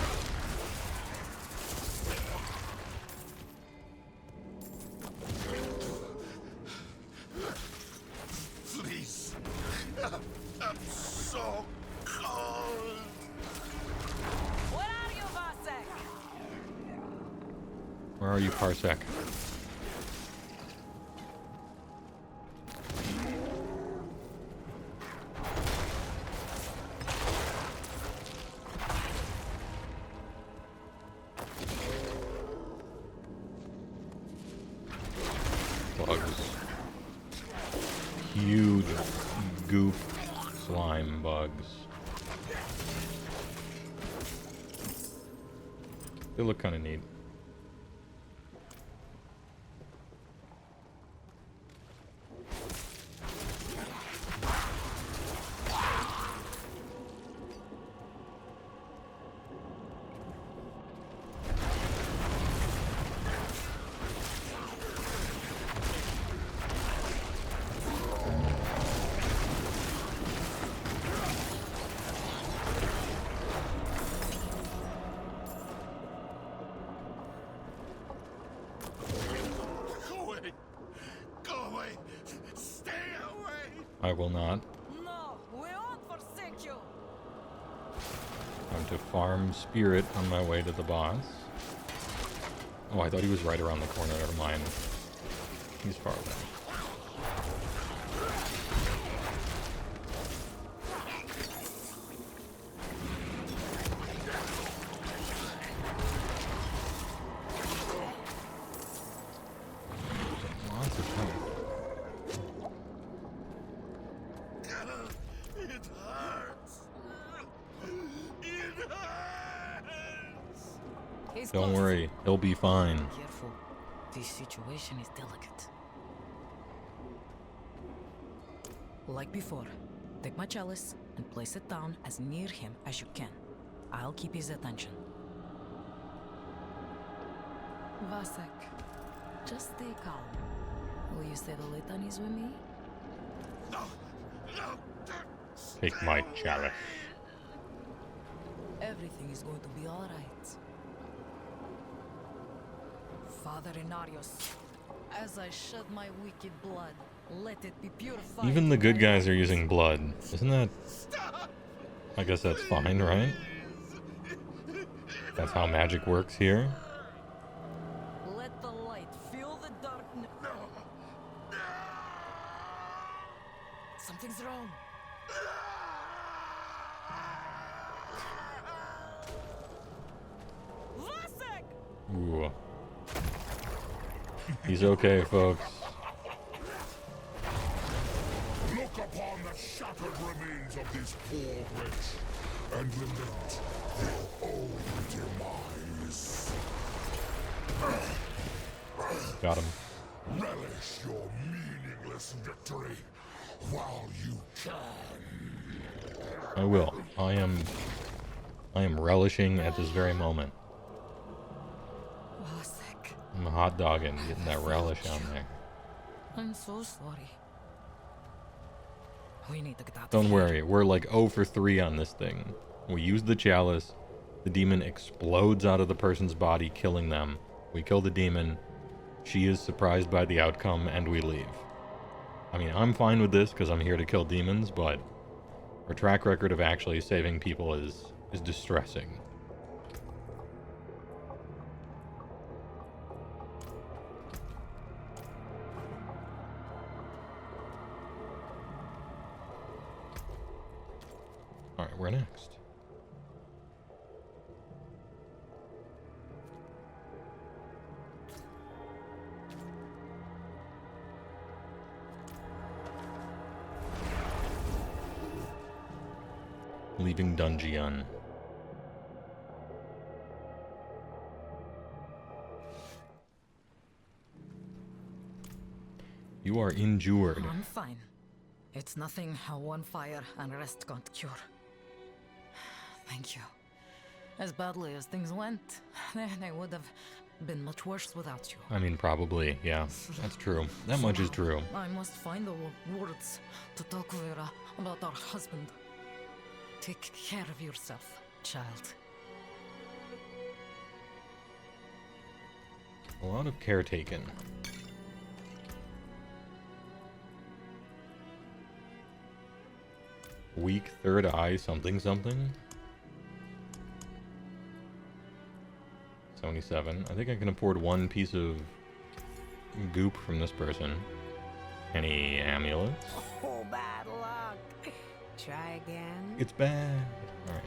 Please. I'm so cold. Where are you, Vasek? Where are you, Parsec? Bugs. Huge goop slime bugs. They look kind of neat. I will not. No, we won't forsake you. Time to farm spirit on my way to the boss. Oh, I thought he was right around the corner. Never mind. He's far away. Lots of health. It hurts. It hurts. Don't worry, he'll be fine. Careful. This situation is delicate. Like before, take my chalice and place it down as near him as you can. I'll keep his attention. Vasek, just stay calm. Will you say the litanies with me? Take my chalice. Everything is going to be all right. Father Inarius, as I shed my wicked blood, let it be purified. Even the good guys are using blood. Isn't that... I guess that's fine, right? That's how magic works here. Let the light fill the darkness. Something's wrong. Vasek! Ooh. He's okay, folks. Look upon the shattered remains of this poor wretch, and lament your own demise. Got him. Relish your meaningless victory while you can. I will. I am relishing at this very moment. I'm hot dogging, getting that relish on there. I'm so sorry. We need to get out. Don't worry, we're like 0 for 3 on this thing. We use the chalice, the demon explodes out of the person's body, killing them. We kill the demon, she is surprised by the outcome, and we leave. I mean, I'm fine with this because I'm here to kill demons, but our track record of actually saving people is distressing. Alright, where next? Leaving Dungeon. You are injured. I'm fine. It's nothing how one fire and rest can't cure. Thank you. As badly as things went, they would have been much worse without you. I mean, probably, yeah. That's true. That much is true. I must find the words to talk Vera about our husband. Take care of yourself, child. A lot of care taken. Weak third eye something something. 77. I think I can afford one piece of goop from this person. Any amulets? Oh, bad luck. Try again. It's bad. Alright.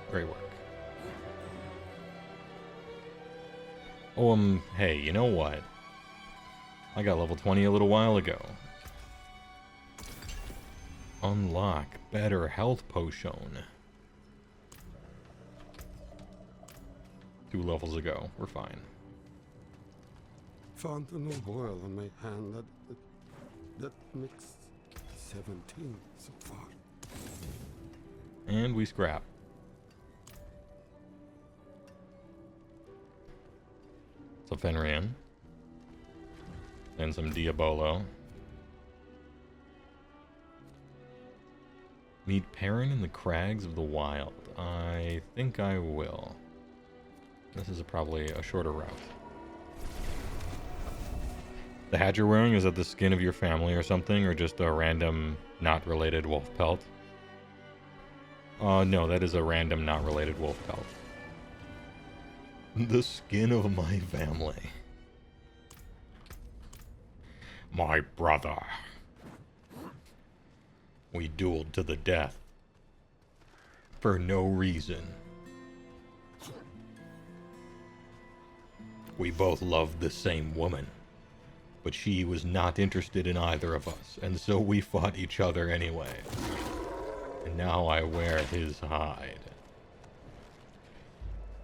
Great work. Oh, hey, you know what? I got level 20 a little while ago. Unlock better health potion. 2 levels ago. We're fine. Found a new oil on my hand that makes 17 so far. And we scrap. So Fenrian. And some Diablo. Meet Perrin in the Crags of the Wild. I think I will. This is probably a shorter route. The hat you're wearing, is that the skin of your family or something, or just a random, not related wolf pelt? No, that is a random, not related wolf pelt. The skin of my family. My brother. We dueled to the death. For no reason. We both loved the same woman. But she was not interested in either of us, and so we fought each other anyway. And now I wear his hide.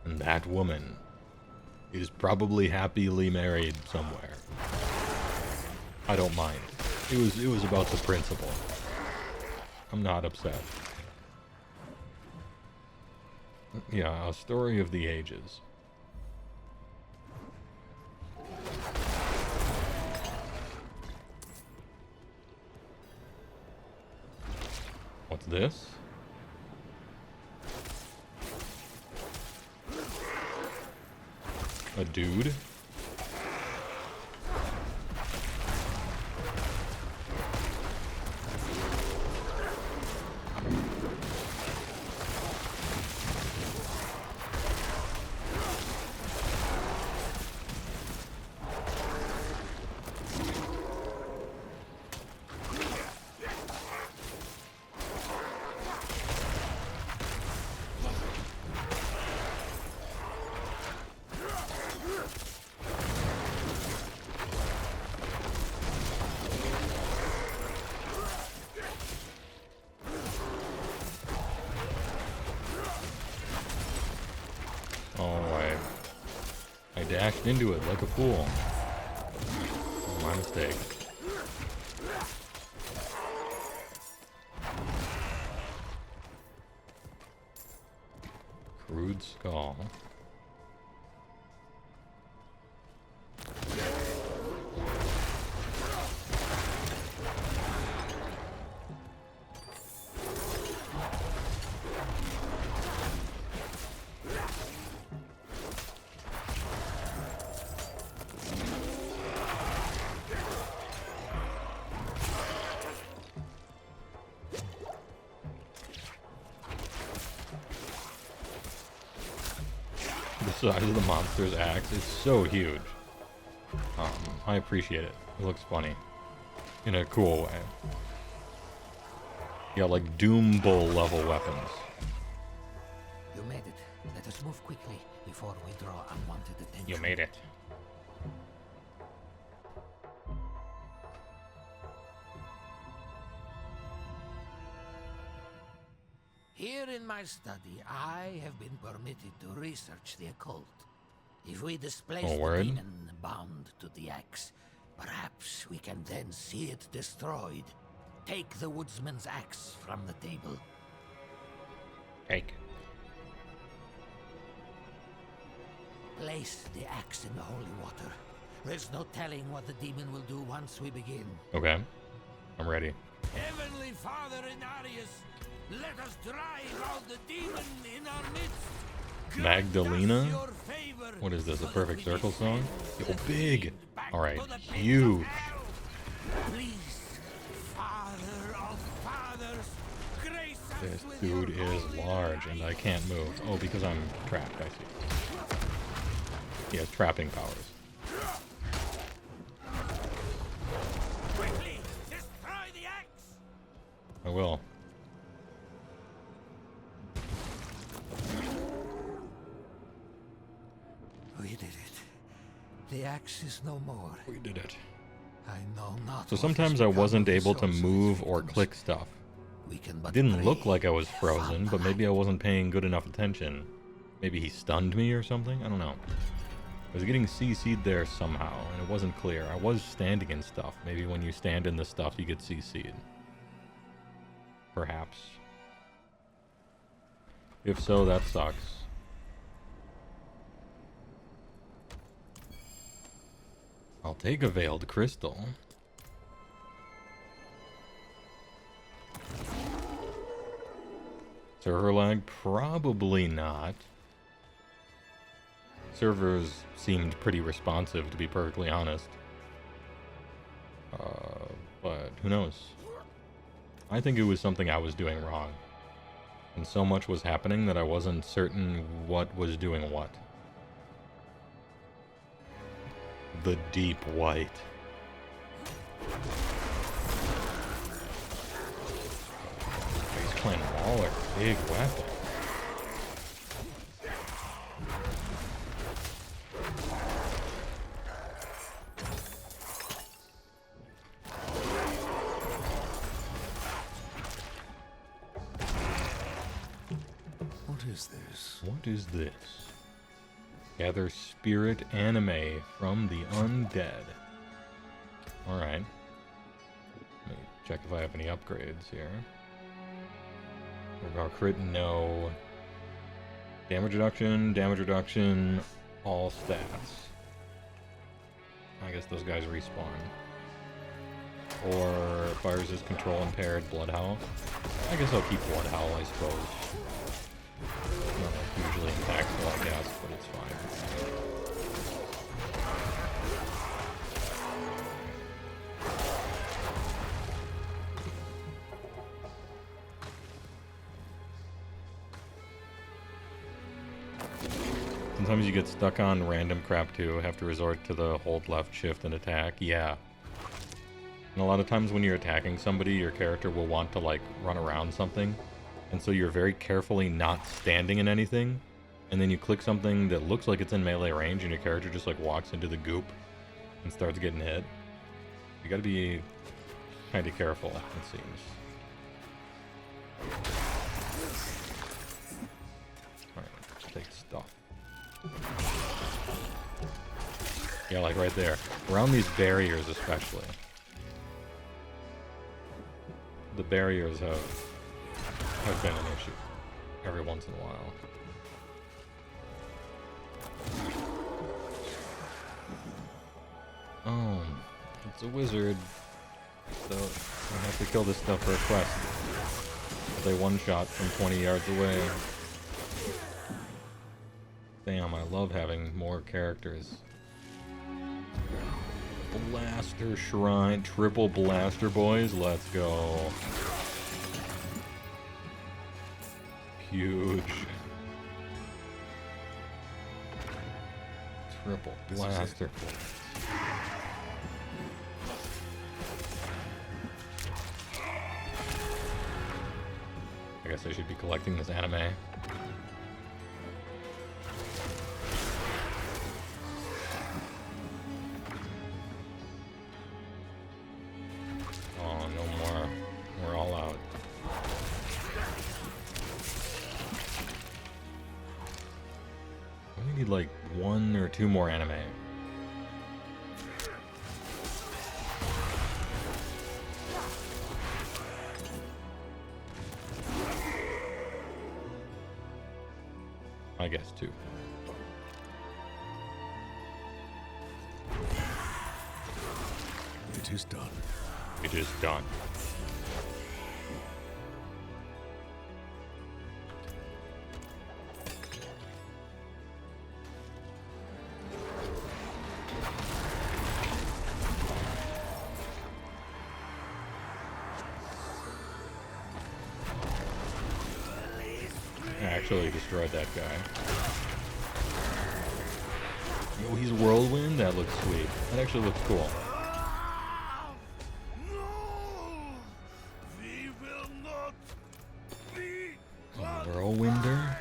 And that woman is probably happily married somewhere. I don't mind. It was about the principle. I'm not upset. Yeah, a story of the ages. What's this? A dude? Dashed into it like a fool. My mistake. Crude skull. The size of the monster's axe is so huge. I appreciate it. It looks funny. In a cool way. Yeah, like Doom Bull level weapons. You made it. Let us move quickly before we draw unwanted attention. You made it. Here in my study, I have been permitted to research the occult. If we displace the demon bound to the axe, perhaps we can then see it destroyed. Take the woodsman's axe from the table. Take. Place the axe in the holy water. There's no telling what the demon will do once we begin. Okay. I'm ready. Heavenly Father Inarius, let us drive out the demon in our midst. Magdalena? What is this, a Perfect Circle song? Oh, big! Alright, huge. Please, Father of Fathers, grace us This with dude your is holy large and I can't move. Oh, because I'm trapped, I see. He has trapping powers. Quickly, destroy the axe! I will. We did it. The axe is no more. We did it. I know not. So sometimes I wasn't able to move or click stuff. It didn't look like I was frozen, but maybe I wasn't paying good enough attention. Maybe he stunned me or something? I don't know. I was getting CC'd there somehow, and it wasn't clear. I was standing in stuff. Maybe when you stand in the stuff, you get CC'd. Perhaps. If so, that sucks. I'll take a veiled crystal. Server lag? Probably not. Servers seemed pretty responsive, to be perfectly honest. But who knows? I think it was something I was doing wrong. And so much was happening that I wasn't certain what was doing what. The deep white. He's playing Mauler, big weapon. What is this? What is this? Gather spirit anime from the undead. Alright. Let me check if I have any upgrades here. Our crit, no. Damage reduction, all stats. I guess those guys respawn. Or fire resist, control impaired, blood howl. I guess I'll keep blood howl, I suppose. Not like usually impactful, I guess, but it's fine. Sometimes you get stuck on random crap too, have to resort to the hold left shift and attack. Yeah. And a lot of times when you're attacking somebody, your character will want to like run around something. And so you're very carefully not standing in anything. And then you click something that looks like it's in melee range and your character just like walks into the goop and starts getting hit. You gotta be kind of careful, it seems. Alright, let's take stuff. Yeah, like right there. Around these barriers especially. The barriers have been an issue every once in a while. Oh, it's a wizard. So I have to kill this stuff for a quest. They one-shot from 20 yards away. Damn, I love having more characters. Blaster Shrine, triple blaster boys, let's go. Huge. Triple blaster boys. I guess I should be collecting this anime. Oh, no more. We're all out. We need like 1 or 2 more anime. I guess 2. It is done. It is done. I actually destroyed that guy. Oh, he's whirlwind? That looks sweet. That actually looks cool. Whirlwinder?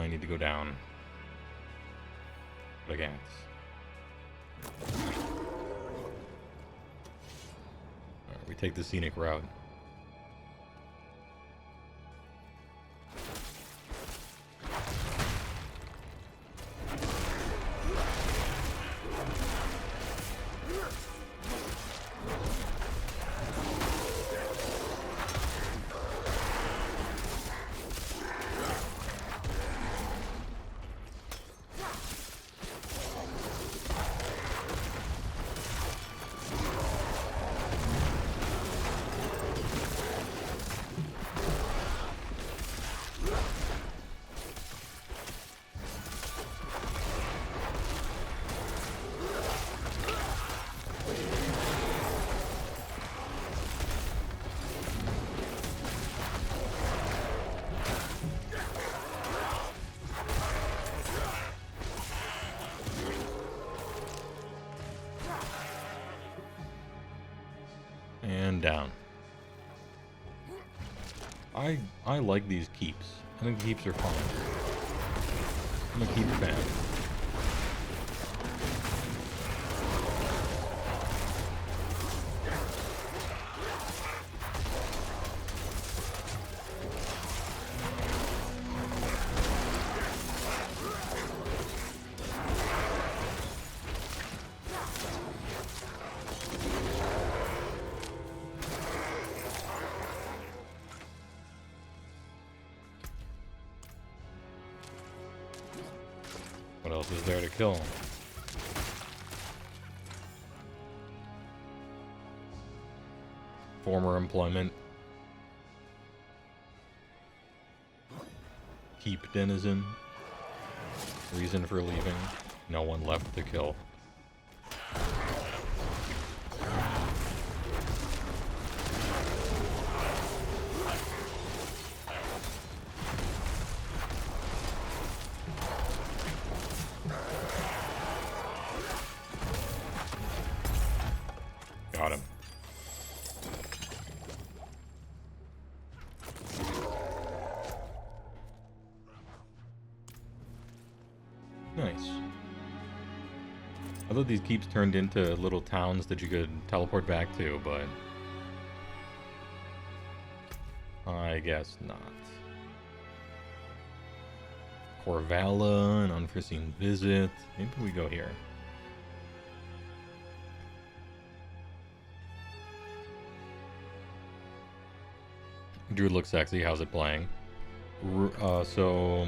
I need to go down. But I can't. Alright, we take the scenic route. them down. I like these keeps. I think keeps are fun. I'm a keep fan. What else is there to kill? Former employment. Keep denizen. Reason for leaving. No one left to kill. Got him. Nice. I thought these keeps turned into little towns that you could teleport back to, but I guess not. Corvala, an unforeseen visit. Maybe we go here. Druid looks sexy. How's it playing? So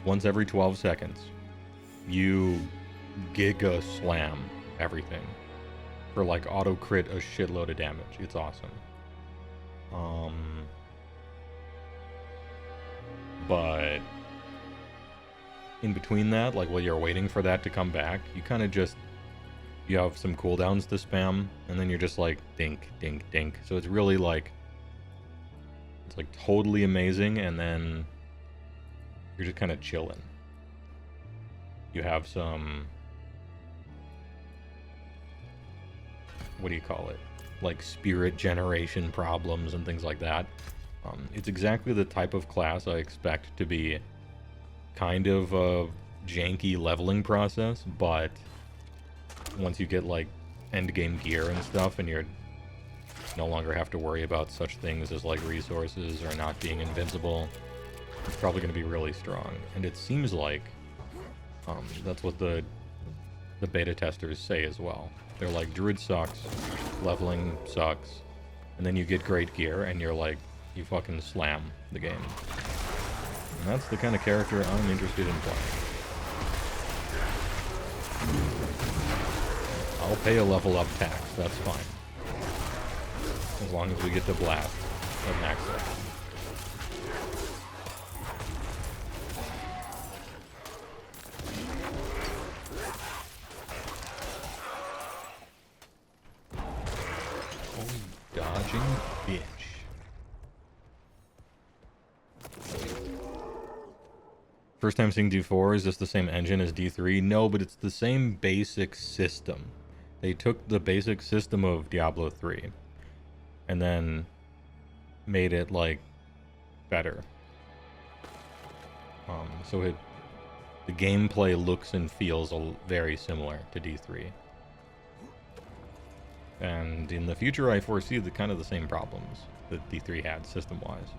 once every 12 seconds, you giga slam everything for like auto crit a shitload of damage. It's awesome. But in between that, like while you're waiting for that to come back, you kind of just, you have some cooldowns to spam, and then you're just like dink, dink, dink. So it's really like, it's like totally amazing, and then you're just kind of chilling. You have some, what do you call it? Like spirit generation problems and things like that. It's exactly the type of class I expect to be kind of a janky leveling process, but once you get like end game gear and stuff, and you're no longer have to worry about such things as like resources or not being invincible, it's probably going to be really strong. And it seems like that's what the beta testers say as well. They're like, Druid sucks, leveling sucks, and then you get great gear and you're like, you fucking slam the game. And that's the kind of character I'm interested in playing. I'll pay a level up tax, that's fine. As long as we get the blast at max level. Holy dodging bitch. First time seeing D4, is this the same engine as D3? No, but it's the same basic system. They took the basic system of Diablo 3 and then made it like better. So the gameplay looks and feels very similar to D3. And in the future, I foresee kind of the same problems that D3 had system-wise.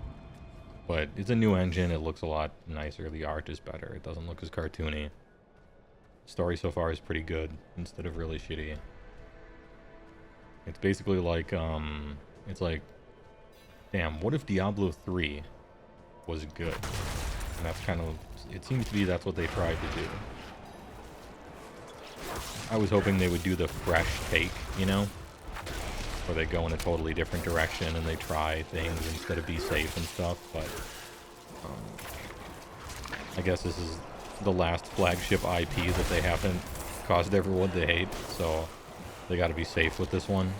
But it's a new engine, it looks a lot nicer, the art is better, it doesn't look as cartoony. Story so far is pretty good, instead of really shitty. It's basically like, it's like, damn, what if Diablo 3 was good? And that's kind of, it seems to be that's what they tried to do. I was hoping they would do the fresh take, you know? Where they go in a totally different direction and they try things instead of be safe and stuff, but I guess this is the last flagship IP that they haven't caused everyone to hate, so they gotta be safe with this one.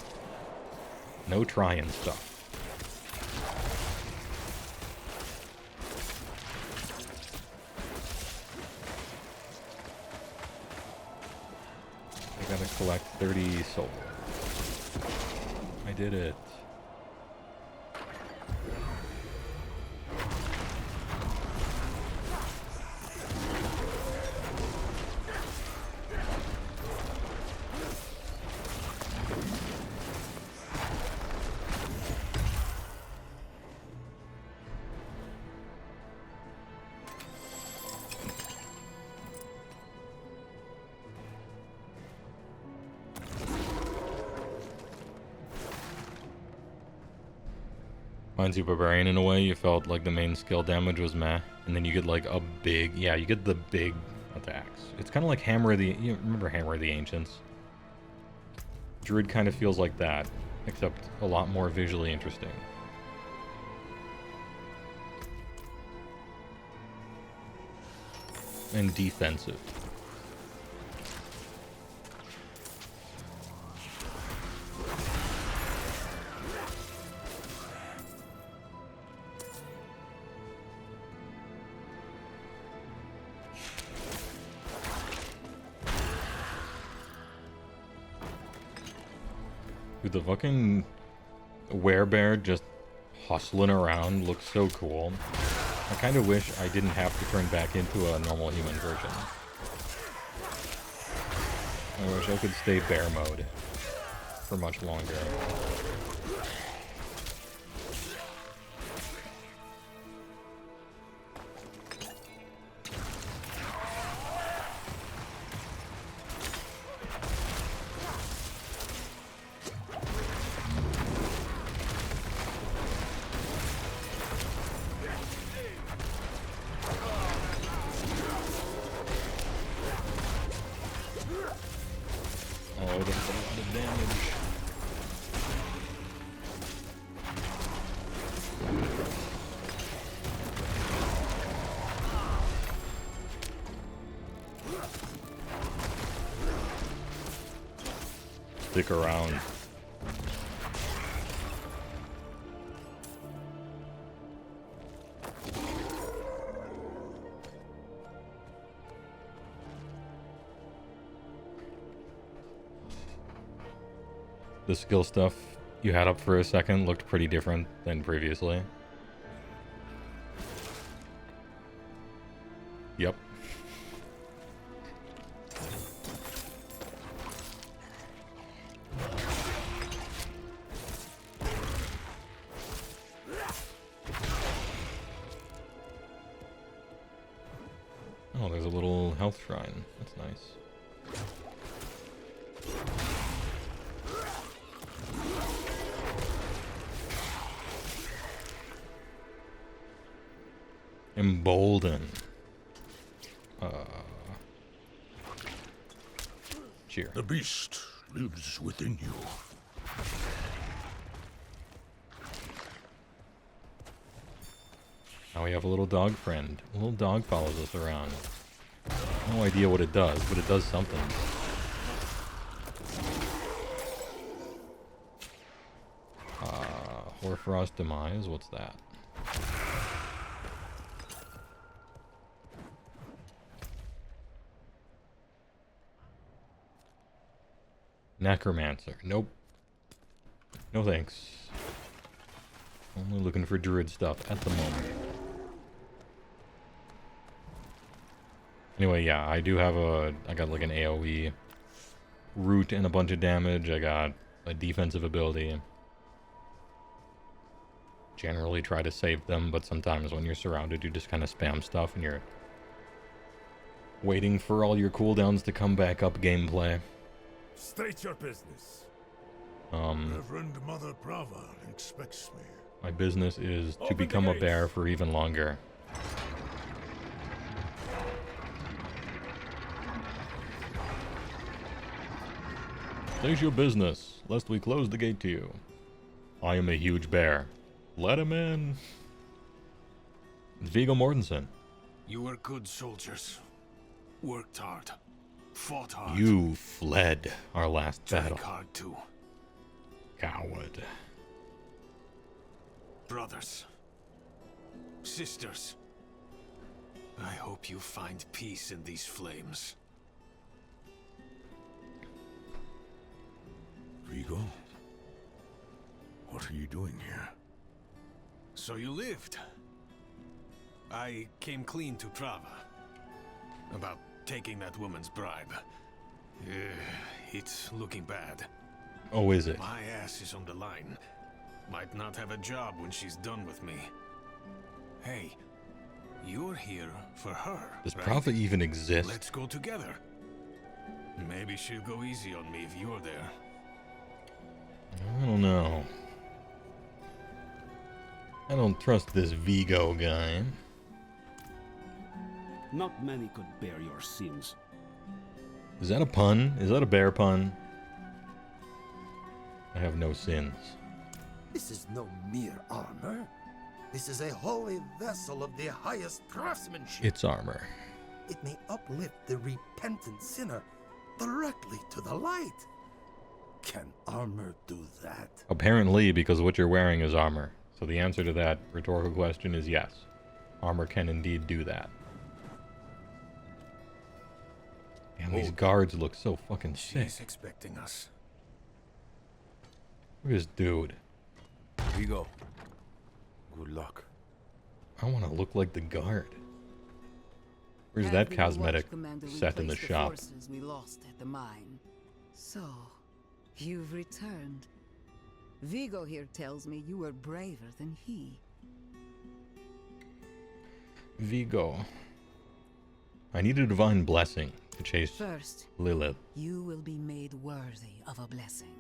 No trying stuff. I gotta collect 30 souls. I did it. Reminds you of Barbarian in a way. You felt like the main skill damage was meh, and then you get like a big, yeah, you get the big attacks. It's kind of like Hammer of the, you remember Hammer of the Ancients? Druid kind of feels like that, except a lot more visually interesting. And defensive. Dude, the fucking werebear just hustling around looks so cool. I kind of wish I didn't have to turn back into a normal human version. I wish I could stay bear mode for much longer. Stick around. The skill stuff you had up for a second looked pretty different than previously. Yep. Oh, there's a little health shrine. That's nice. Embolden. Cheer. The beast lives within you. Now we have a little dog friend. A little dog follows us around. No idea what it does, but it does something. Hoarfrost Demise, what's that? Necromancer. Nope. No thanks. Only looking for druid stuff at the moment. Anyway, yeah, I do have I got like an AoE root and a bunch of damage. I got a defensive ability. Generally try to save them, but sometimes when you're surrounded, you just kind of spam stuff and you're waiting for all your cooldowns to come back up gameplay. State your business. Reverend Mother Brava expects me. My business is to become a bear for even longer. State your business, lest we close the gate to you. I am a huge bear. Let him in. It's Viggo Mortensen. You were good soldiers. Worked hard. Fought hard. You fled our last battle. Drank hard too. Coward. Brothers. Sisters. I hope you find peace in these flames. Vigo? What are you doing here? So you lived. I came clean to Trava. About taking that woman's bribe. It's looking bad. Oh, is it? My ass is on the line. Might not have a job when she's done with me. Hey, you're here for her, Does right? Prava even exist? Let's go together. Maybe she'll go easy on me if you're there. I don't know. I don't trust this Vigo guy. Not many could bear your sins. Is that a pun? Is that a bear pun? I have no sins. This is no mere armor. This is a holy vessel of the highest craftsmanship. It's armor. It may uplift the repentant sinner directly to the light. Can armor do that? Apparently, because what you're wearing is armor. So the answer to that rhetorical question is yes. Armor can indeed do that. And these guards look so fucking sick. She's expecting us. Look at this dude. Vigo, good luck. I want to look like the guard. Where's that cosmetic set in the shop? Forces we lost at the mine. So, you've returned. Vigo here tells me you were braver than he. Vigo. I need a divine blessing to chase First, Lilith. you will be made worthy of a blessing.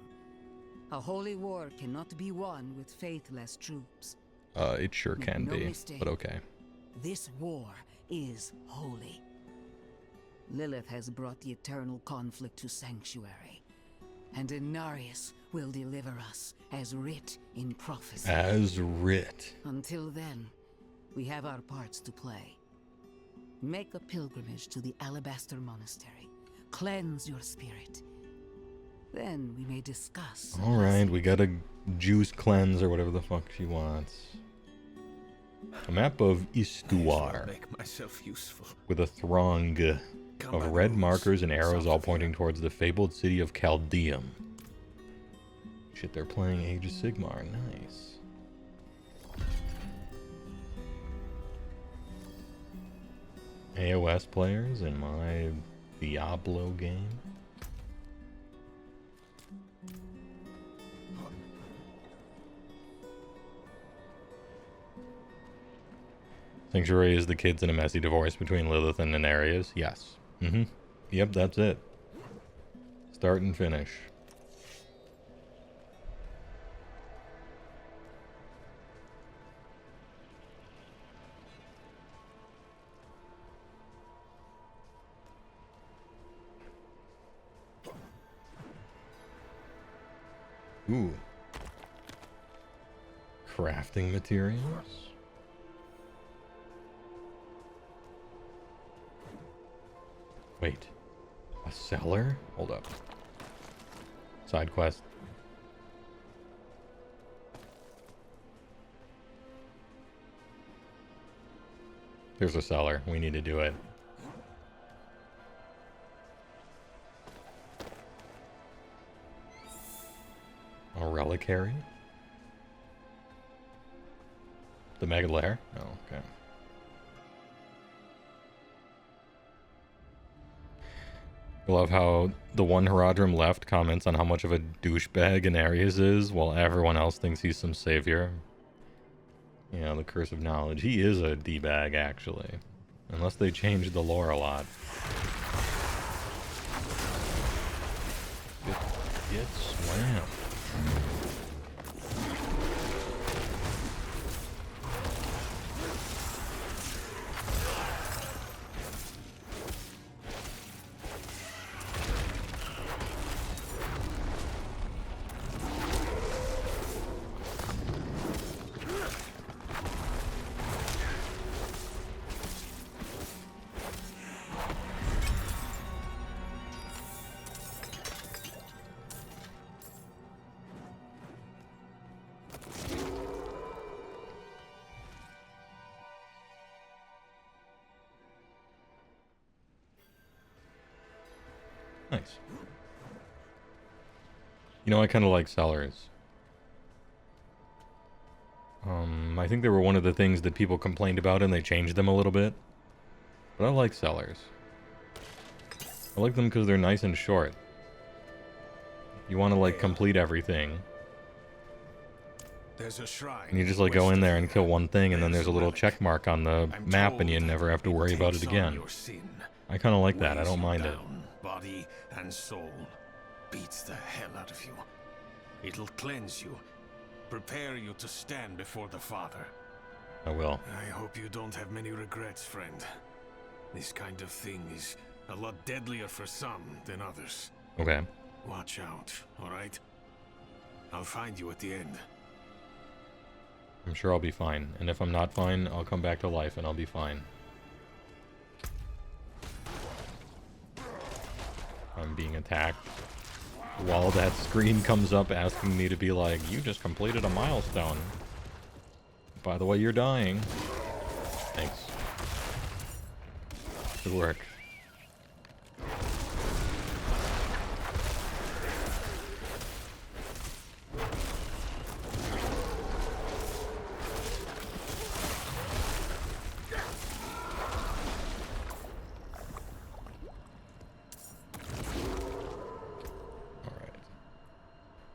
A holy war cannot be won with faithless troops. It sure Make can no be, mistake. but okay. This war is holy. Lilith has brought the eternal conflict to Sanctuary, and Inarius will deliver us as writ in prophecy. As writ. Until then, we have our parts to play. Make a pilgrimage to the Alabaster Monastery. Cleanse your spirit. Then we may discuss. Alright, we got a juice cleanse or whatever the fuck she wants. A map of Istuar. Make myself useful. With a throng of red markers and arrows all pointing towards the fabled city of Chaldeum. Shit, they're playing Age of Sigmar. Nice. AOS players in my Diablo game. Sanctuary is the kids in a messy divorce between Lilith and Inarius. Yes. Yep, that's it. Start and finish. Ooh. Crafting materials? Wait. A cellar? Hold up. Side quest. There's a cellar. We need to do it. A reliquary? The Mega Lair? Oh, okay. I love how the one Haradrim left comments on how much of a douchebag Inarius is, while everyone else thinks he's some savior. Yeah, the Curse of Knowledge. He is a D-bag, actually. Unless they changed the lore a lot. Get slammed. Nice. You know, I kind of like sellers. I think they were one of the things that people complained about and they changed them a little bit. But I like sellers. I like them because they're nice and short. You want to, like, complete everything. There's a shrine. And you just, like, go in there and kill one thing, and then there's a little check mark on the map, and you never have to worry about it again. I kind of like that. I don't mind it. Body and soul. Beats the hell out of you. It'll cleanse you. Prepare you to stand before the Father. I will. I hope you don't have many regrets, friend. This kind of thing is a lot deadlier for some than others. Okay. Watch out, alright? I'll find you at the end. I'm sure I'll be fine. And if I'm not fine, I'll come back to life and I'll be fine. I'm being attacked. While that screen comes up asking me to be like, you just completed a milestone. By the way, you're dying. Thanks. Good work.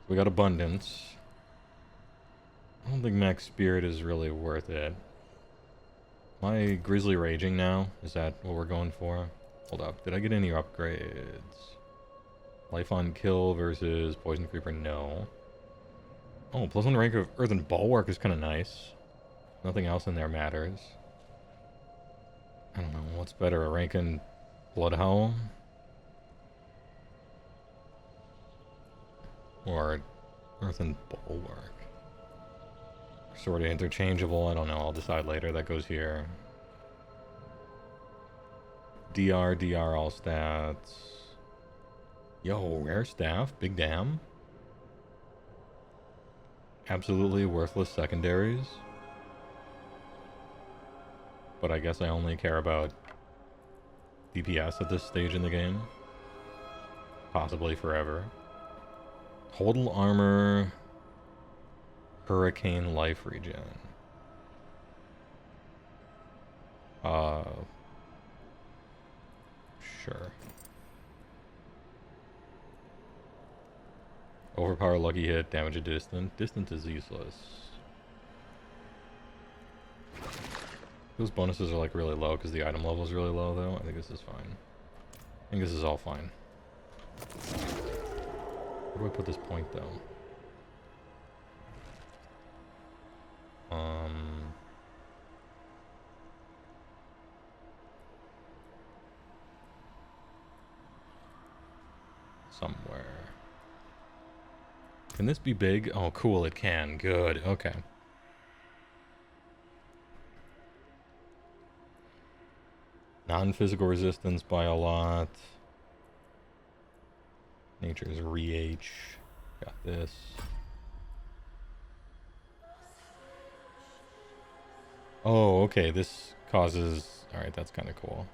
We got abundance. I don't think max spirit is really worth it. Am I grizzly raging now? Is that what we're going for? Hold up. Did I get any upgrades? Life on kill versus poison creeper? No. Oh, +1 rank of earthen bulwark is kind of nice. Nothing else in there matters. I don't know. What's better? A rank in bloodhowl? Or earthen bulwark. Sort of interchangeable. I don't know. I'll decide later. That goes here. DR all stats. Yo, rare staff. Big damn. Absolutely worthless secondaries. But I guess I only care about DPS at this stage in the game. Possibly forever. Total armor, hurricane life regen. Sure. Overpower lucky hit, damage at distance. Distance is useless. Those bonuses are like really low because the item level is really low though. I think this is fine. I think this is all fine. Where do I put this point, though? Somewhere. Can this be big? Oh, cool, it can. Good, okay. Non-physical resistance by a lot. Nature's re-H. Got this. Oh, okay, this causes... Alright, that's kind of cool.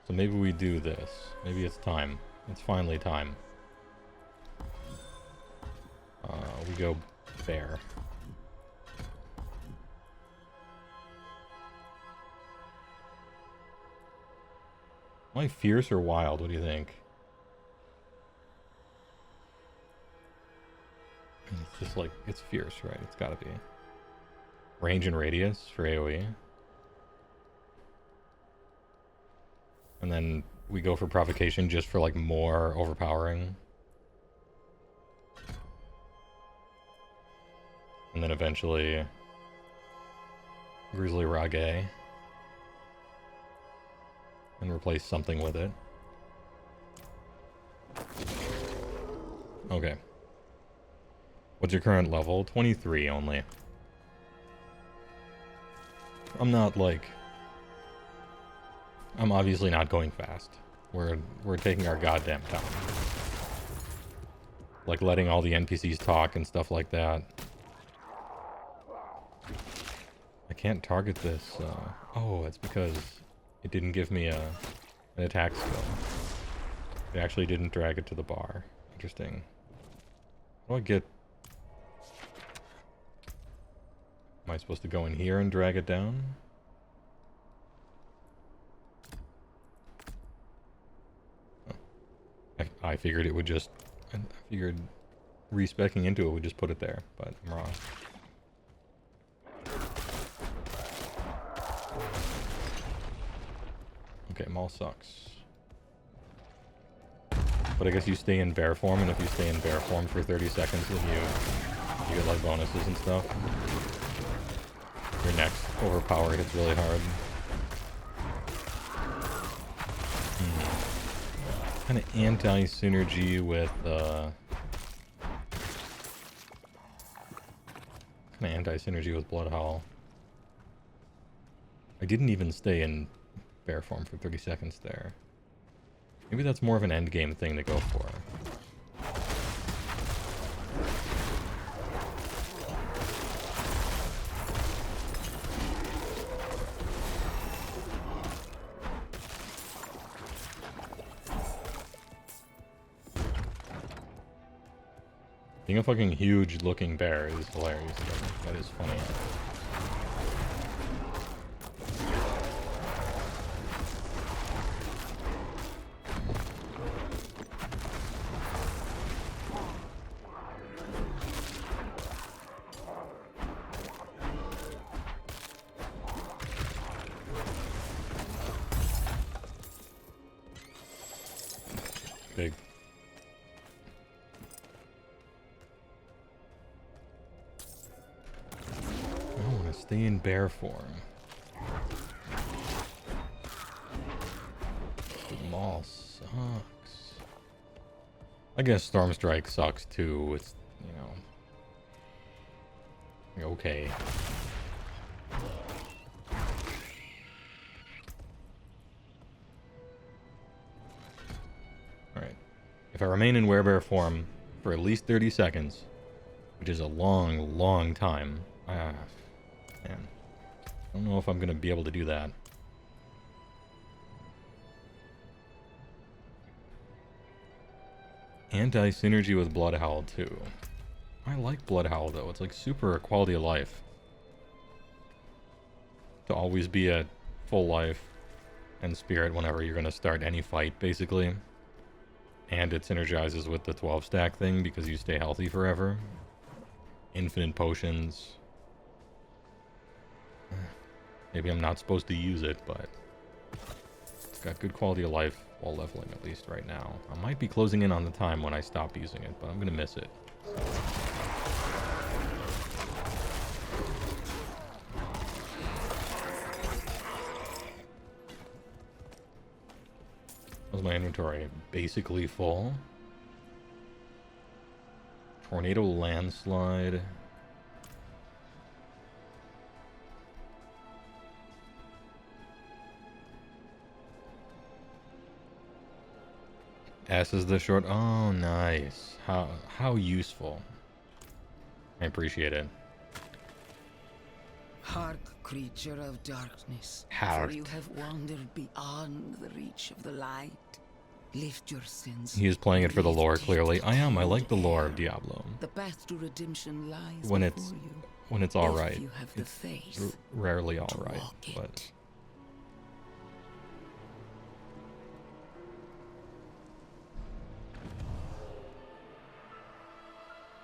So maybe we do this. Maybe it's time. It's finally time. We go bear. Am I fierce or wild? What do you think? It's just like, it's fierce, right? It's gotta be. Range and radius for AoE. And then we go for provocation just for like more overpowering. And then eventually Grizzly Rage. And replace something with it. Okay. What's your current level? 23 only. I'm not like... I'm obviously not going fast. We're taking our goddamn time. Like letting all the NPCs talk and stuff like that. I can't target this. Oh, it's because it didn't give me an attack skill. It actually didn't drag it to the bar. Interesting. do I get? Am I supposed to go in here and drag it down? Oh. I figured it would just... I figured respecking into it would just put it there, but I'm wrong. Okay, Maul sucks. But I guess you stay in bear form, and if you stay in bear form for 30 seconds, then you get like bonuses and stuff. Your next overpower hits really hard. Kind of anti-synergy with Bloodhowl. I didn't even stay in bear form for 30 seconds there. Maybe that's more of an endgame thing to go for. Being a fucking huge looking bear is hilarious. That is funny. Big. I want to stay in bear form. The Maul sucks. I guess Storm Strike sucks too. It's, you know, okay. Alright. If I remain in werebear form for at least 30 seconds, which is a long, long time, man, I don't know if I'm going to be able to do that. Anti-synergy with Bloodhowl too. I like Bloodhowl though. It's like super quality of life. To always be at full life and spirit whenever you're going to start any fight, basically. And it synergizes with the 12 stack thing because you stay healthy forever. Infinite potions. Maybe I'm not supposed to use it, but it's got good quality of life while leveling, at least right now. I might be closing in on the time when I stop using it, but I'm gonna miss it. How's my inventory? Basically full. Tornado landslide. S is the short. Oh, nice. How useful. I appreciate it. Hark, creature of darkness. Hark. For you have wandered beyond the reach of the light. Lift your sins. He is playing it for the lore, clearly. I am. I like the lore of Diablo. The path to redemption lies When before it's you. all If right. you have the It's faith rarely all to right, walk but it.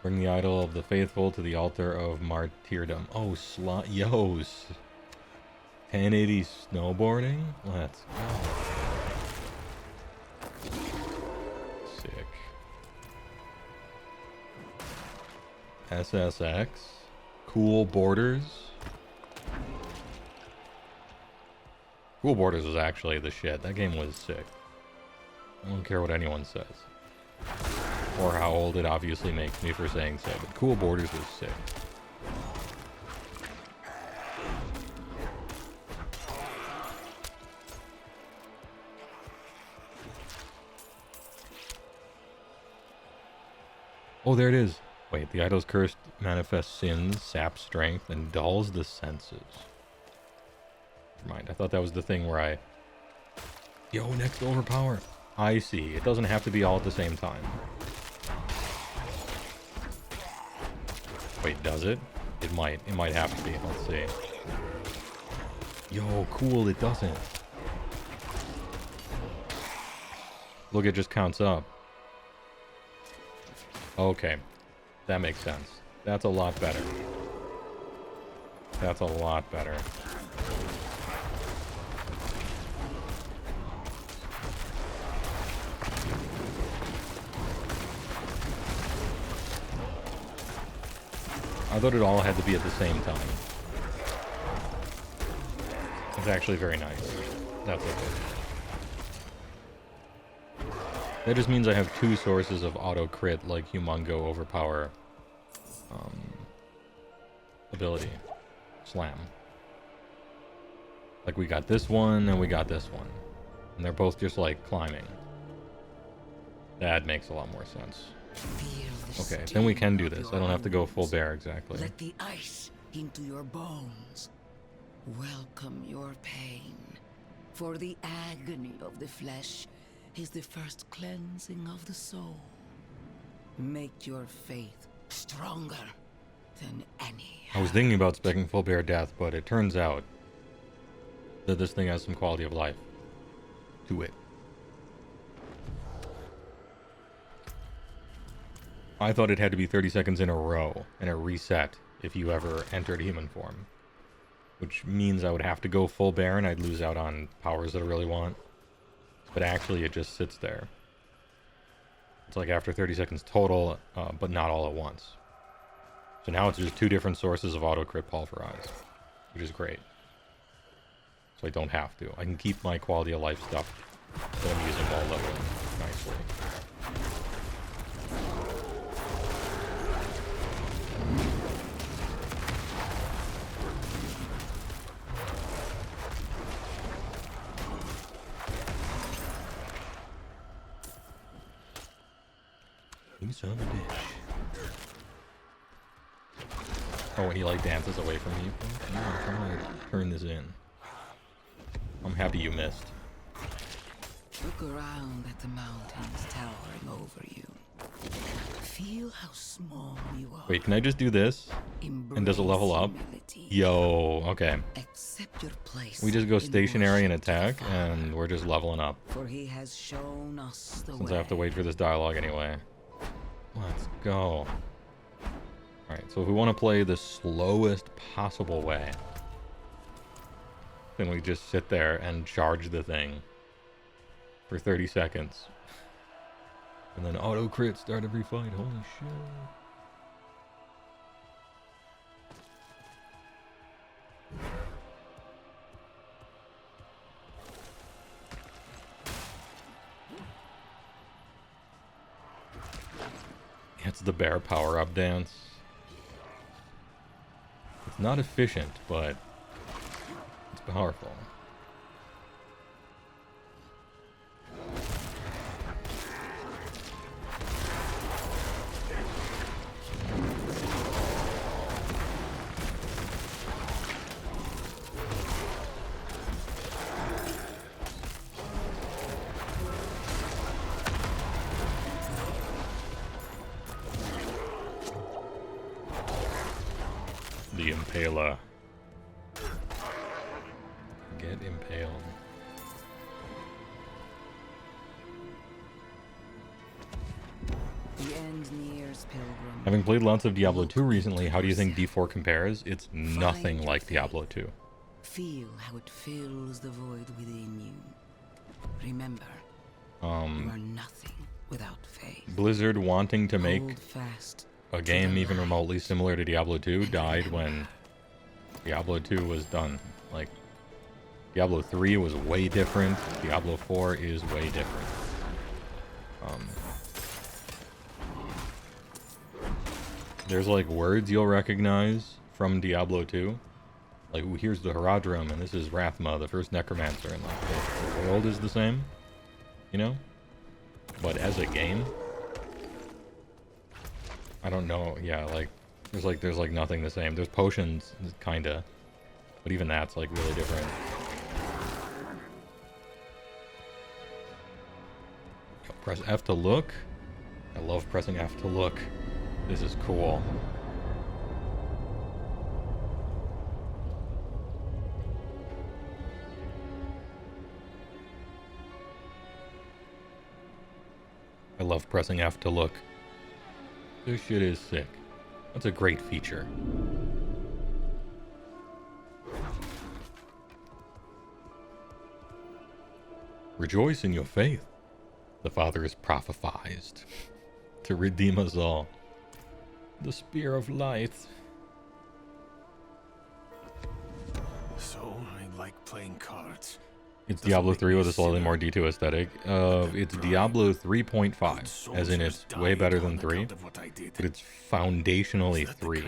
bring the idol of the faithful to the altar of martyrdom. Oh, yos. 1080 snowboarding? Let's go. Sick. SSX. Cool Borders. Cool Borders was actually the shit. That game was sick. I don't care what anyone says. Or how old it obviously makes me for saying so, but Cool Borders was sick. Oh, there it is. Wait, the idol's cursed manifests sins, saps strength, and dulls the senses. Never mind, I thought that was the thing where I... Yo, next overpower. I see. It doesn't have to be all at the same time. Wait, does it? It might. It might have to be. Let's see. Yo, cool, it doesn't. Look, it just counts up. Okay. That makes sense. That's a lot better. That's a lot better. I thought it all had to be at the same time. It's actually very nice. That's okay. That just means I have two sources of auto crit like Humongo overpower ability. Slam. Like we got this one and we got this one. And they're both just like climbing. That makes a lot more sense. Okay, then we can do this. I don't have to go full bear exactly. Let the ice into your bones. Welcome your pain. For the agony of the flesh is the first cleansing of the soul. Make your faith stronger than any. I was thinking about speccing full bear death, but it turns out that this thing has some quality of life to it. I thought it had to be 30 seconds in a row, and it reset if you ever entered human form. Which means I would have to go full bear, and I'd lose out on powers that I really want. But actually, it just sits there. It's like after 30 seconds total, but not all at once. So now it's just two different sources of auto-crit pulverize, which is great. So I don't have to. I can keep my quality of life stuff that I'm using while leveling nicely. You son of a bitch. Oh, and he like dances away from you. No, I'm trying to turn this in. I'm happy you missed. Look around at the mountains towering over you. Feel how small you are. Wait, can I just do this? And does it level up? Yo, okay. Accept your place. We just go stationary and attack, and we're just leveling up. For he has shown us the Since way. I have to wait for this dialogue anyway. Let's go. Alright, so if we want to play the slowest possible way, then we just sit there and charge the thing for 30 seconds. And then auto crit start every fight. Holy shit. It's the bear power-up dance. It's not efficient, but it's powerful. The Impaler. Get impaled. The end nears, pilgrim. Having played lots of Diablo 2 recently, how do you think D4 compares? It's nothing like Diablo 2. Feel how it fills the void within you. Remember, you are nothing without faith. Blizzard wanting to make Hold fast a game even remotely similar to Diablo 2 died when Diablo 2 was done. Like, Diablo 3 was way different. Diablo 4 is way different. There's like words you'll recognize from Diablo 2. Like, ooh, here's the Haradrim, and this is Rathma, the first necromancer, and like the world is the same, you know? But as a game, I don't know. Yeah, like there's like nothing the same. There's potions, kinda, but even that's like really different. Yo, press F to look. I love pressing F to look. This is cool. love pressing F to look. This shit is sick. That's a great feature. Rejoice in your faith. The Father is prophesized to redeem us all. The Spear of Light. So, I like playing cards. It's Diablo 3 with a slightly more D2 aesthetic. It's Diablo 3.5, as in it's way better than 3, but it's foundationally 3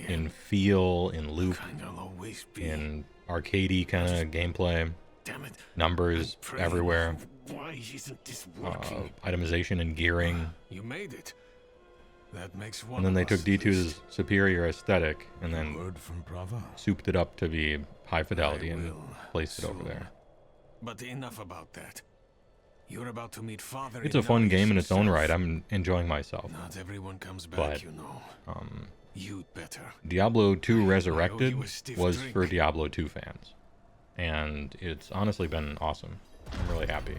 in feel, in loop, in arcadey kind of gameplay, numbers everywhere, itemization and gearing. You made it. That makes one. And then they of took us D2's superior aesthetic and then Word from Brava. souped it up to be high fidelity and placed it over there. But enough about that. You're about to meet Father. It's a fun game in its own right. I'm enjoying myself. Not everyone comes back, But, you know. You'd better. Diablo 2 Resurrected you a stiff was drink. for Diablo 2 fans. And it's honestly been awesome. I'm really happy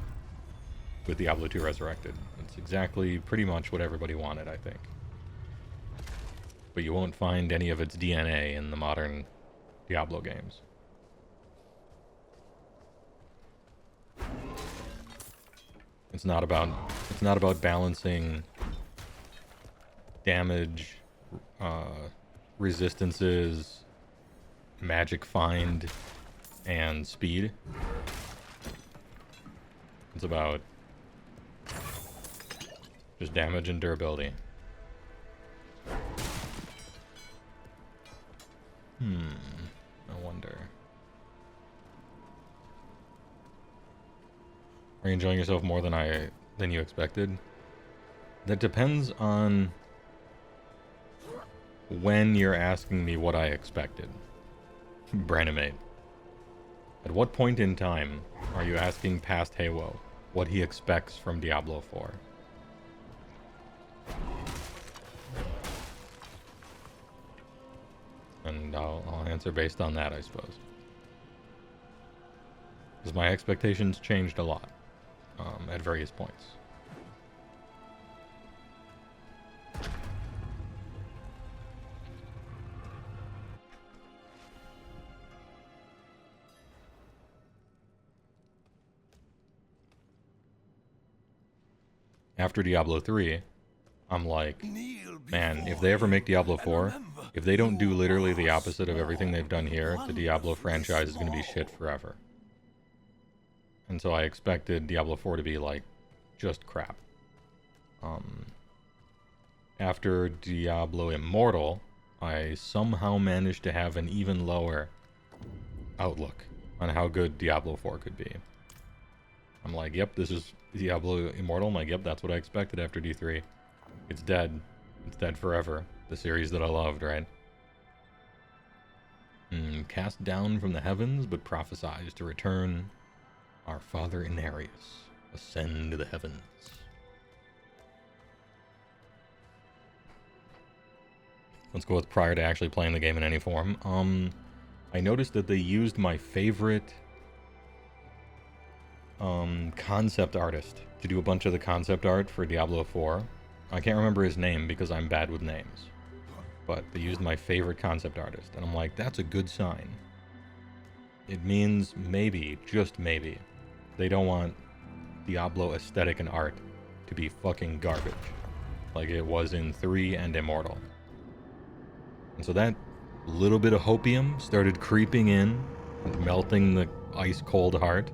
with Diablo 2 Resurrected. It's exactly pretty much what everybody wanted, I think. But you won't find any of its DNA in the modern Diablo games. It's not about balancing damage, resistances, magic find, and speed. It's about just damage and durability. I wonder. Are you enjoying yourself more than you expected? That depends on when you're asking me what I expected. Branimate. At what point in time are you asking past Heywoah what he expects from Diablo 4? And I'll answer based on that, I suppose. Because my expectations changed a lot at various points. After Diablo 3, I'm like, man, if they ever make Diablo 4, if they don't do literally the opposite of everything they've done here, the Diablo franchise is going to be shit forever. And so I expected Diablo 4 to be like, just crap. After Diablo Immortal, I somehow managed to have an even lower outlook on how good Diablo 4 could be. I'm like, yep, this is Diablo Immortal. I'm like, yep, that's what I expected after D3. It's dead. It's dead forever. The series that I loved, right? Cast down from the heavens, but prophesies to return. Our Father Inarius, ascend to the heavens. Let's go with prior to actually playing the game in any form. I noticed that they used my favorite concept artist to do a bunch of the concept art for Diablo 4. I can't remember his name because I'm bad with names. But they used my favorite concept artist, and I'm like, that's a good sign. It means maybe, just maybe, they don't want Diablo aesthetic and art to be fucking garbage, like it was in 3 and Immortal. And so that little bit of hopium started creeping in and melting the ice-cold heart,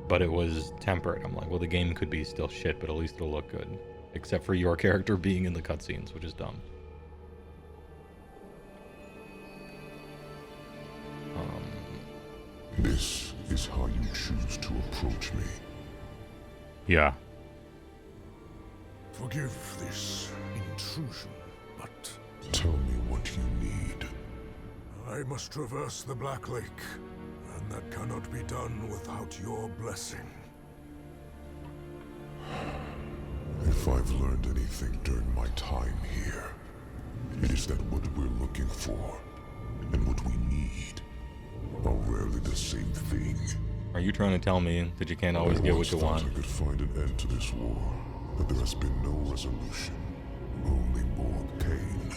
but it was tempered. I'm like, well, the game could be still shit, but at least it'll look good. Except for your character being in the cutscenes, which is dumb. This is how you choose to approach me. Yeah. Forgive this intrusion, but tell me what you need. I must traverse the Black Lake, and that cannot be done without your blessing. If I've learned anything during my time here, it is that what we're looking for and what we need are rarely the same thing. Are you trying to tell me that you can't always get what you want? I could find an end to this war, but there has been no resolution, only more pain.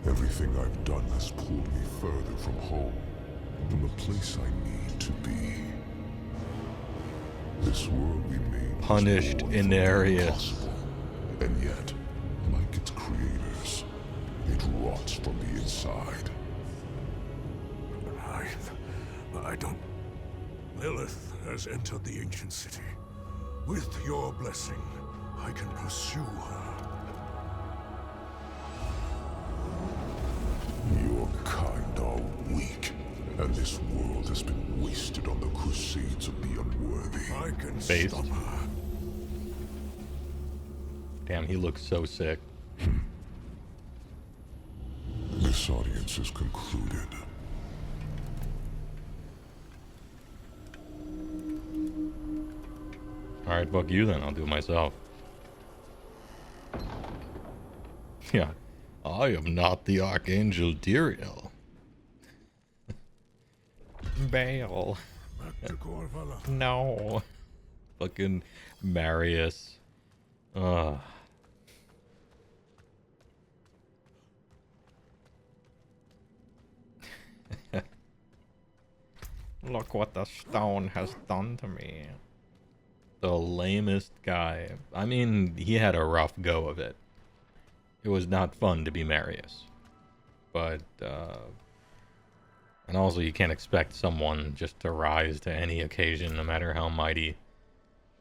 Everything I've done has pulled me further from home, from the place I need to be. This world we made punished in areas, and yet, like its creators, it rots from the inside. I don't... Lilith has entered the ancient city. With your blessing, I can pursue her. Your kind are weak, and this world has been wasted on the crusades of the unworthy. I can Based. stop her. Damn, he looks so sick. This audience is concluded. Alright, fuck you then, I'll do it myself. Yeah. I am not the Archangel Diriel. Bail. No. Fucking Marius. Ugh. Look what the stone has done to me. The lamest guy. I mean, he had a rough go of it. It was not fun to be Marius. But, and also you can't expect someone just to rise to any occasion, no matter how mighty.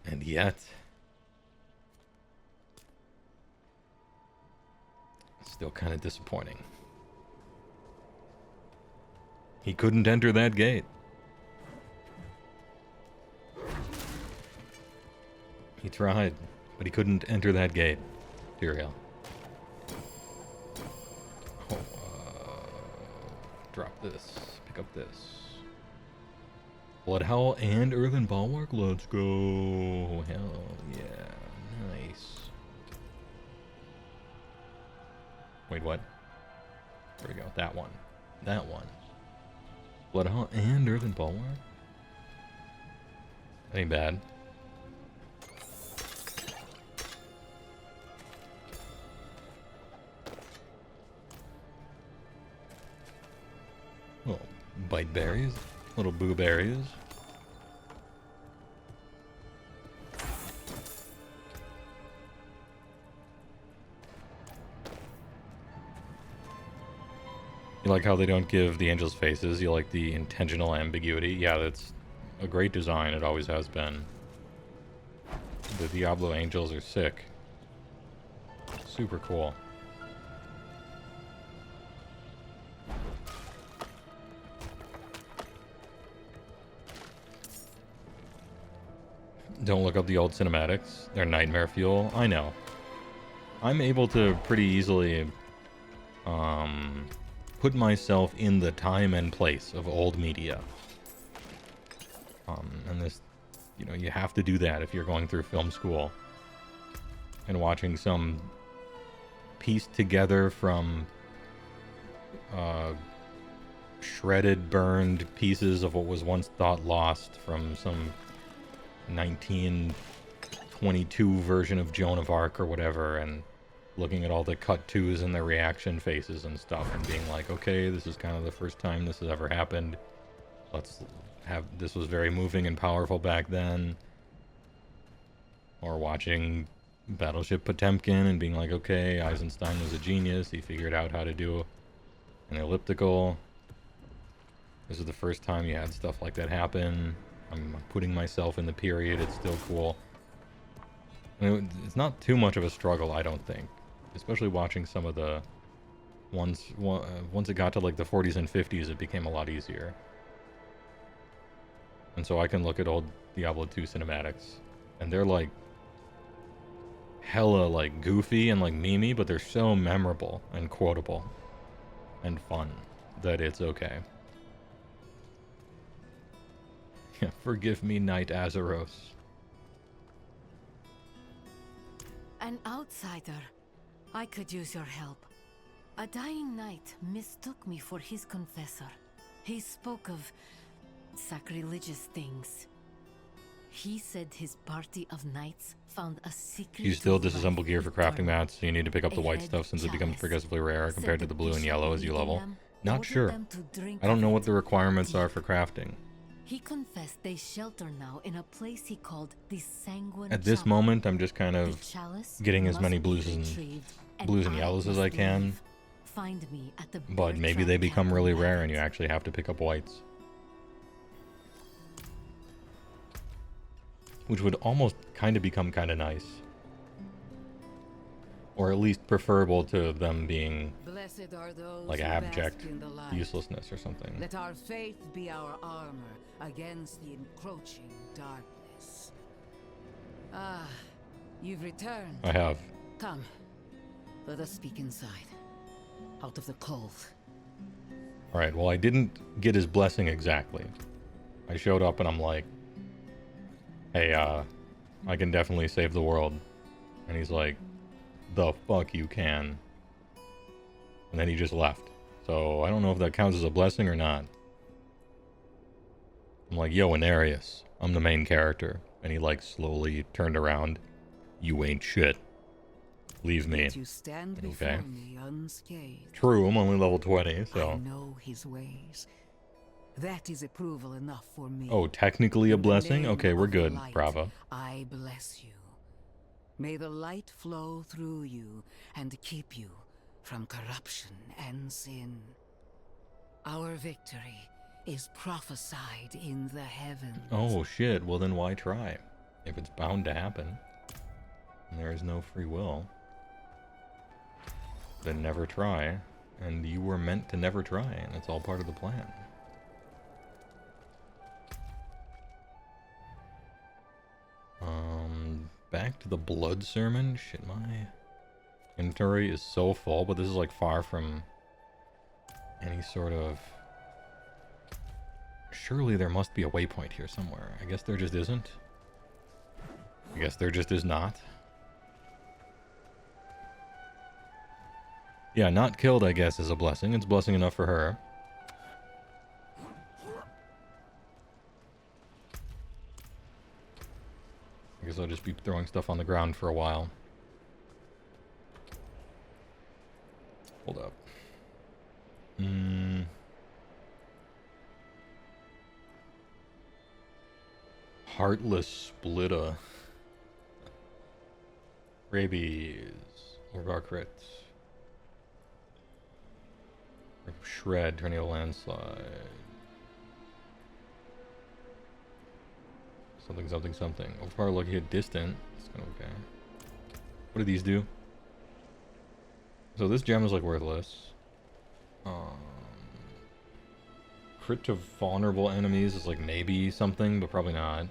And yet... it's still kind of disappointing. He couldn't enter that gate. He tried, but he couldn't enter that gate. Diriel. Oh, drop this. Pick up this. Bloodhowl and Earthen Bulwark? Let's go. Hell yeah. Nice. Wait, what? There we go. That one. That one. Bloodhowl and Earthen Bulwark? That ain't bad. Little bite berries, little boo berries. You like how they don't give the angels faces? You like the intentional ambiguity? Yeah, that's a great design. It always has been. The Diablo angels are sick. Super cool. Don't look up the old cinematics. They're nightmare fuel. I know. I'm able to pretty easily put myself in the time and place of old media. And this, you know, you have to do that if you're going through film school and watching some pieced together from shredded, burned pieces of what was once thought lost from some 1922 version of Joan of Arc or whatever, and looking at all the cut twos and the reaction faces and stuff and being like, okay, this is kind of the first time this has ever happened. Let's have, this was very moving and powerful back then. Or watching Battleship Potemkin and being like, okay, Eisenstein was a genius. He figured out how to do an elliptical. This is the first time you had stuff like that happen. I'm putting myself in the period. It's still cool. I mean, it's not too much of a struggle, I don't think. Especially watching some of the once it got to like the 40s and 50s, it became a lot easier. And so I can look at old Diablo 2 cinematics, and they're like hella like goofy and like memey, but they're so memorable and quotable and fun that it's okay. Yeah, forgive me, Knight Azeros. An outsider. I could use your help. A dying knight mistook me for his confessor. He spoke of sacrilegious things. He said his party of knights found a secret. You still disassemble gear for crafting mats, so you need to pick up the white stuff since it becomes progressively rarer compared to the blue and yellow as you level. Not sure. I don't know what the requirements are for crafting. He confessed they shelter now in a place he called the Sanguine At this Chalice. moment, I'm just kind of Chalice getting as many must be blues and retrieved, yellows as must I can. leave. Find me at the But maybe they become really rare and you actually have to pick up whites. Which would almost kind of become kind of nice. Or at least preferable to them being Blessed are those like who abject bask in the light. uselessness or something. Let our faith be our armor against the encroaching darkness. Ah, you've returned. I have. Come, let us speak inside, out of the cold. Alright, well I didn't get his blessing exactly. I showed up and I'm like, hey, I can definitely save the world. And he's like, the fuck you can. And then he just left. So I don't know if that counts as a blessing or not. I'm like, yo, Anarius, I'm the main character. And he like slowly turned around. You ain't shit. Leave me. Yet you stand before me unscathed. True, I'm only level 20, so. I know his ways. That is approval enough for me. Oh, technically a In the blessing? name Okay, we're of the good. light, Bravo. I bless you. May the light flow through you and keep you from corruption and sin. Our victory is prophesied in the heavens. Oh shit, well then why try? If it's bound to happen. And there is no free will. Then never try. And you were meant to never try, and it's all part of the plan. Back to the blood sermon. Shit, my inventory is so full, but this is like far from any sort of... Surely there must be a waypoint here somewhere. I guess there just isn't. I guess there just is not. Yeah, not killed, I guess, is a blessing. It's blessing enough for her. I guess I'll just be throwing stuff on the ground for a while. Hold up. Heartless Splitta. Rabies. Orgar crits. Shred, tornado landslide. Something. Overpower lucky hit distant. It's kind of okay. What do these do? So this gem is like worthless. Crit to vulnerable enemies is like maybe something, but probably not.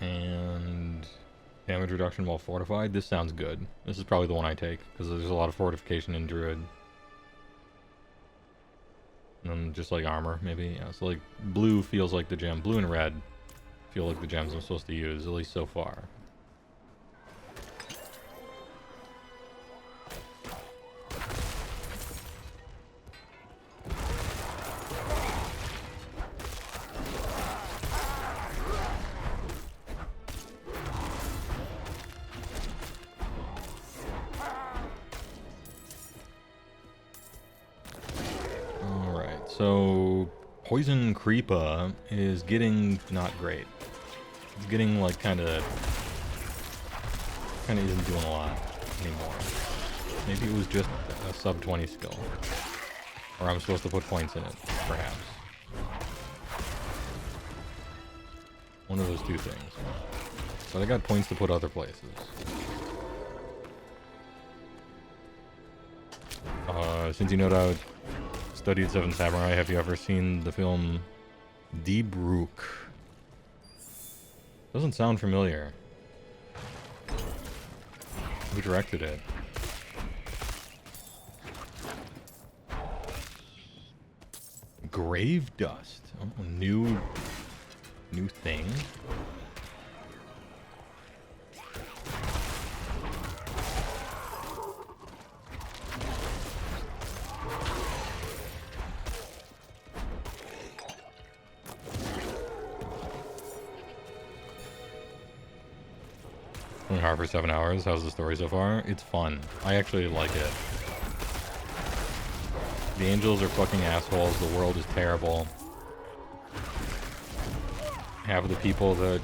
And damage reduction while fortified. This sounds good. This is probably the one I take because there's a lot of fortification in Druid. And then just like armor, maybe. Yeah, so like blue feels like the gem. Blue and red feel like the gems I'm supposed to use, at least so far. So, Poison Creepa is getting not great. It's getting like kind of isn't doing a lot anymore. Maybe it was just a sub 20 skill. Or I'm supposed to put points in it, perhaps. One of those two things. But I got points to put other places. Since you know that studied Seven Samurai, have you ever seen the film Die Brücke? Doesn't sound familiar. Who directed it? Grave Dust. Oh, new thing. hard for 7 hours. How's the story so far? It's fun. I actually like it. The angels are fucking assholes. The world is terrible. Half of the people that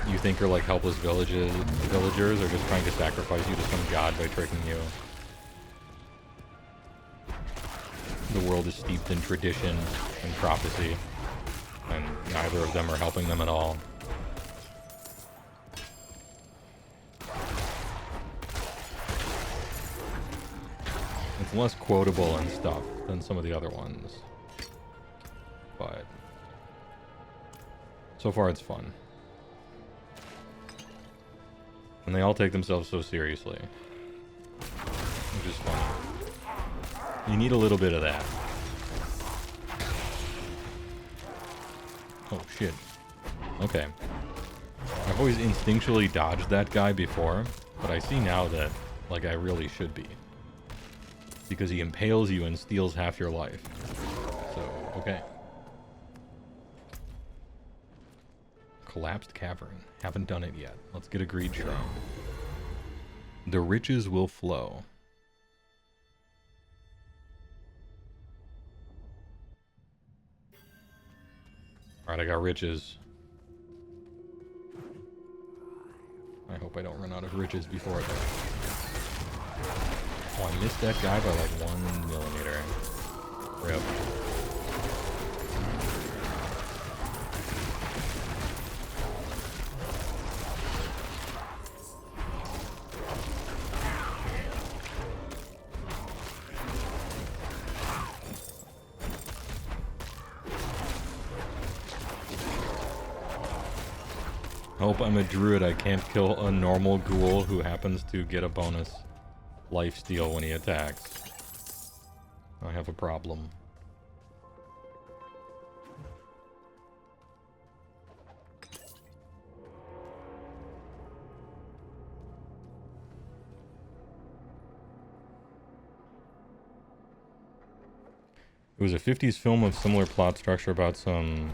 you think are like helpless villagers are just trying to sacrifice you to some god by tricking you. The world is steeped in tradition and prophecy, and neither of them are helping them at all. It's less quotable and stuff than some of the other ones, but so far it's fun. And they all take themselves so seriously, which is funny. You need a little bit of that. Oh shit. Okay. I've always instinctually dodged that guy before, but I see now that, like, I really should be. Because he impales you and steals half your life. So, okay. Collapsed cavern. Haven't done it yet. Let's get a greed shroud. The riches will flow. Alright, I got riches. I hope I don't run out of riches before I die. Oh, I missed that guy by like 1 millimeter. Rip. Hope I'm a druid. I can't kill a normal ghoul who happens to get a bonus lifesteal when he attacks. I have a problem. It was a 50s film of similar plot structure about some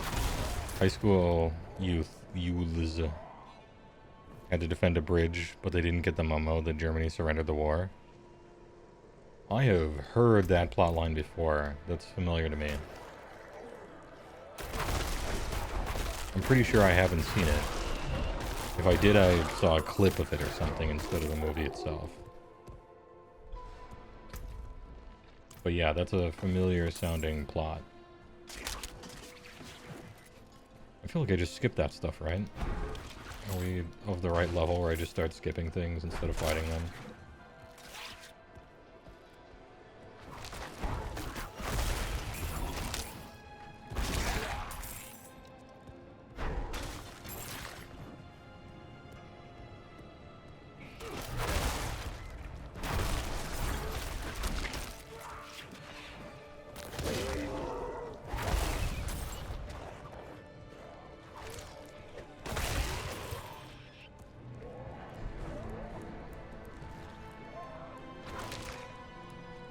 high school youths had to defend a bridge, but they didn't get the memo that Germany surrendered the war. I have heard that plotline before. That's familiar to me. I'm pretty sure I haven't seen it. If I did, I saw a clip of it or something instead of the movie itself. But yeah, that's a familiar sounding plot. I feel like I just skipped that stuff, right? Are we of the right level where I just start skipping things instead of fighting them?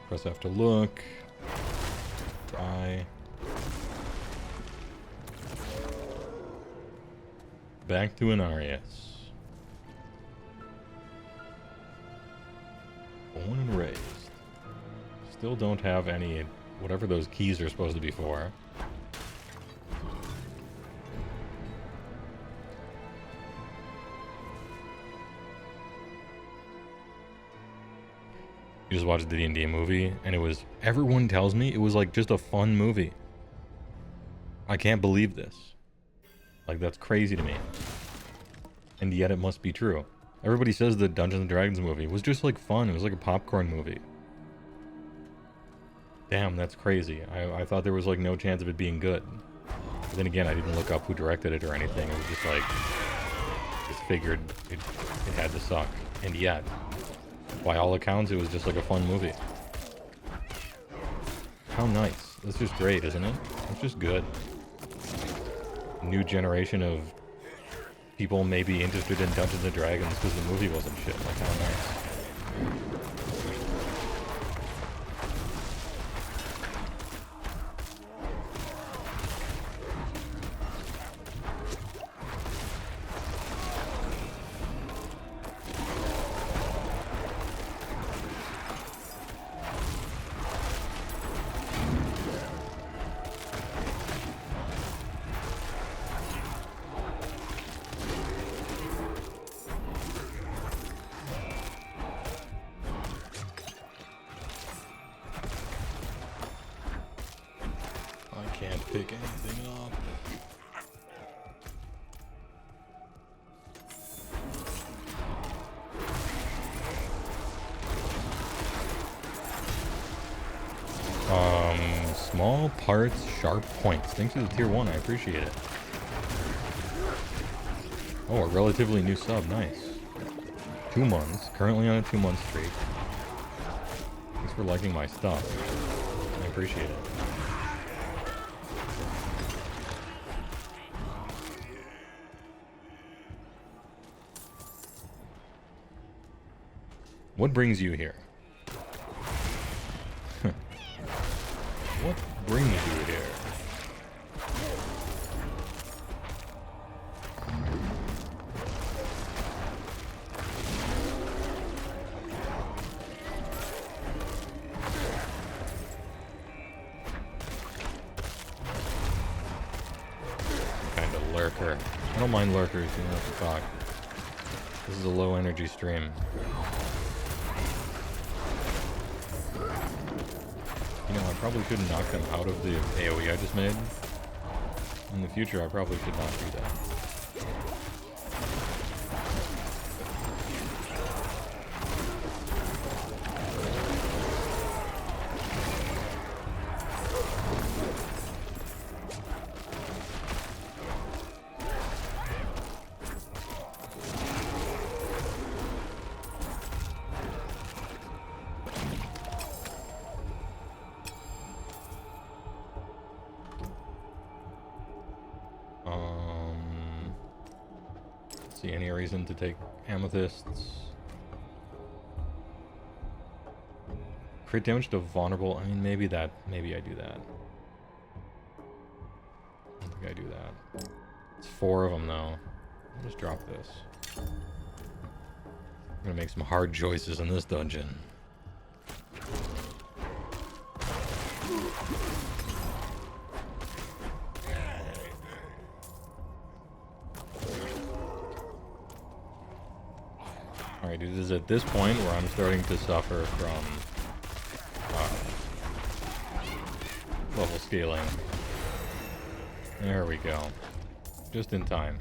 Press F to look. Die. Back to Inarius. Born and raised. Still don't have any, whatever those keys are supposed to be for. You just watched the D&D movie, and it was, everyone tells me it was like just a fun movie. I can't believe this. Like, that's crazy to me. And yet it must be true. Everybody says the Dungeons & Dragons movie was just like fun. It was like a popcorn movie. Damn, that's crazy. I thought there was like no chance of it being good. But then again, I didn't look up who directed it or anything. It was just like, just figured it had to suck. And yet, by all accounts, it was just like a fun movie. How nice. That's just great, isn't it? It's just good. A new generation of people may be interested in Dungeons & Dragons because the movie wasn't shit. Like, how nice. Can't pick anything up. Small parts, sharp points. Thanks for the tier 1, I appreciate it. Oh, a relatively new sub, nice. 2 months, currently on a 2-month streak. Thanks for liking my stuff. I appreciate it. What brings you here? What brings you here? Kind of lurker. I don't mind lurkers, you know what to talk. This is a low energy stream. You know, I probably shouldn't knock them out of the AoE I just made. In the future, I probably should not do that. See any reason to take amethysts? Crit damage to vulnerable. I mean, maybe I do that. I don't think I do that. It's 4 of them though. I'll just drop this. I'm gonna make some hard choices in this dungeon. Alright, it is at this point where I'm starting to suffer from level scaling. There we go. Just in time.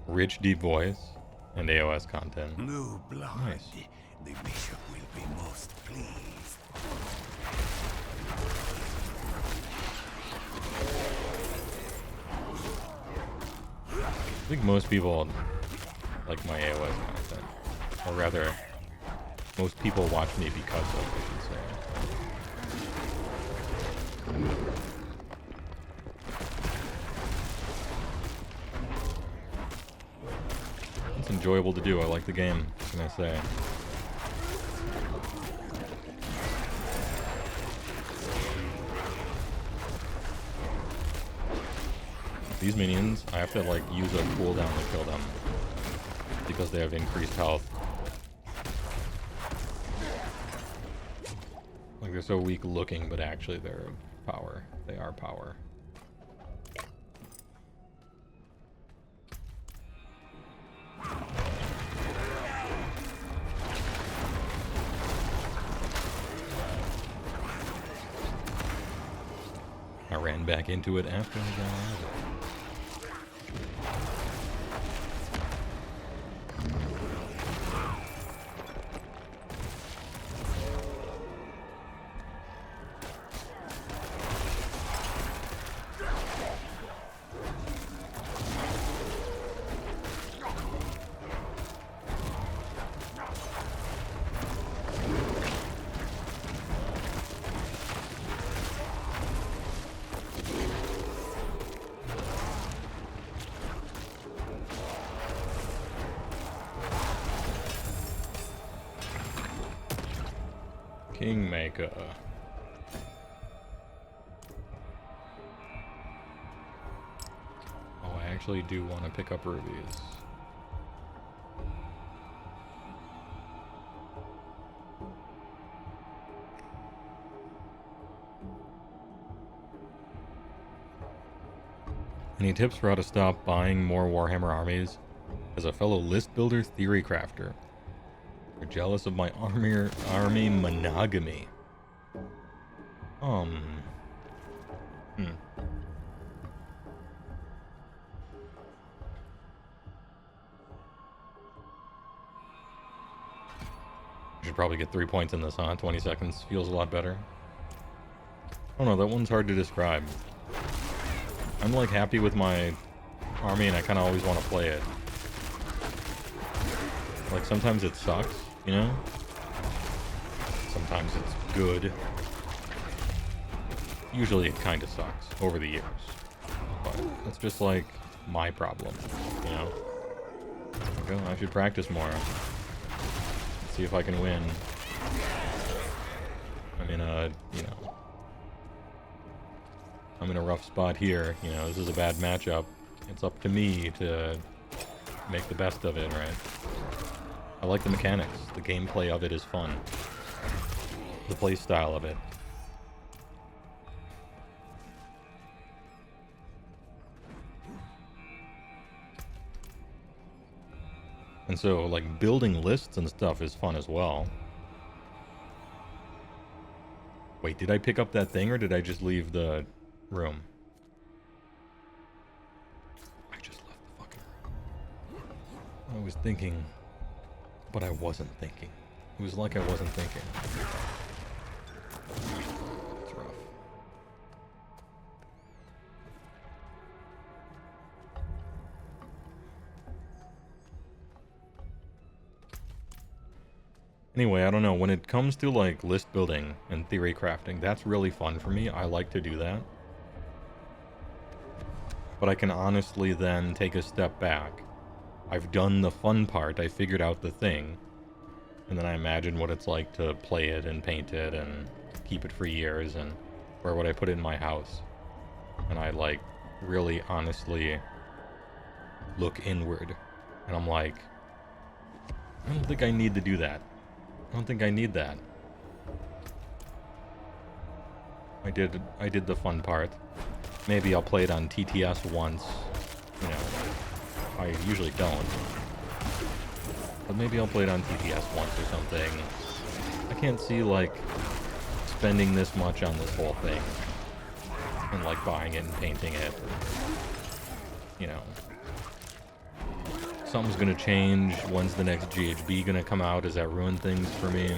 Rich deep voice and AOS content. New blood. Nice. The bishop will be most pleased. I think most people like my AOS content. Or rather, most people watch me because of, I should say. It's enjoyable to do. I like the game, what can I say? These minions, I have to like use a cooldown to kill them because they have increased health. Like they're so weak looking, but actually they're power. They are power. I ran back into it after I got out of it. Kingmaker. Oh, I actually do want to pick up rubies. Any tips for how to stop buying more Warhammer armies? As a fellow list builder theory crafter, you're jealous of my army monogamy. I should probably get 3 points in this, huh? 20 seconds feels a lot better. I don't know, that one's hard to describe. I'm like happy with my army and I kind of always want to play it. Like sometimes it sucks, you know? Sometimes it's good. Usually it kind of sucks over the years. But it's just like my problem, you know? Okay, I should practice more. See if I can win. I'm in a, you know, I'm in a rough spot here. You know, this is a bad matchup. It's up to me to make the best of it, right? I like the mechanics. The gameplay of it is fun. The play style of it. And so, like, building lists and stuff is fun as well. Wait, did I pick up that thing or did I just leave the room? I just left the fucking room. I was thinking, but I wasn't thinking. It was like I wasn't thinking. It's rough. Anyway, I don't know, when it comes to like list building and theory crafting, that's really fun for me. I like to do that. But I can honestly then take a step back. I've done the fun part, I figured out the thing, and then I imagine what it's like to play it and paint it and keep it for years, and where would I put it in my house? And I like really honestly look inward, and I'm like, I don't think I need to do that. I don't think I need that. I did the fun part. Maybe I'll play it on TTS once. You know, I usually don't. But maybe I'll play it on TTS once or something. I can't see, like, spending this much on this whole thing. And, like, buying it and painting it. You know. Something's gonna change. When's the next GHB gonna come out? Does that ruin things for me?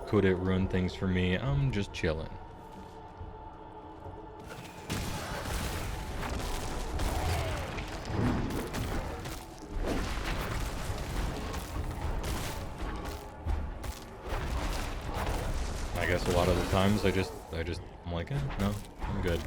Could it ruin things for me? I'm just chilling. I guess a lot of the times I'm like, no, I'm good.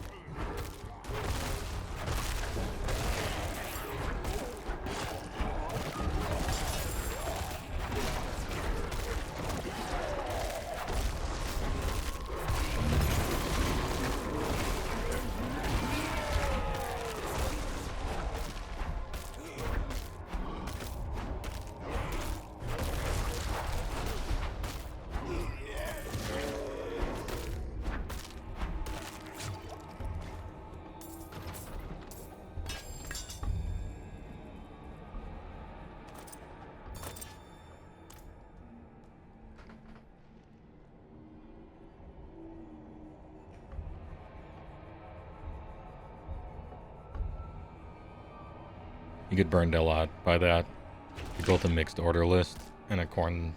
You get burned a lot by that. You built a mixed order list and a corn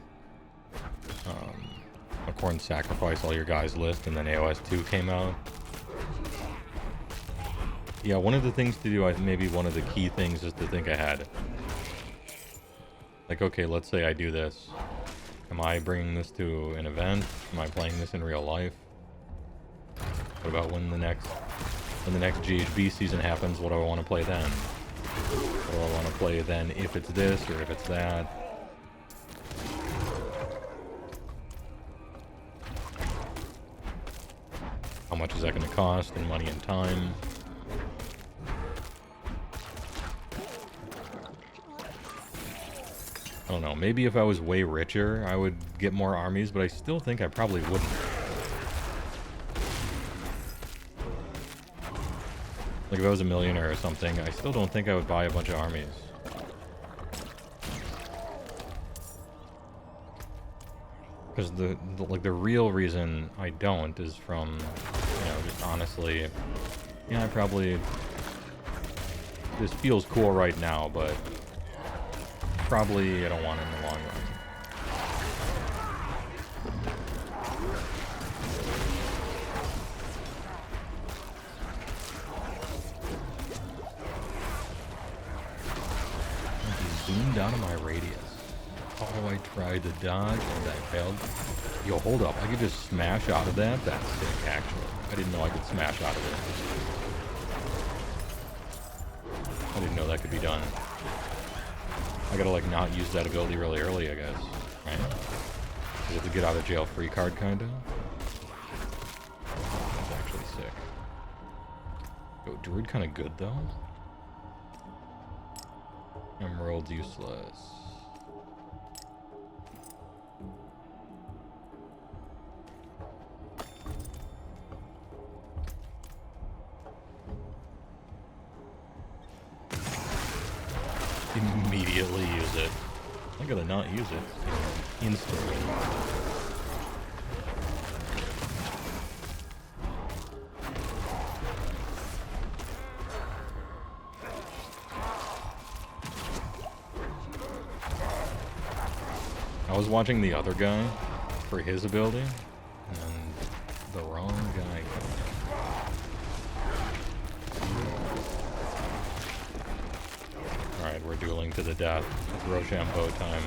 sacrifice all your guys list, and then AOS 2 came out. Yeah, one of the things to do, maybe one of the key things, is to think ahead. Like, okay, let's say I do this. Am I bringing this to an event? Am I playing this in real life? What about when the next GHB season happens? What do I want to play then? What do I want to play then if it's this or if it's that? How much is that going to cost in money and time? I don't know, maybe if I was way richer, I would get more armies, but I still think I probably wouldn't. Like, if I was a millionaire or something, I still don't think I would buy a bunch of armies. Because the real reason I don't is from, you know, just honestly, yeah, I probably, this feels cool right now, but probably I don't want it in the long run. Zoomed out of my radius. Oh, I tried to dodge and I failed. Yo, hold up. I could just smash out of that? That's sick, actually. I didn't know I could smash out of it. I didn't know that could be done. I gotta, like, not use that ability really early, I guess. Right? You have to get out of jail free card, kinda. That's actually sick. Yo, Druid kinda good, though. Emerald's useless. Immediately use it. I gotta not use it. Instantly. I was watching the other guy for his ability, and the wrong guy. Alright, we're dueling to the death. It's Rochambeau time.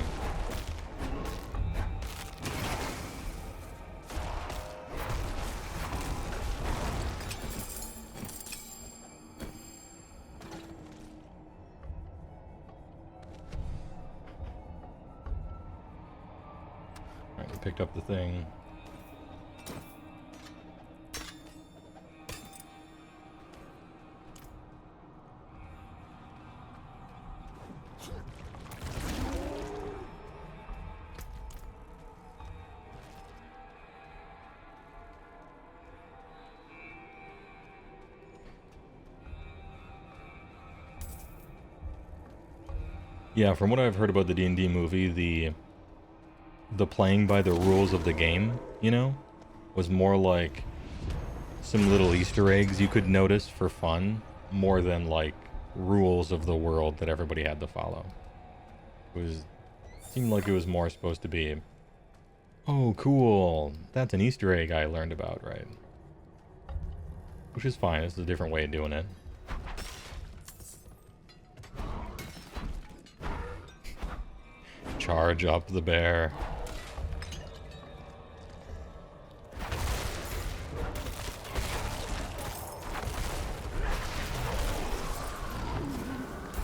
Alright, we picked up the thing. Yeah, from what I've heard about the D&D movie, the playing by the rules of the game, you know, was more like some little Easter eggs you could notice for fun, more than like rules of the world that everybody had to follow. It seemed like it was more supposed to be, oh cool, that's an Easter egg I learned about, right? Which is fine, it's a different way of doing it. Charge up the bear.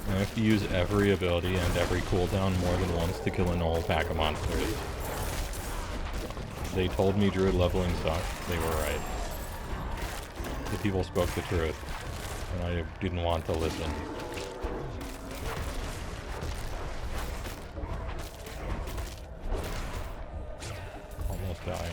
I have to use every ability and every cooldown more than once to kill a normal pack of monsters. They told me Druid leveling sucked. They were right. The people spoke the truth, and I didn't want to listen. Almost dying.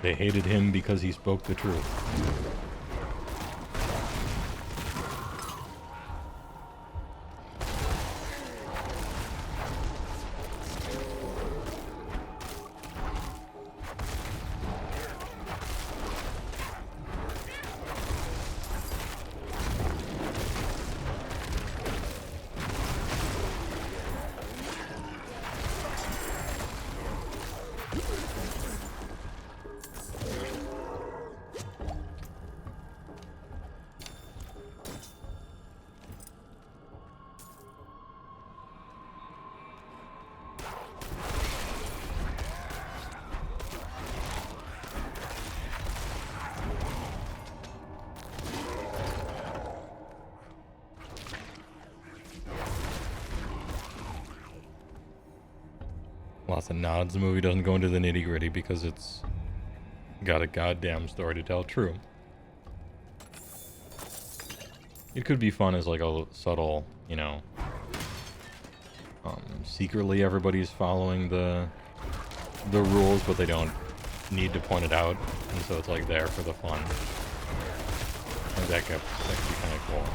They hated him because he spoke the truth. Lots of nods. The movie doesn't go into the nitty-gritty because it's Got a goddamn story to tell. True. It could be fun as like a subtle, you know, secretly everybody's following the rules, but they don't need to point it out, and so it's like there for the fun. And that could be kind of cool.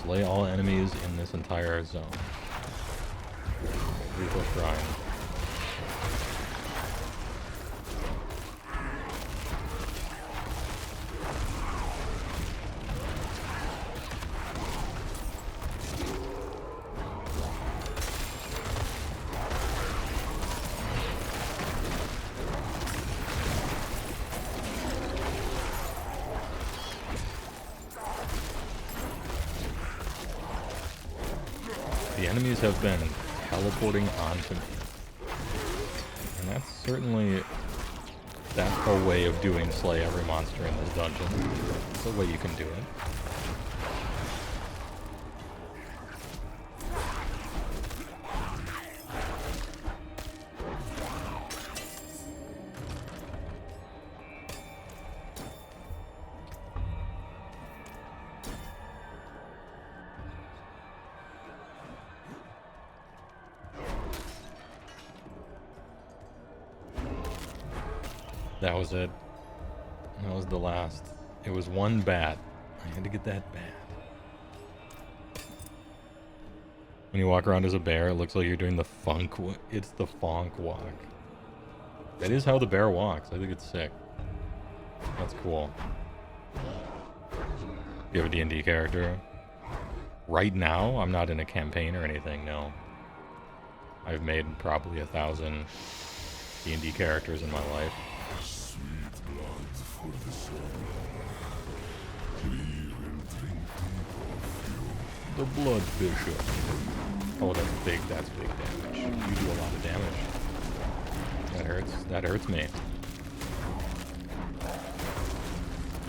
Slay all enemies in this entire zone. Lethal Shrine. The enemies have been teleporting onto me. And that's certainly... that's a way of doing slay every monster in this dungeon. It's a way you can do it. That was it. That was the last. It was one bat. I had to get that bat. When you walk around as a bear, it looks like you're doing the funk. It's the funk walk. That is how the bear walks. I think it's sick. That's cool. You have a D&D character? Right now, I'm not in a campaign or anything, no. I've made probably 1,000 D&D characters in my life. For the soul. Clear and drink deep of you. The Blood Bishop. Oh, that's big damage. You do a lot of damage. That hurts me.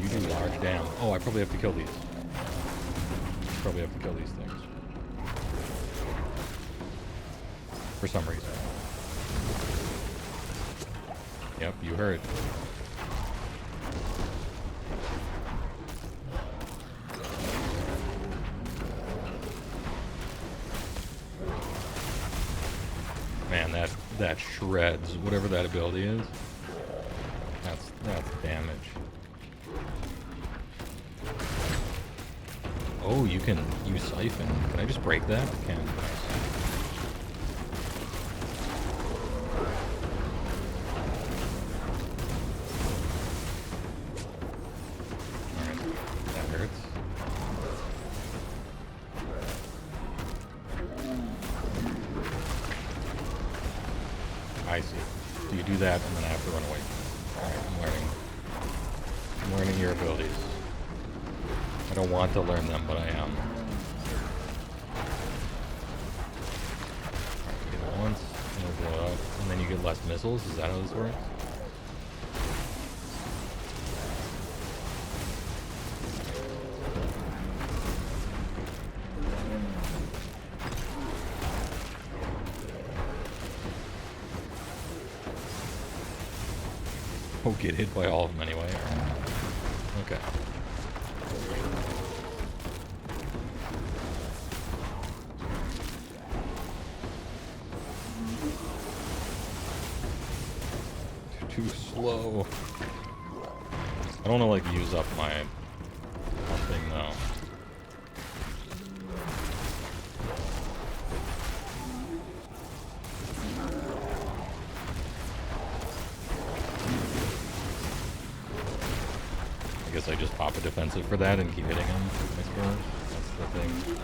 You do large damage. Oh, I probably have to kill these. Probably have to kill these things. For some reason. Yep, you heard. Man, that shreds whatever that ability is. That's damage. Oh, you can use Siphon. Can I just break that? I can. I see. So you do that, and then I have to run away. Alright, I'm learning your abilities. I don't want to learn them, but I am. Alright, get it once, and it'll blow up, and then you get less missiles. Is that how this works? Oh, get hit by all of them anyway. Okay. Too slow. I don't want to like use up my thing though. I guess I just pop a defensive for that and keep hitting him, I suppose. That's the thing.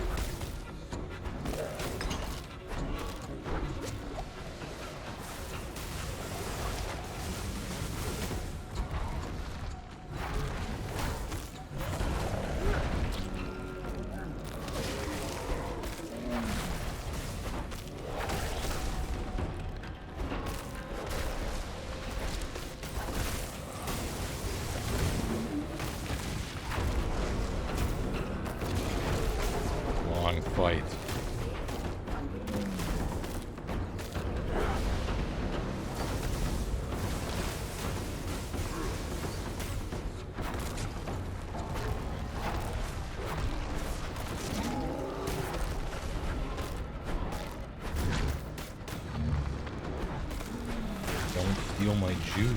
fight. Don't steal my juice.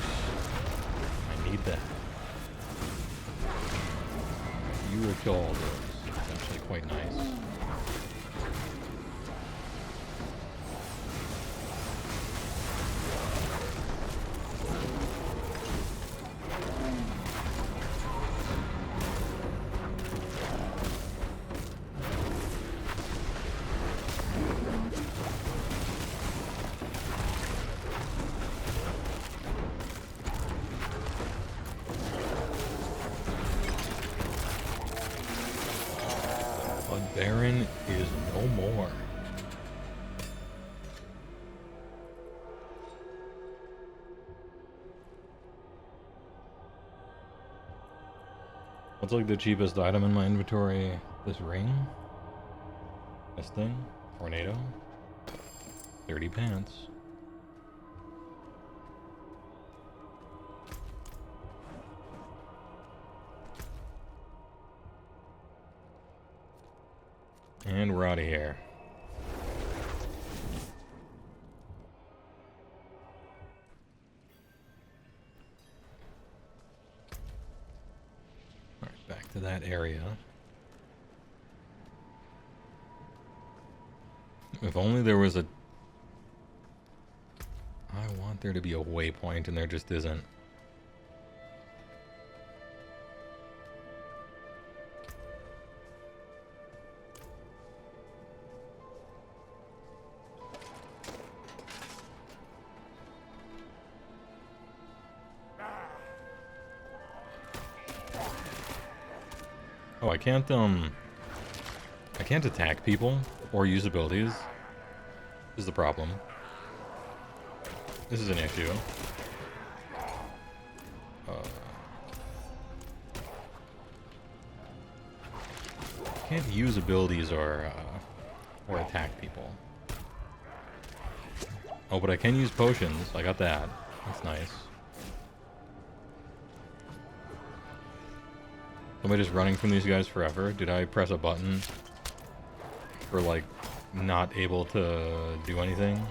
I need that. You will kill all those. It's actually quite nice. Baron is no more. What's like the cheapest item in my inventory? This ring? This thing? Tornado? 30 pants. And we're out of here. Alright, back to that area. If only there was a... I want there to be a waypoint and there just isn't. Oh, I can't attack people or use abilities. This is the problem. This is an issue. Can't use abilities or attack people. Oh, but I can use potions. I got that. That's nice. Am I just running from these guys forever? Did I press a button for, like, not able to do anything?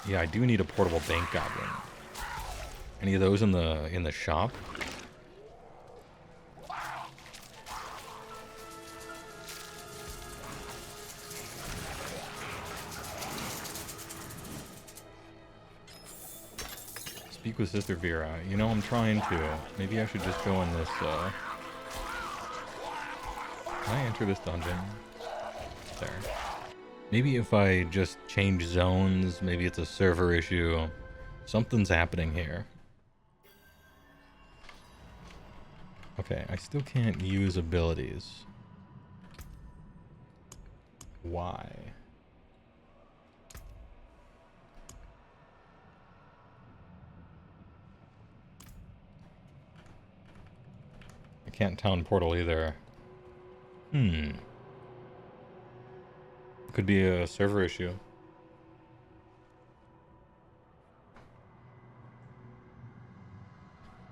Yeah, I do need a portable bank goblin. Any of those in the shop? Speak with Sister Vera. You know, I'm trying to. Maybe I should just go in this, Can I enter this dungeon? There. Maybe if I just change zones, maybe it's a server issue. Something's happening here. Okay, I still can't use abilities. Why? I can't town portal either. Could be a server issue.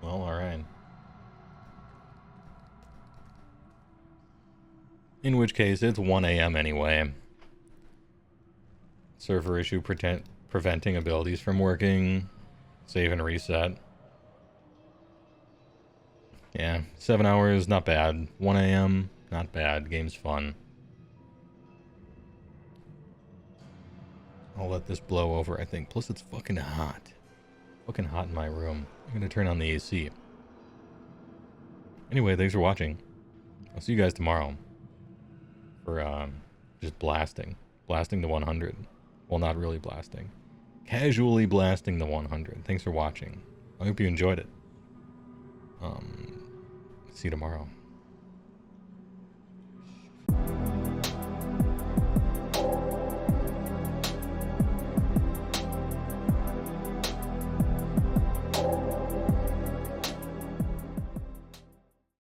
Well, alright. In which case, it's 1 AM anyway. Server issue preventing abilities from working. Save and reset. Yeah, 7 hours, not bad. 1 AM, not bad. Game's fun. I'll let this blow over, I think. Plus, it's fucking hot. Fucking hot in my room. I'm gonna turn on the AC. Anyway, thanks for watching. I'll see you guys tomorrow. For, just blasting. Blasting to 100. Well, not really blasting. Casually blasting to 100. Thanks for watching. I hope you enjoyed it. See you tomorrow.